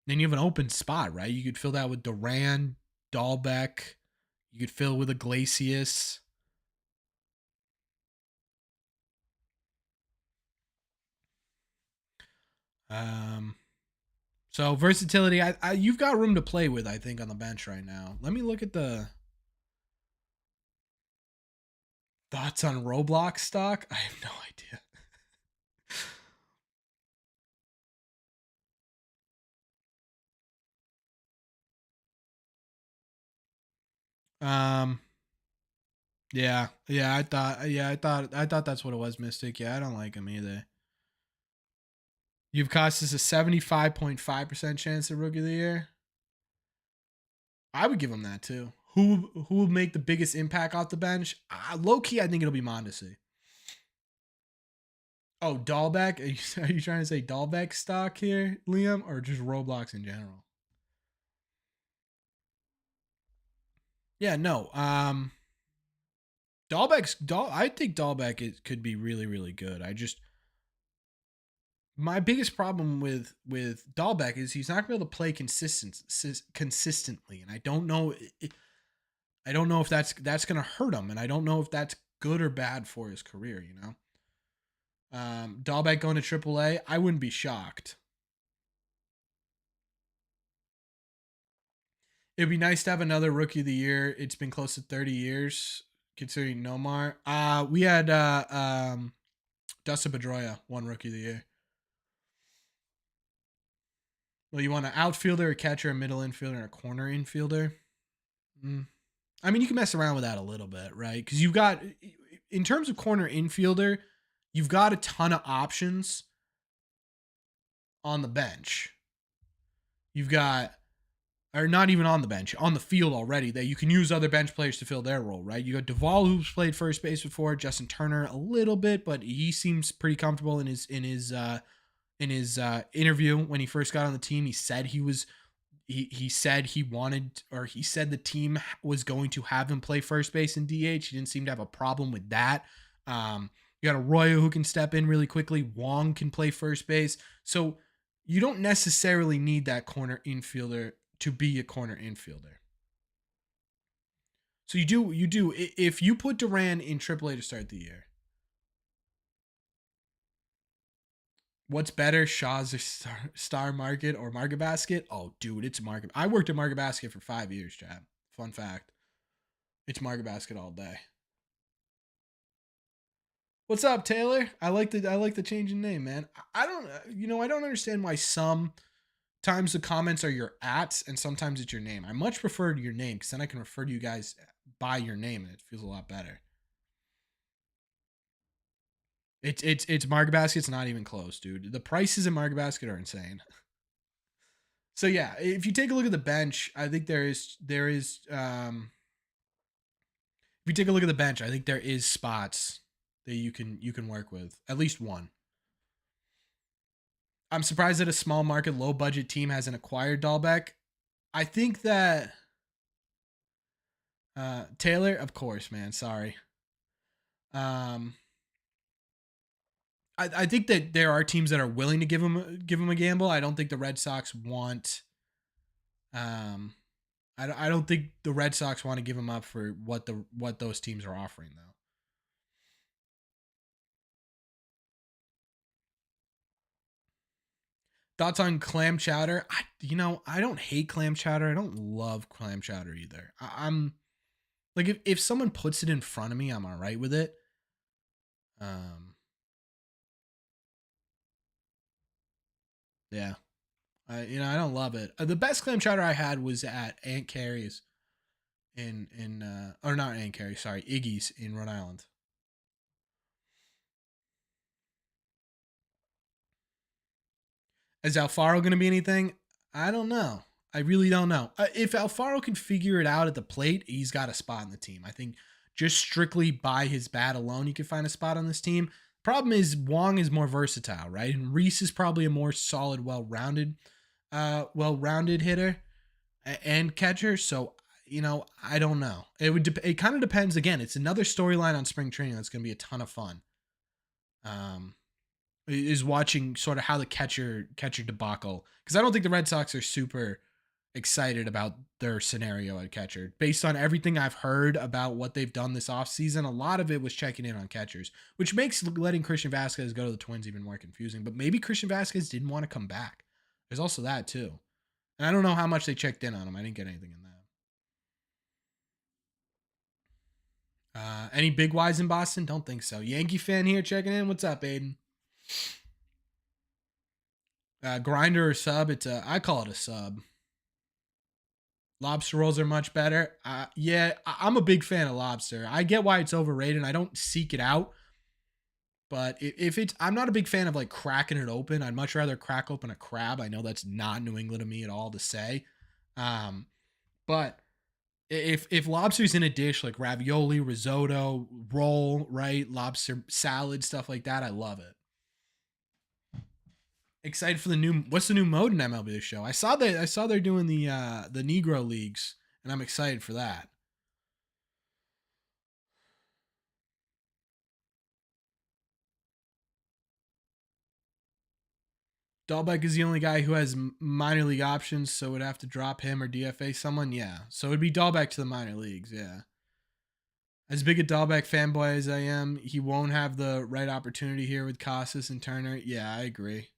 Speaker 1: Then you have an open spot, right? You could fill that with Duran, Dahlbeck. You could fill with Iglesias. Um, so versatility, you've got room to play with, I think, on the bench right now. Let me look at the thoughts on Roblox stock. I have no idea. um, I thought that's what it was, Mystic. Yeah, I don't like him either. You've cost us a 75.5% chance at Rookie of the Year. I would give him that too. Who will make the biggest impact off the bench? Low key, I think it'll be Mondesi. Oh, Dahlbeck? Are you trying to say Dahlbeck stock here, Liam, or just Roblox in general? Yeah, no. I think Dahlbeck could be really, really good. My biggest problem with Dahlbeck is he's not gonna be able to play consistently, and I don't know. I don't know if that's gonna hurt him, and I don't know if that's good or bad for his career. Dahlbeck going to AAA, I wouldn't be shocked. It'd be nice to have another Rookie of the Year. It's been close to 30 years considering Nomar. We had Dustin Pedroia won Rookie of the Year. Well, you want an outfielder, a catcher, a middle infielder, and a corner infielder? Mm. I mean, you can mess around with that a little bit, right? Because you've got, in terms of corner infielder, you've got a ton of options on the bench. You've got, or not even on the bench, on the field already, that you can use other bench players to fill their role, right? You got Duvall, who's played first base before, Justin Turner a little bit, but he seems pretty comfortable in his interview when he first got on the team. He said he said he wanted, or he said the team was going to have him play first base and DH. He didn't seem to have a problem with that. You got Arroyo who can step in really quickly. Wong can play first base. So you don't necessarily need that corner infielder to be a corner infielder. So you do. If you put Duran in AAA to start the year, what's better, Shaw's Star Market or Market Basket? Oh, dude, it's Market. I worked at Market Basket for 5 years, Chad. Fun fact. It's Market Basket all day. What's up, Taylor? I like the change in name, man. I don't I don't understand why sometimes the comments are your ats and sometimes it's your name. I much prefer your name because then I can refer to you guys by your name and it feels a lot better. It's Market Basket's not even close, dude. The prices in Market Basket are insane. So yeah, if you take a look at the bench, I think there is if you take a look at the bench, I think there is spots that you can work with. At least one. I'm surprised that a small market, low budget team hasn't acquired Dahlbeck. I think that Taylor, of course, man. Sorry. Um, I think that there are teams that are willing to give him a gamble. I don't think the Red Sox want. Um, I don't think the Red Sox want to give him up for what those teams are offering though. Thoughts on clam chowder? I don't hate clam chowder. I don't love clam chowder either. I'm like if someone puts it in front of me, I'm all right with it. Um, yeah. I don't love it. The best clam chowder I had was at Aunt Carrie's in or not Aunt Carrie, sorry, Iggy's in Rhode Island. Is Alfaro going to be anything? I don't know. I really don't know. If Alfaro can figure it out at the plate, he's got a spot in the team. I think just strictly by his bat alone, you can find a spot on this team. Problem is Wong is more versatile, right? And Reese is probably a more solid, well-rounded hitter and catcher. So I don't know. It kind of depends. Again, it's another storyline on spring training that's going to be a ton of fun. Um, is watching sort of how the catcher debacle, because I don't think the Red Sox are super excited about their scenario at catcher. Based on everything I've heard about what they've done this offseason, a lot of it was checking in on catchers, which makes letting Christian Vasquez go to the Twins even more confusing. But maybe Christian Vasquez didn't want to come back. There's also that too. And I don't know how much they checked in on him. I didn't get anything in that. Any big wise in Boston? Don't think so. Yankee fan here checking in. What's up, Aiden? Grinder or sub? I call it a sub. Lobster rolls are much better. Yeah, I'm a big fan of lobster. I get why it's overrated. I don't seek it out, but if it's, I'm not a big fan of like cracking it open. I'd much rather crack open a crab. I know that's not New England of me at all to say, um, but if lobster's in a dish like ravioli, risotto, roll, right, lobster salad, stuff like that, I love it. Excited for the new, what's the new mode in MLB The Show? I saw they're doing the Negro leagues, and I'm excited for that. Dahlbeck is the only guy who has minor league options, so would have to drop him or DFA someone. Yeah, so it'd be Dahlbeck to the minor leagues. Yeah, as big a Dahlbeck fanboy as I am, he won't have the right opportunity here with Casas and Turner. Yeah, I agree.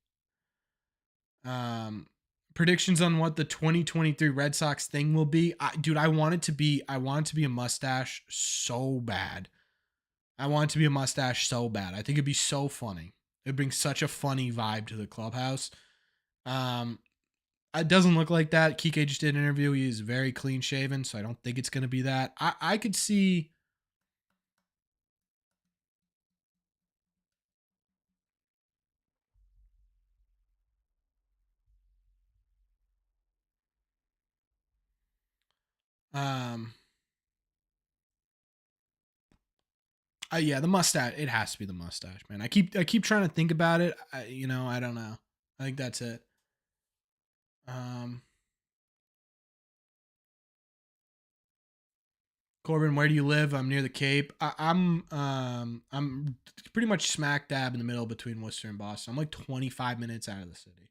Speaker 1: Um, predictions on what the 2023 Red Sox thing will be. Dude, I want it to be a mustache so bad. I want it to be a mustache so bad. I think it'd be so funny. It brings such a funny vibe to the clubhouse. Um, it doesn't look like that. Kike just did an interview. He is very clean shaven, so I don't think it's gonna be that. I could see. Um, yeah, the mustache. It has to be the mustache, man. I keep trying to think about it. I don't know. I think that's it. Um, Corbin, where do you live? I'm near the Cape. I'm pretty much smack dab in the middle between Worcester and Boston. I'm like 25 minutes out of the city.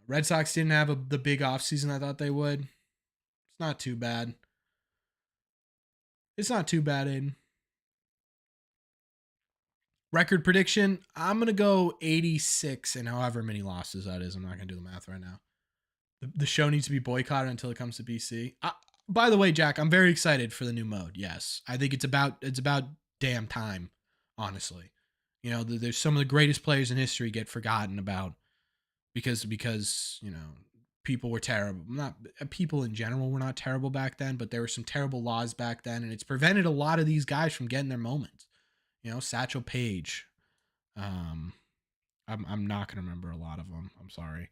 Speaker 1: Red Sox didn't have the big offseason I thought they would. It's not too bad. It's not too bad, Aiden. Record prediction, I'm going to go 86 and however many losses that is. I'm not going to do the math right now. The show needs to be boycotted until it comes to BC. By the way, Jack, I'm very excited for the new mode. Yes. I think it's about damn time, honestly. You know, there's some of the greatest players in history get forgotten about because you know, people were terrible. Not people in general were not terrible back then, but there were some terrible laws back then and it's prevented a lot of these guys from getting their moments. You know, Satchel Paige. I'm not gonna remember a lot of them. I'm sorry.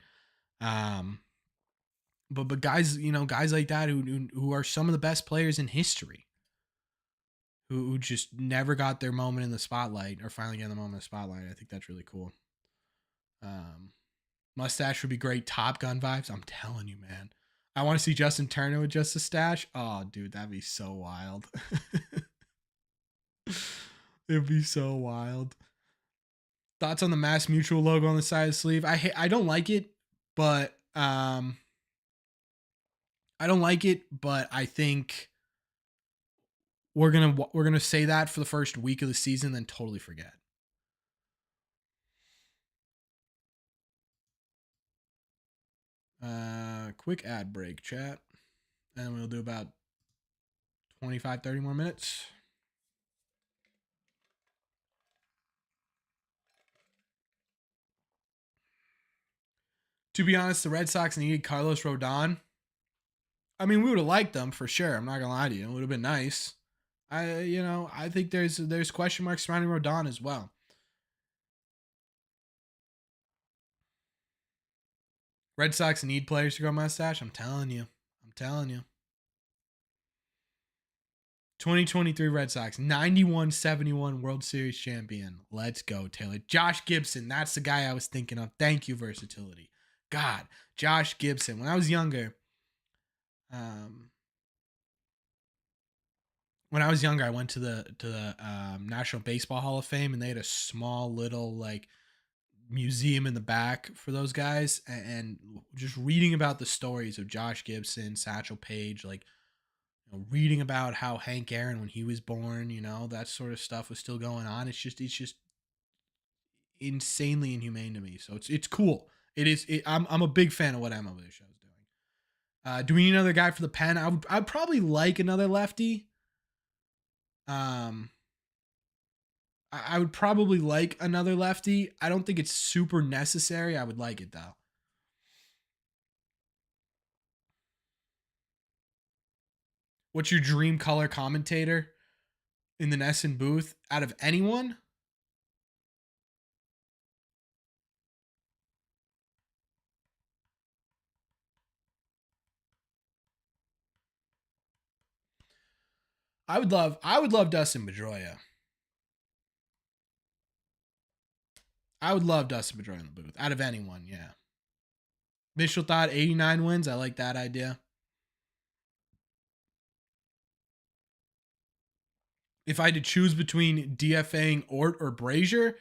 Speaker 1: But guys, you know, guys like that who are some of the best players in history, who just never got their moment in the spotlight or finally get the moment in the spotlight. I think that's really cool. Mustache would be great. Top Gun vibes. I'm telling you, man. I want to see Justin Turner with just a stash. Oh, dude, that'd be so wild. It'd be so wild. Thoughts on the Mass Mutual logo on the side of the sleeve? I don't like it, but I don't like it, but I think we're gonna say that for the first week of the season, then totally forget. Quick ad break, chat, and we'll do about 25-30 more minutes. To be honest, the Red Sox needed Carlos Rodon. I mean, we would have liked them for sure. I'm not gonna lie to you; it would have been nice. I think there's question marks surrounding Rodon as well. Red Sox need players to grow mustache. I'm telling you. 2023 Red Sox, 91-71 World Series champion. Let's go, Taylor. Josh Gibson, that's the guy I was thinking of. Thank you, versatility. God, Josh Gibson. When I was younger, I went to the National Baseball Hall of Fame, and they had a small little like museum in the back for those guys, and just reading about the stories of Josh Gibson, Satchel Paige, like reading about how Hank Aaron when he was born, that sort of stuff was still going on. It's just insanely inhumane to me. So it's cool. It is. I'm a big fan of what MLB Show is doing. Do we need another guy for the pen? I'd probably like another lefty. I would probably like another lefty. I don't think it's super necessary. I would like it though. What's your dream color commentator in the NESN booth out of anyone? I would love Dustin Pedroia. I would love Dustin Pedroia in the booth out of anyone. Yeah. Mitchell thought 89 wins. I like that idea. If I had to choose between DFAing Ort or Brazier,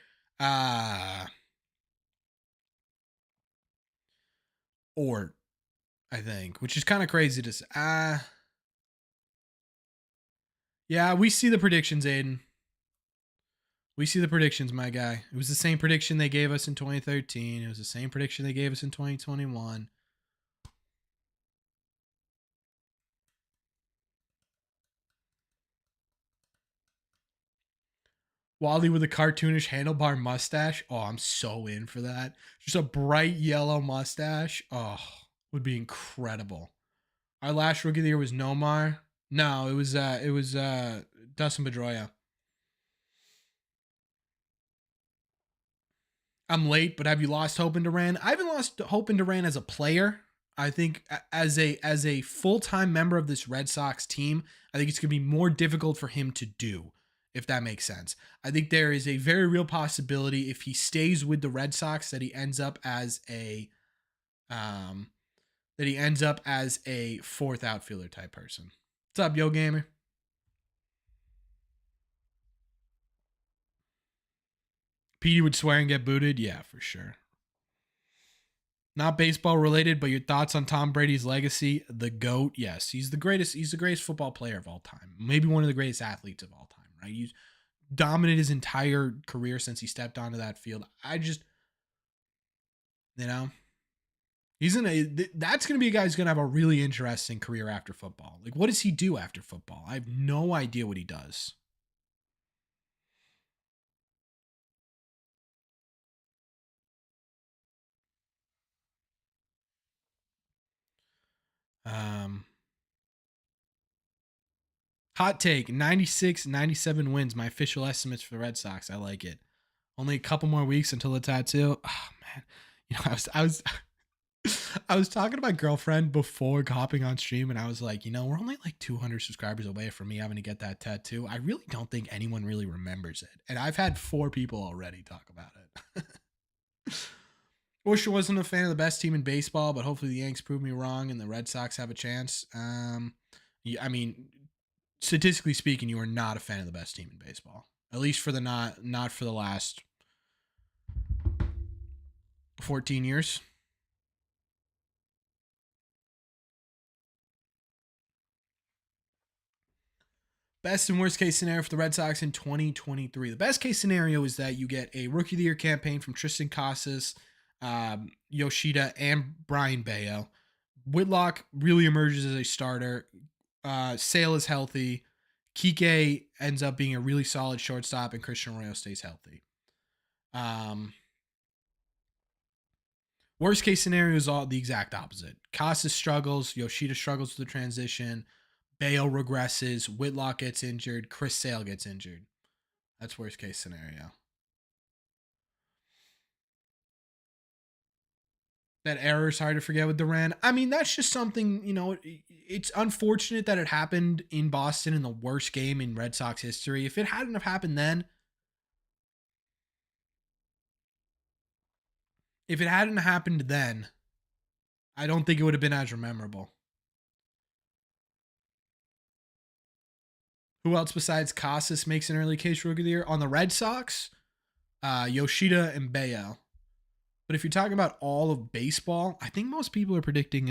Speaker 1: Ort, I think, which is kind of crazy to say. Yeah, we see the predictions, Aiden. We see the predictions, my guy. It was the same prediction they gave us in 2013. It was the same prediction they gave us in 2021. Wally with a cartoonish handlebar mustache. Oh, I'm so in for that. Just a bright yellow mustache. Oh, would be incredible. Our last rookie of the year was Nomar. No, it was Dustin Pedroia. I'm late, but have you lost hope in Duran? I haven't lost hope in Duran as a player. I think as a full-time member of this Red Sox team, I think it's going to be more difficult for him to do, if that makes sense. I think there is a very real possibility if he stays with the Red Sox that he ends up as a fourth outfielder type person. What's up, Yo Gamer? Petey would swear and get booted? Yeah, for sure. Not baseball related, but your thoughts on Tom Brady's legacy, the GOAT. Yes, he's the greatest. He's the greatest football player of all time. Maybe one of the greatest athletes of all time, right? He's dominated his entire career since he stepped onto that field. I just, you know, he's in a, that's going to be a guy who's going to have a really interesting career after football. Like, what does he do after football? I have no idea what he does. Um, Hot take 96, 97 wins. My official estimates for the Red Sox. I like it. Only a couple more weeks until the tattoo. Oh, man. You know, I was talking to my girlfriend before hopping on stream, and I was like, you know, we're only like 200 subscribers away from me having to get that tattoo. I really don't think anyone really remembers it. And I've had 4 people already talk about it. Wish I wasn't a fan of the best team in baseball, but hopefully the Yanks prove me wrong and the Red Sox have a chance. Yeah, I mean, statistically speaking, you are not a fan of the best team in baseball. At least for the not for the last 14 years. Best and worst case scenario for the Red Sox in 2023. The best case scenario is that you get a rookie of the year campaign from Triston Casas, Yoshida, and Brian Bayo. Whitlock really emerges as a starter. Sale is healthy. Kike ends up being a really solid shortstop, and Christian Arroyo stays healthy. Worst case scenario is all the exact opposite. Casas struggles, Yoshida struggles with the transition, Bayo regresses, Whitlock gets injured, Chris Sale gets injured. That's worst case scenario. That error is hard to forget with Duran. I mean, that's just something, you know, it's unfortunate that it happened in Boston in the worst game in Red Sox history. If it hadn't have happened then, I don't think it would have been as memorable. Who else besides Casas makes an early case rookie of the year? On the Red Sox, Yoshida and Bayo. But if you're talking about all of baseball, I think most people are predicting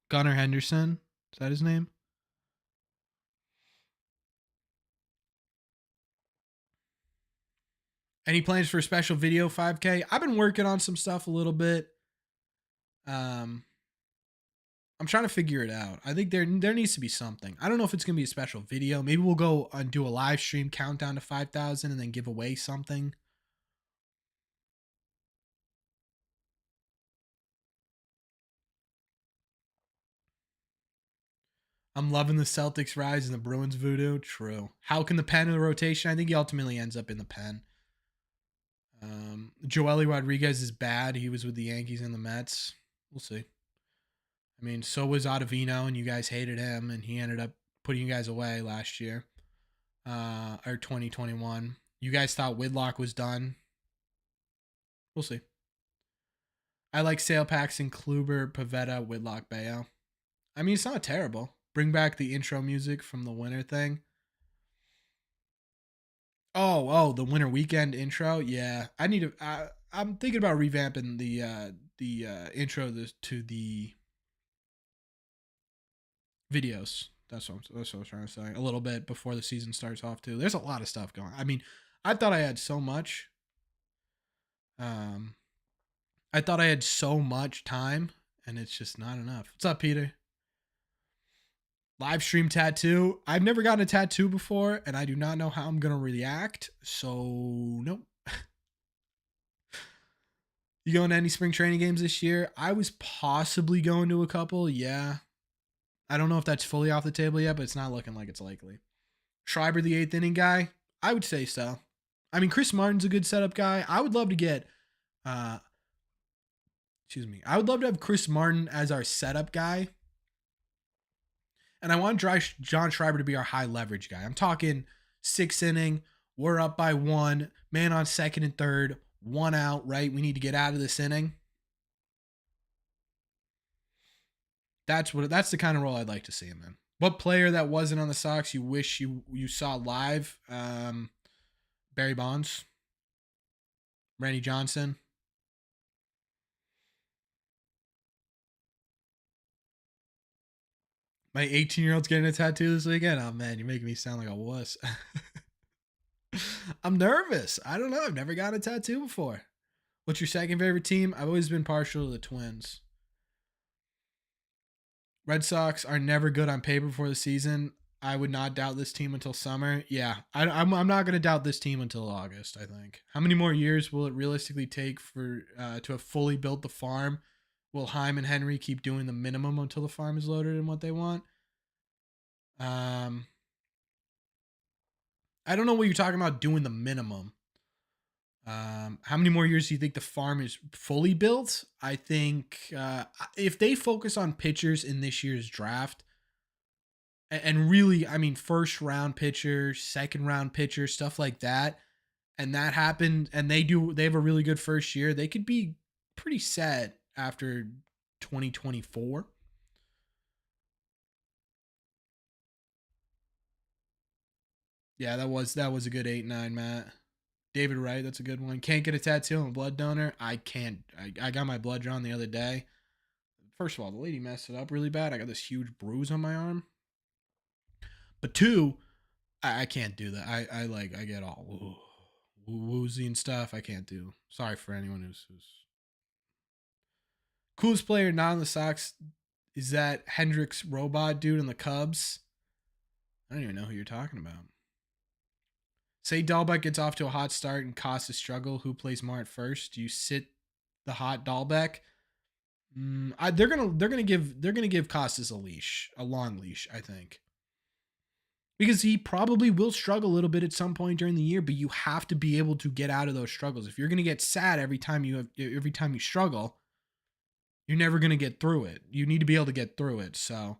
Speaker 1: Gunnar Henderson. Is that his name? Any plans for a special video 5K? I've been working on some stuff a little bit. Um, I'm trying to figure it out. I think there needs to be something. I don't know if it's gonna be a special video. Maybe we'll go and do a live stream countdown to 5,000 and then give away something. I'm loving the Celtics rise and the Bruins voodoo. True. How can the pen in the rotation? I think he ultimately ends up in the pen. Joely Rodriguez is bad. He was with the Yankees and the Mets. We'll see. I mean, so was Ottavino, and you guys hated him, and he ended up putting you guys away last year, or 2021. You guys thought Whitlock was done. We'll see. I like Sale Paxton, Kluber, Pavetta, Whitlock, Bayo. I mean, it's not terrible. Bring back the intro music from the winter thing. The winter weekend intro. Yeah, I need to. I'm thinking about revamping the intro to the videos. That's what I was trying to say. A little bit before the season starts off too. There's a lot of stuff going. I mean, I thought I had so much. Um, I thought I had so much time, and it's just not enough. What's up, Peter? Live stream tattoo. I've never gotten a tattoo before, and I do not know how I'm gonna react. So nope. You going to any spring training games this year? I was possibly going to a couple. Yeah. I don't know if that's fully off the table yet, but it's not looking like it's likely. Schreiber, the 8th inning guy? I would say so. I mean, Chris Martin's a good setup guy. I would love to get, I would love to have Chris Martin as our setup guy. And I want John Schreiber to be our high leverage guy. I'm talking 6th inning. We're up by 1. Man on second and third. 1 out, right? We need to get out of this inning. That's the kind of role I'd like to see him in. What player that wasn't on the Sox you wish you saw live? Barry Bonds, Randy Johnson. My 18-year-old's getting a tattoo this weekend. Oh man, you're making me sound like a wuss. I'm nervous. I don't know. I've never got a tattoo before. What's your second favorite team? I've always been partial to the Twins. Red Sox are never good on paper before the season. I would not doubt this team until summer. Yeah, I'm not going to doubt this team until August, I think. How many more years will it realistically take for to have fully built the farm? Will Heim and Henry keep doing the minimum until the farm is loaded and what they want? Um, I don't know what you're talking about doing the minimum. How many more years do you think the farm is fully built? I think if they focus on pitchers in this year's draft, and really, I mean, first round pitcher, second round pitcher, stuff like that, and that happened, and they have a really good first year, they could be pretty set after 2024. Yeah, that was a good 8-9, Matt. David Wright, that's a good one. Can't get a tattoo. I'm a blood donor. I can't. I got my blood drawn the other day. First of all, the lady messed it up really bad. I got this huge bruise on my arm. But two, I can't do that. I get all woozy and stuff. I can't do. Sorry for anyone who's coolest player not in the Sox. Is that Hendricks robot dude in the Cubs? I don't even know who you're talking about. Say Dahlbeck gets off to a hot start and Costa struggle. Who plays more at first? Do you sit the hot Dahlbeck? They're gonna give Costas a long leash. I think because he probably will struggle a little bit at some point during the year, but you have to be able to get out of those struggles. If you're gonna get sad every time you struggle, you're never gonna get through it. You need to be able to get through it. So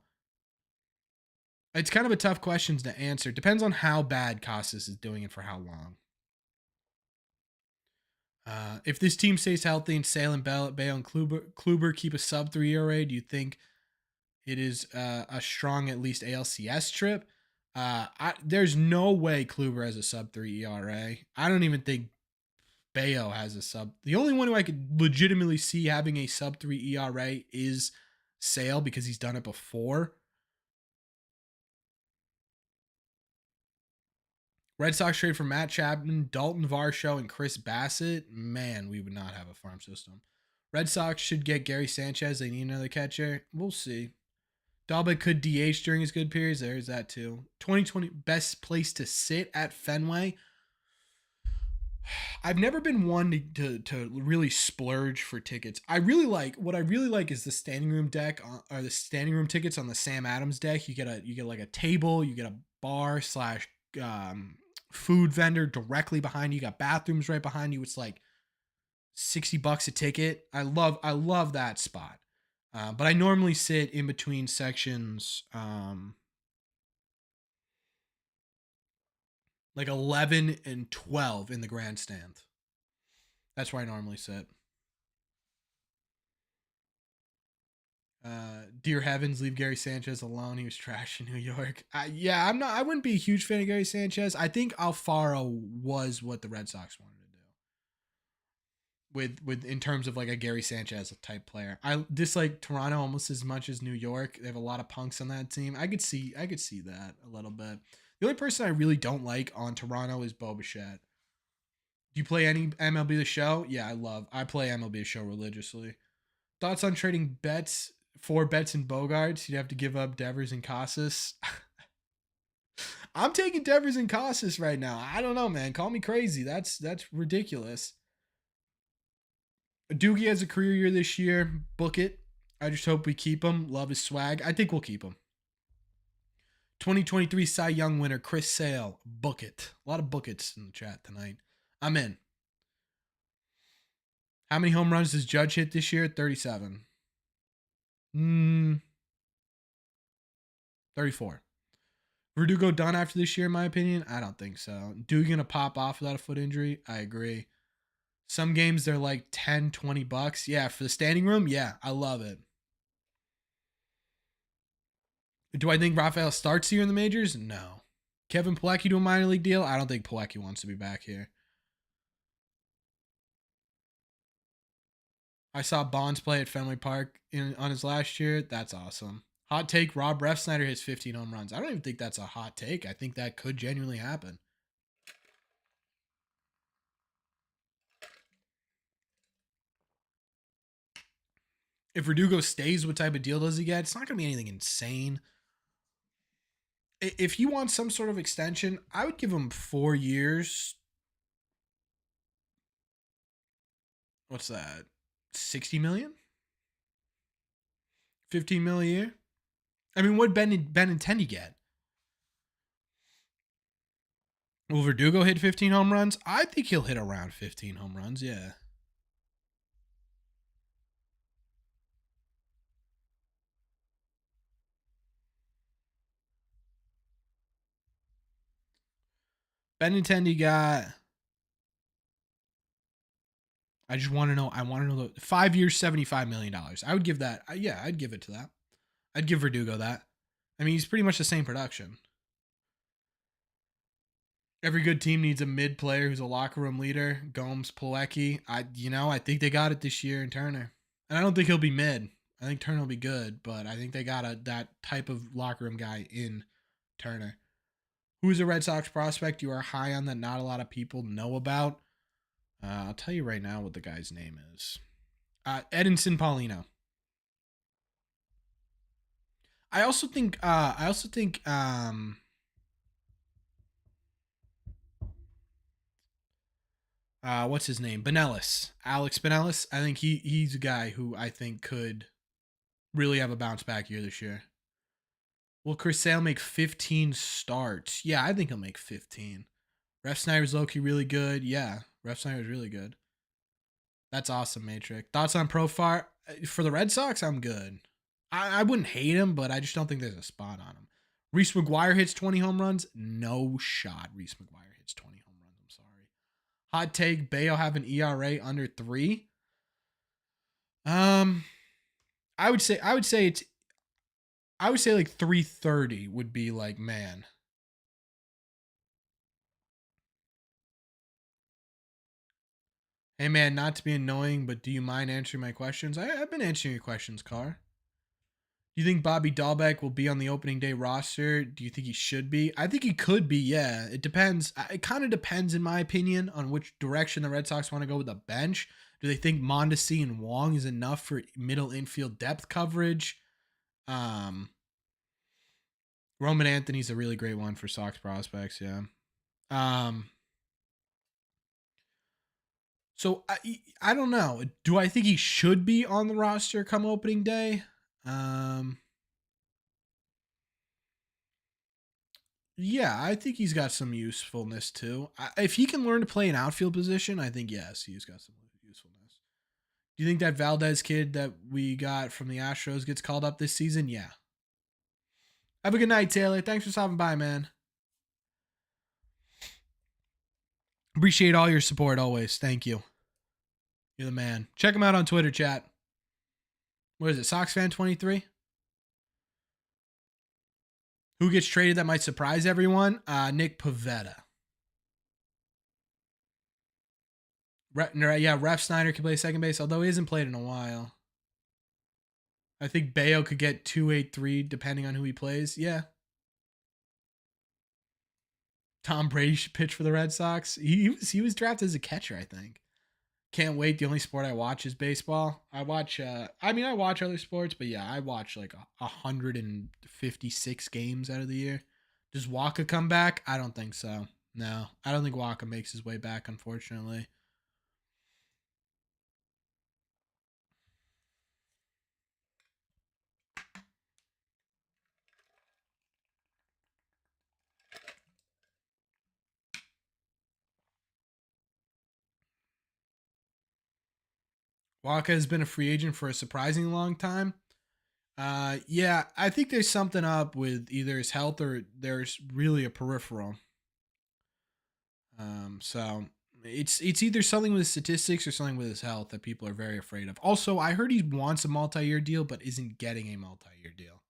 Speaker 1: it's kind of a tough question to answer. Depends on how bad Costas is doing and for how long. If this team stays healthy and Sale and Bale and Kluber keep a sub 3 ERA, do you think it is a strong at least ALCS trip? There's no way Kluber has a sub 3 ERA. I don't even think Bayo has a sub. The only one who I could legitimately see having a sub 3 ERA is Sale because he's done it before. Red Sox trade for Matt Chapman, Dalton Varsho, and Chris Bassett. Man, we would not have a farm system. Red Sox should get Gary Sanchez. They need another catcher. We'll see. Dalbeck could DH during his good periods. There's that too. 2020 best place to sit at Fenway. I've never been one to really splurge for tickets. What I really like is the standing room deck or the standing room tickets on the Sam Adams deck. You get like a table, you get a bar slash food vendor directly behind you. You got bathrooms right behind you. It's like $60 a ticket. I love that spot. But I normally sit in between sections like 11 and 12 in the grandstand. That's where I normally sit. Dear heavens, leave Gary Sanchez alone. He was trash in New York. Yeah, I'm not. I wouldn't be a huge fan of Gary Sanchez. I think Alfaro was what the Red Sox wanted to do with in terms of like a Gary Sanchez type player. I dislike Toronto almost as much as New York. They have a lot of punks on that team. I could see that a little bit. The only person I really don't like on Toronto is Bo Bichette. Do you play any MLB The Show? Yeah, I play MLB The Show religiously. Thoughts on trading Betts and Bogarts? You'd have to give up Devers and Casas. I'm taking Devers and Casas right now. I don't know, man. Call me crazy. That's ridiculous. Doogie has a career year this year. Book it. I just hope we keep him. Love his swag. I think we'll keep him. 2023 Cy Young winner Chris Sale. Book it. A lot of book it's in the chat tonight. I'm in. How many home runs does Judge hit this year? 37. 34. Verdugo done after this year, in my opinion? I don't think so. Doogie gonna pop off without a foot injury? I agree. Some games they're like 10, $20. Yeah, for the standing room, yeah, I love it. Do I think Rafael starts here in the majors? No. Kevin Pilecki to a minor league deal? I don't think Pilecki wants to be back here. I saw Bonds play at Fenway Park on his last year. That's awesome. Hot take, Rob Refsnyder hits 15 home runs. I don't even think that's a hot take. I think that could genuinely happen. If Verdugo stays, what type of deal does he get? It's not going to be anything insane. If he wants some sort of extension, I would give him 4 years. What's that? 60 million? 15 million a year? I mean, what Benintendi get? Will Verdugo hit 15 home runs? I think he'll hit around 15 home runs, yeah. Benintendi got. I just want to know. I want to know the 5 years, $75 million. I would give that. Yeah, I'd give it to that. I'd give Verdugo that. I mean, he's pretty much the same production. Every good team needs a mid player who's a locker room leader. Gomes, Plawecki. I think they got it this year in Turner. And I don't think he'll be mid. I think Turner will be good, but I think they got that type of locker room guy in Turner. Who's a Red Sox prospect you are high on that not a lot of people know about? I'll tell you right now what the guy's name is. Edinson Paulino. I also think. What's his name? Benelis. Alex Benelis. I think he's a guy who I think could really have a bounce back year this year. Will Chris Sale make 15 starts? Yeah, I think he'll make 15. Refsnyder's low-key really good. Yeah, Refsnyder's really good. That's awesome, Matrix. Thoughts on Profar? For the Red Sox, I'm good. I wouldn't hate him, but I just don't think there's a spot on him. Reese McGuire hits 20 home runs? No shot. Reese McGuire hits 20 home runs. I'm sorry. Hot take, Bayo have an ERA under 3? I would say like 330 would be like, man. Hey man, not to be annoying, but do you mind answering my questions? I've been answering your questions, Carr. Do you think Bobby Dahlbeck will be on the opening day roster? Do you think he should be? I think he could be, yeah. It depends. It kind of depends, in my opinion, on which direction the Red Sox want to go with the bench. Do they think Mondesi and Wong is enough for middle infield depth coverage? Roman Anthony's a really great one for Sox prospects, yeah. So I don't know. Do I think he should be on the roster come opening day? Yeah, I think he's got some usefulness too. If he can learn to play an outfield position, I think yes, he's got some usefulness. Do you think that Valdez kid that we got from the Astros gets called up this season? Yeah. Have a good night, Taylor. Thanks for stopping by, man. Appreciate all your support always. Thank you. You're the man. Check him out on Twitter, chat. What is it? SoxFan23? Who gets traded that might surprise everyone? Nick Pivetta. Yeah, Refsnyder can play second base, although he hasn't played in a while. I think Bayo could get 283 depending on who he plays. Yeah. Tom Brady should pitch for the Red Sox. He was drafted as a catcher, I think. Can't wait. The only sport I watch is baseball. I watch other sports, but yeah, I watch like 156 games out of the year. Does Waka come back? I don't think so. No, I don't think Waka makes his way back, unfortunately. Waka has been a free agent for a surprisingly long time. Yeah, I think there's something up with either his health or there's really a peripheral. So it's either something with his statistics or something with his health that people are very afraid of. Also, I heard he wants a multi-year deal but isn't getting a multi-year deal.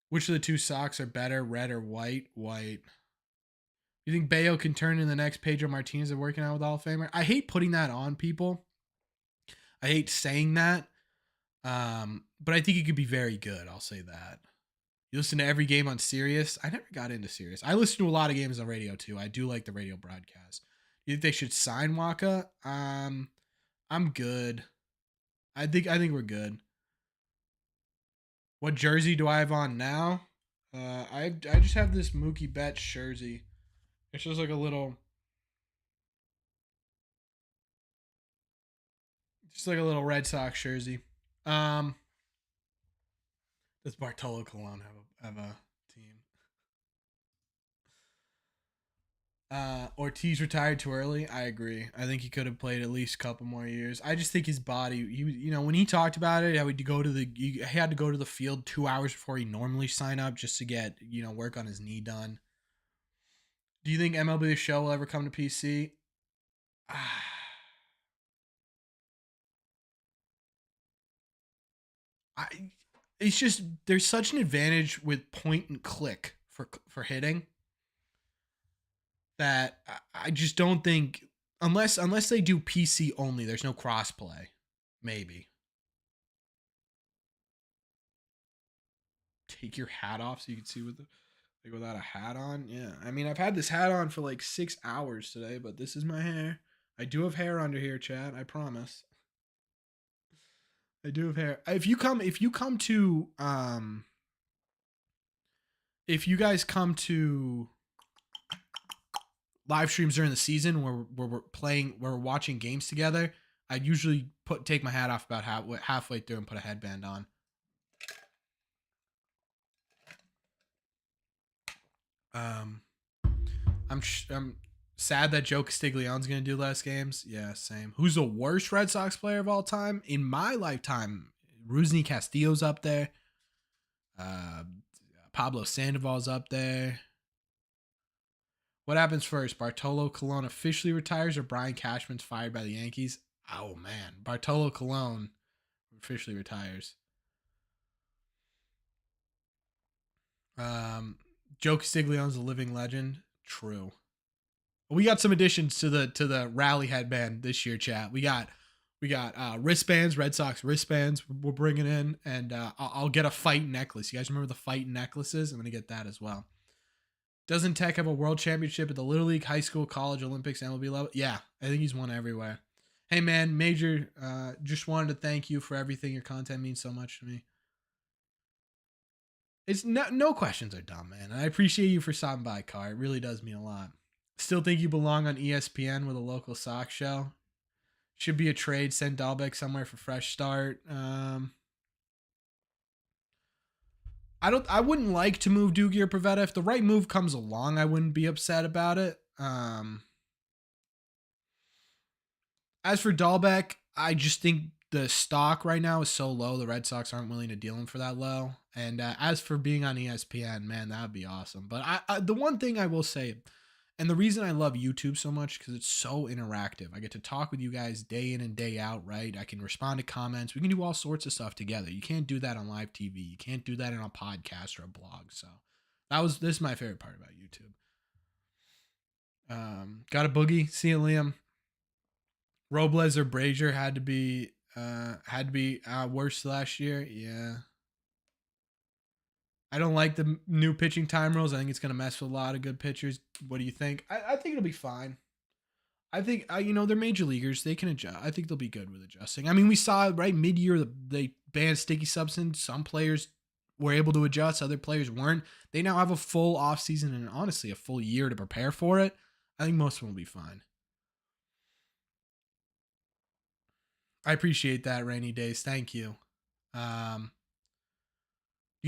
Speaker 1: Which of the two socks are better, red or white? White. You think Bayo can turn in the next Pedro Martinez of working out with Hall of Famer? I hate putting that on people. I hate saying that. But I think he could be very good. I'll say that. You listen to every game on Sirius. I never got into Sirius. I listen to a lot of games on radio too. I do like the radio broadcast. You think they should sign Waka? I'm good. I think we're good. What jersey do I have on now? I just have this Mookie Betts jersey. It's just like a little, Red Sox jersey. Um, does Bartolo Colon have a team? Ortiz retired too early. I agree. I think he could have played at least a couple more years. I just think his body. When he talked about it, how he had to go to the field 2 hours before he normally sign up just to get work on his knee done. Do you think MLB The Show will ever come to PC? I. It's just there's such an advantage with point and click for hitting that I just don't think unless they do PC only, there's no crossplay. Maybe take your hat off so you can see without a hat on. Yeah, I mean I've had this hat on for like 6 hours today, but this is my hair. I do have hair under here, Chad. I promise. I do have hair. If you guys come to live streams during the season where we're watching games together, I'd usually take my hat off about halfway through and put a headband on. I'm sad that Joe Castiglione's going to do less games. Yeah, same. Who's the worst Red Sox player of all time? In my lifetime, Rusney Castillo's up there. Pablo Sandoval's up there. What happens first? Bartolo Colon officially retires or Brian Cashman's fired by the Yankees? Oh, man. Bartolo Colon officially retires. Joe Castiglione's a living legend. True. We got some additions to the rally headband this year, chat. We got wristbands, Red Sox wristbands. We're bringing in, and I'll get a fight necklace. You guys remember the fight necklaces? I'm gonna get that as well. Doesn't Tech have a world championship at the Little League, high school, college, Olympics, MLB level? Yeah, I think he's won everywhere. Hey man, Major, just wanted to thank you for everything. Your content means so much to me. It's no questions are dumb, man. And I appreciate you for stopping by, Car. It really does mean a lot. Still think you belong on ESPN with a local Sox show. Should be a trade. Send Dahlbeck somewhere for fresh start. I wouldn't like to move Doogie or Pavetta. If the right move comes along, I wouldn't be upset about it. As for Dahlbeck, I just think the stock right now is so low. The Red Sox aren't willing to deal him for that low. And as for being on ESPN, man, that would be awesome. But the one thing I will say, and the reason I love YouTube so much, because it's so interactive. I get to talk with you guys day in and day out, right? I can respond to comments. We can do all sorts of stuff together. You can't do that on live TV. You can't do that in a podcast or a blog. So this is my favorite part about YouTube. Got a boogie. See you, Liam. Robles or Brazier had to be worse last year. Yeah. I don't like the new pitching time rules. I think it's going to mess with a lot of good pitchers. What do you think? I think it'll be fine. I think, they're major leaguers. They can adjust. I think they'll be good with adjusting. I mean, we saw, right, mid-year, they banned sticky substance. Some players were able to adjust. Other players weren't. They now have a full offseason and, honestly, a full year to prepare for it. I think most of them will be fine. I appreciate that, Rainy Days. Thank you. Do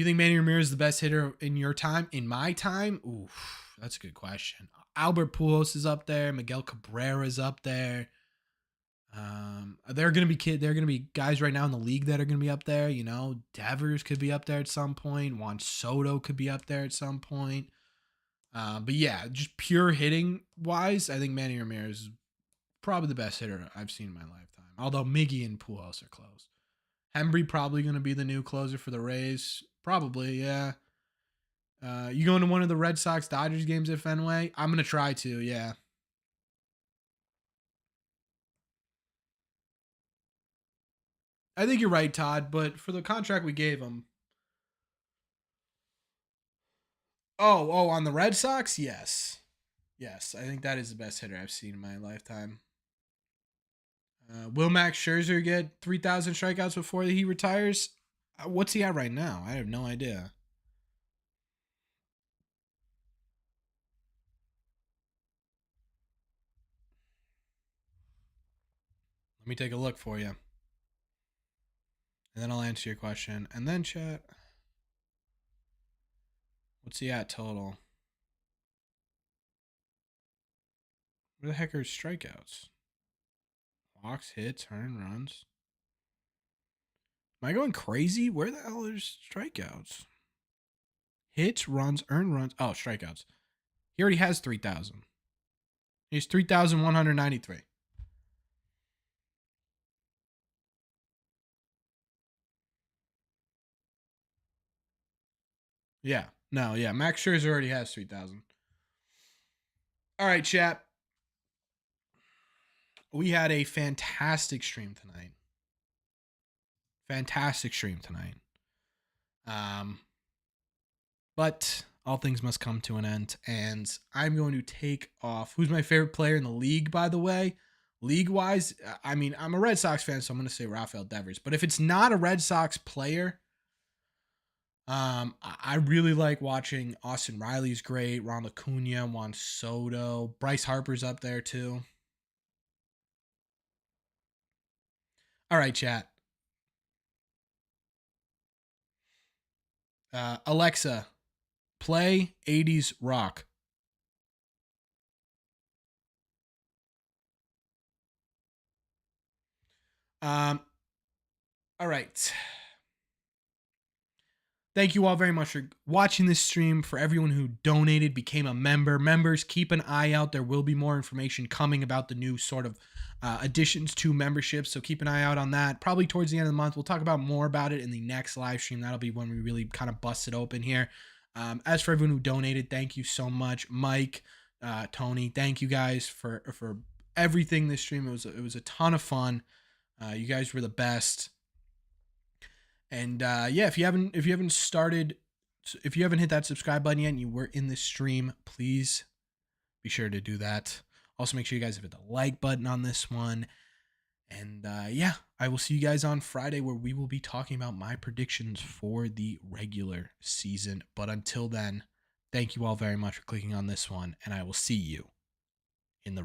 Speaker 1: you think Manny Ramirez is the best hitter in your time? In my time? Oof, that's a good question. Albert Pujols is up there. Miguel Cabrera is up there. There are going to be guys right now in the league that are going to be up there. Devers could be up there at some point. Juan Soto could be up there at some point. But yeah, just pure hitting wise, I think Manny Ramirez is probably the best hitter I've seen in my lifetime. Although Miggy and Pujols are close. Hembree probably going to be the new closer for the Rays. Probably, yeah. You going to one of the Red Sox Dodgers games at Fenway? I'm going to try to, yeah. I think you're right, Todd. But for the contract we gave him, on the Red Sox, yes, yes, I think that is the best hitter I've seen in my lifetime. Will Max Scherzer get 3,000 strikeouts before he retires? What's he at right now? I have no idea. Let me take a look for you. And then I'll answer your question. And then, chat, what's he at total? Where the heck are his strikeouts? Walks, hits, earned runs. Am I going crazy? Where the hell are his strikeouts? Hits, runs, earned runs. Oh, strikeouts. He already has 3,000. He's 3,193. Yeah. No, yeah. Max Scherzer already has 3,000. All right, chat. We had a fantastic stream tonight. Fantastic stream tonight. But all things must come to an end, and I'm going to take off. Who's my favorite player in the league, by the way? League-wise, I mean, I'm a Red Sox fan, so I'm going to say Rafael Devers. But if it's not a Red Sox player, I really like watching Austin Riley's great, Ronald Acuna, Juan Soto, Bryce Harper's up there too. All right, chat. Alexa, play 80s rock. All right. Thank you all very much for watching this stream. For everyone who donated, became a member. Members, keep an eye out. There will be more information coming about the new sort of additions to memberships. So keep an eye out on that. Probably towards the end of the month. We'll talk about more about it in the next live stream. That'll be when we really kind of bust it open here. As for everyone who donated, thank you so much. Mike, Tony, thank you guys for everything this stream. It was a ton of fun. You guys were the best. And if you haven't hit that subscribe button yet and you were in this stream, please be sure to do that. Also, make sure you guys hit the like button on this one. And I will see you guys on Friday, where we will be talking about my predictions for the regular season. But until then, thank you all very much for clicking on this one, and I will see you in the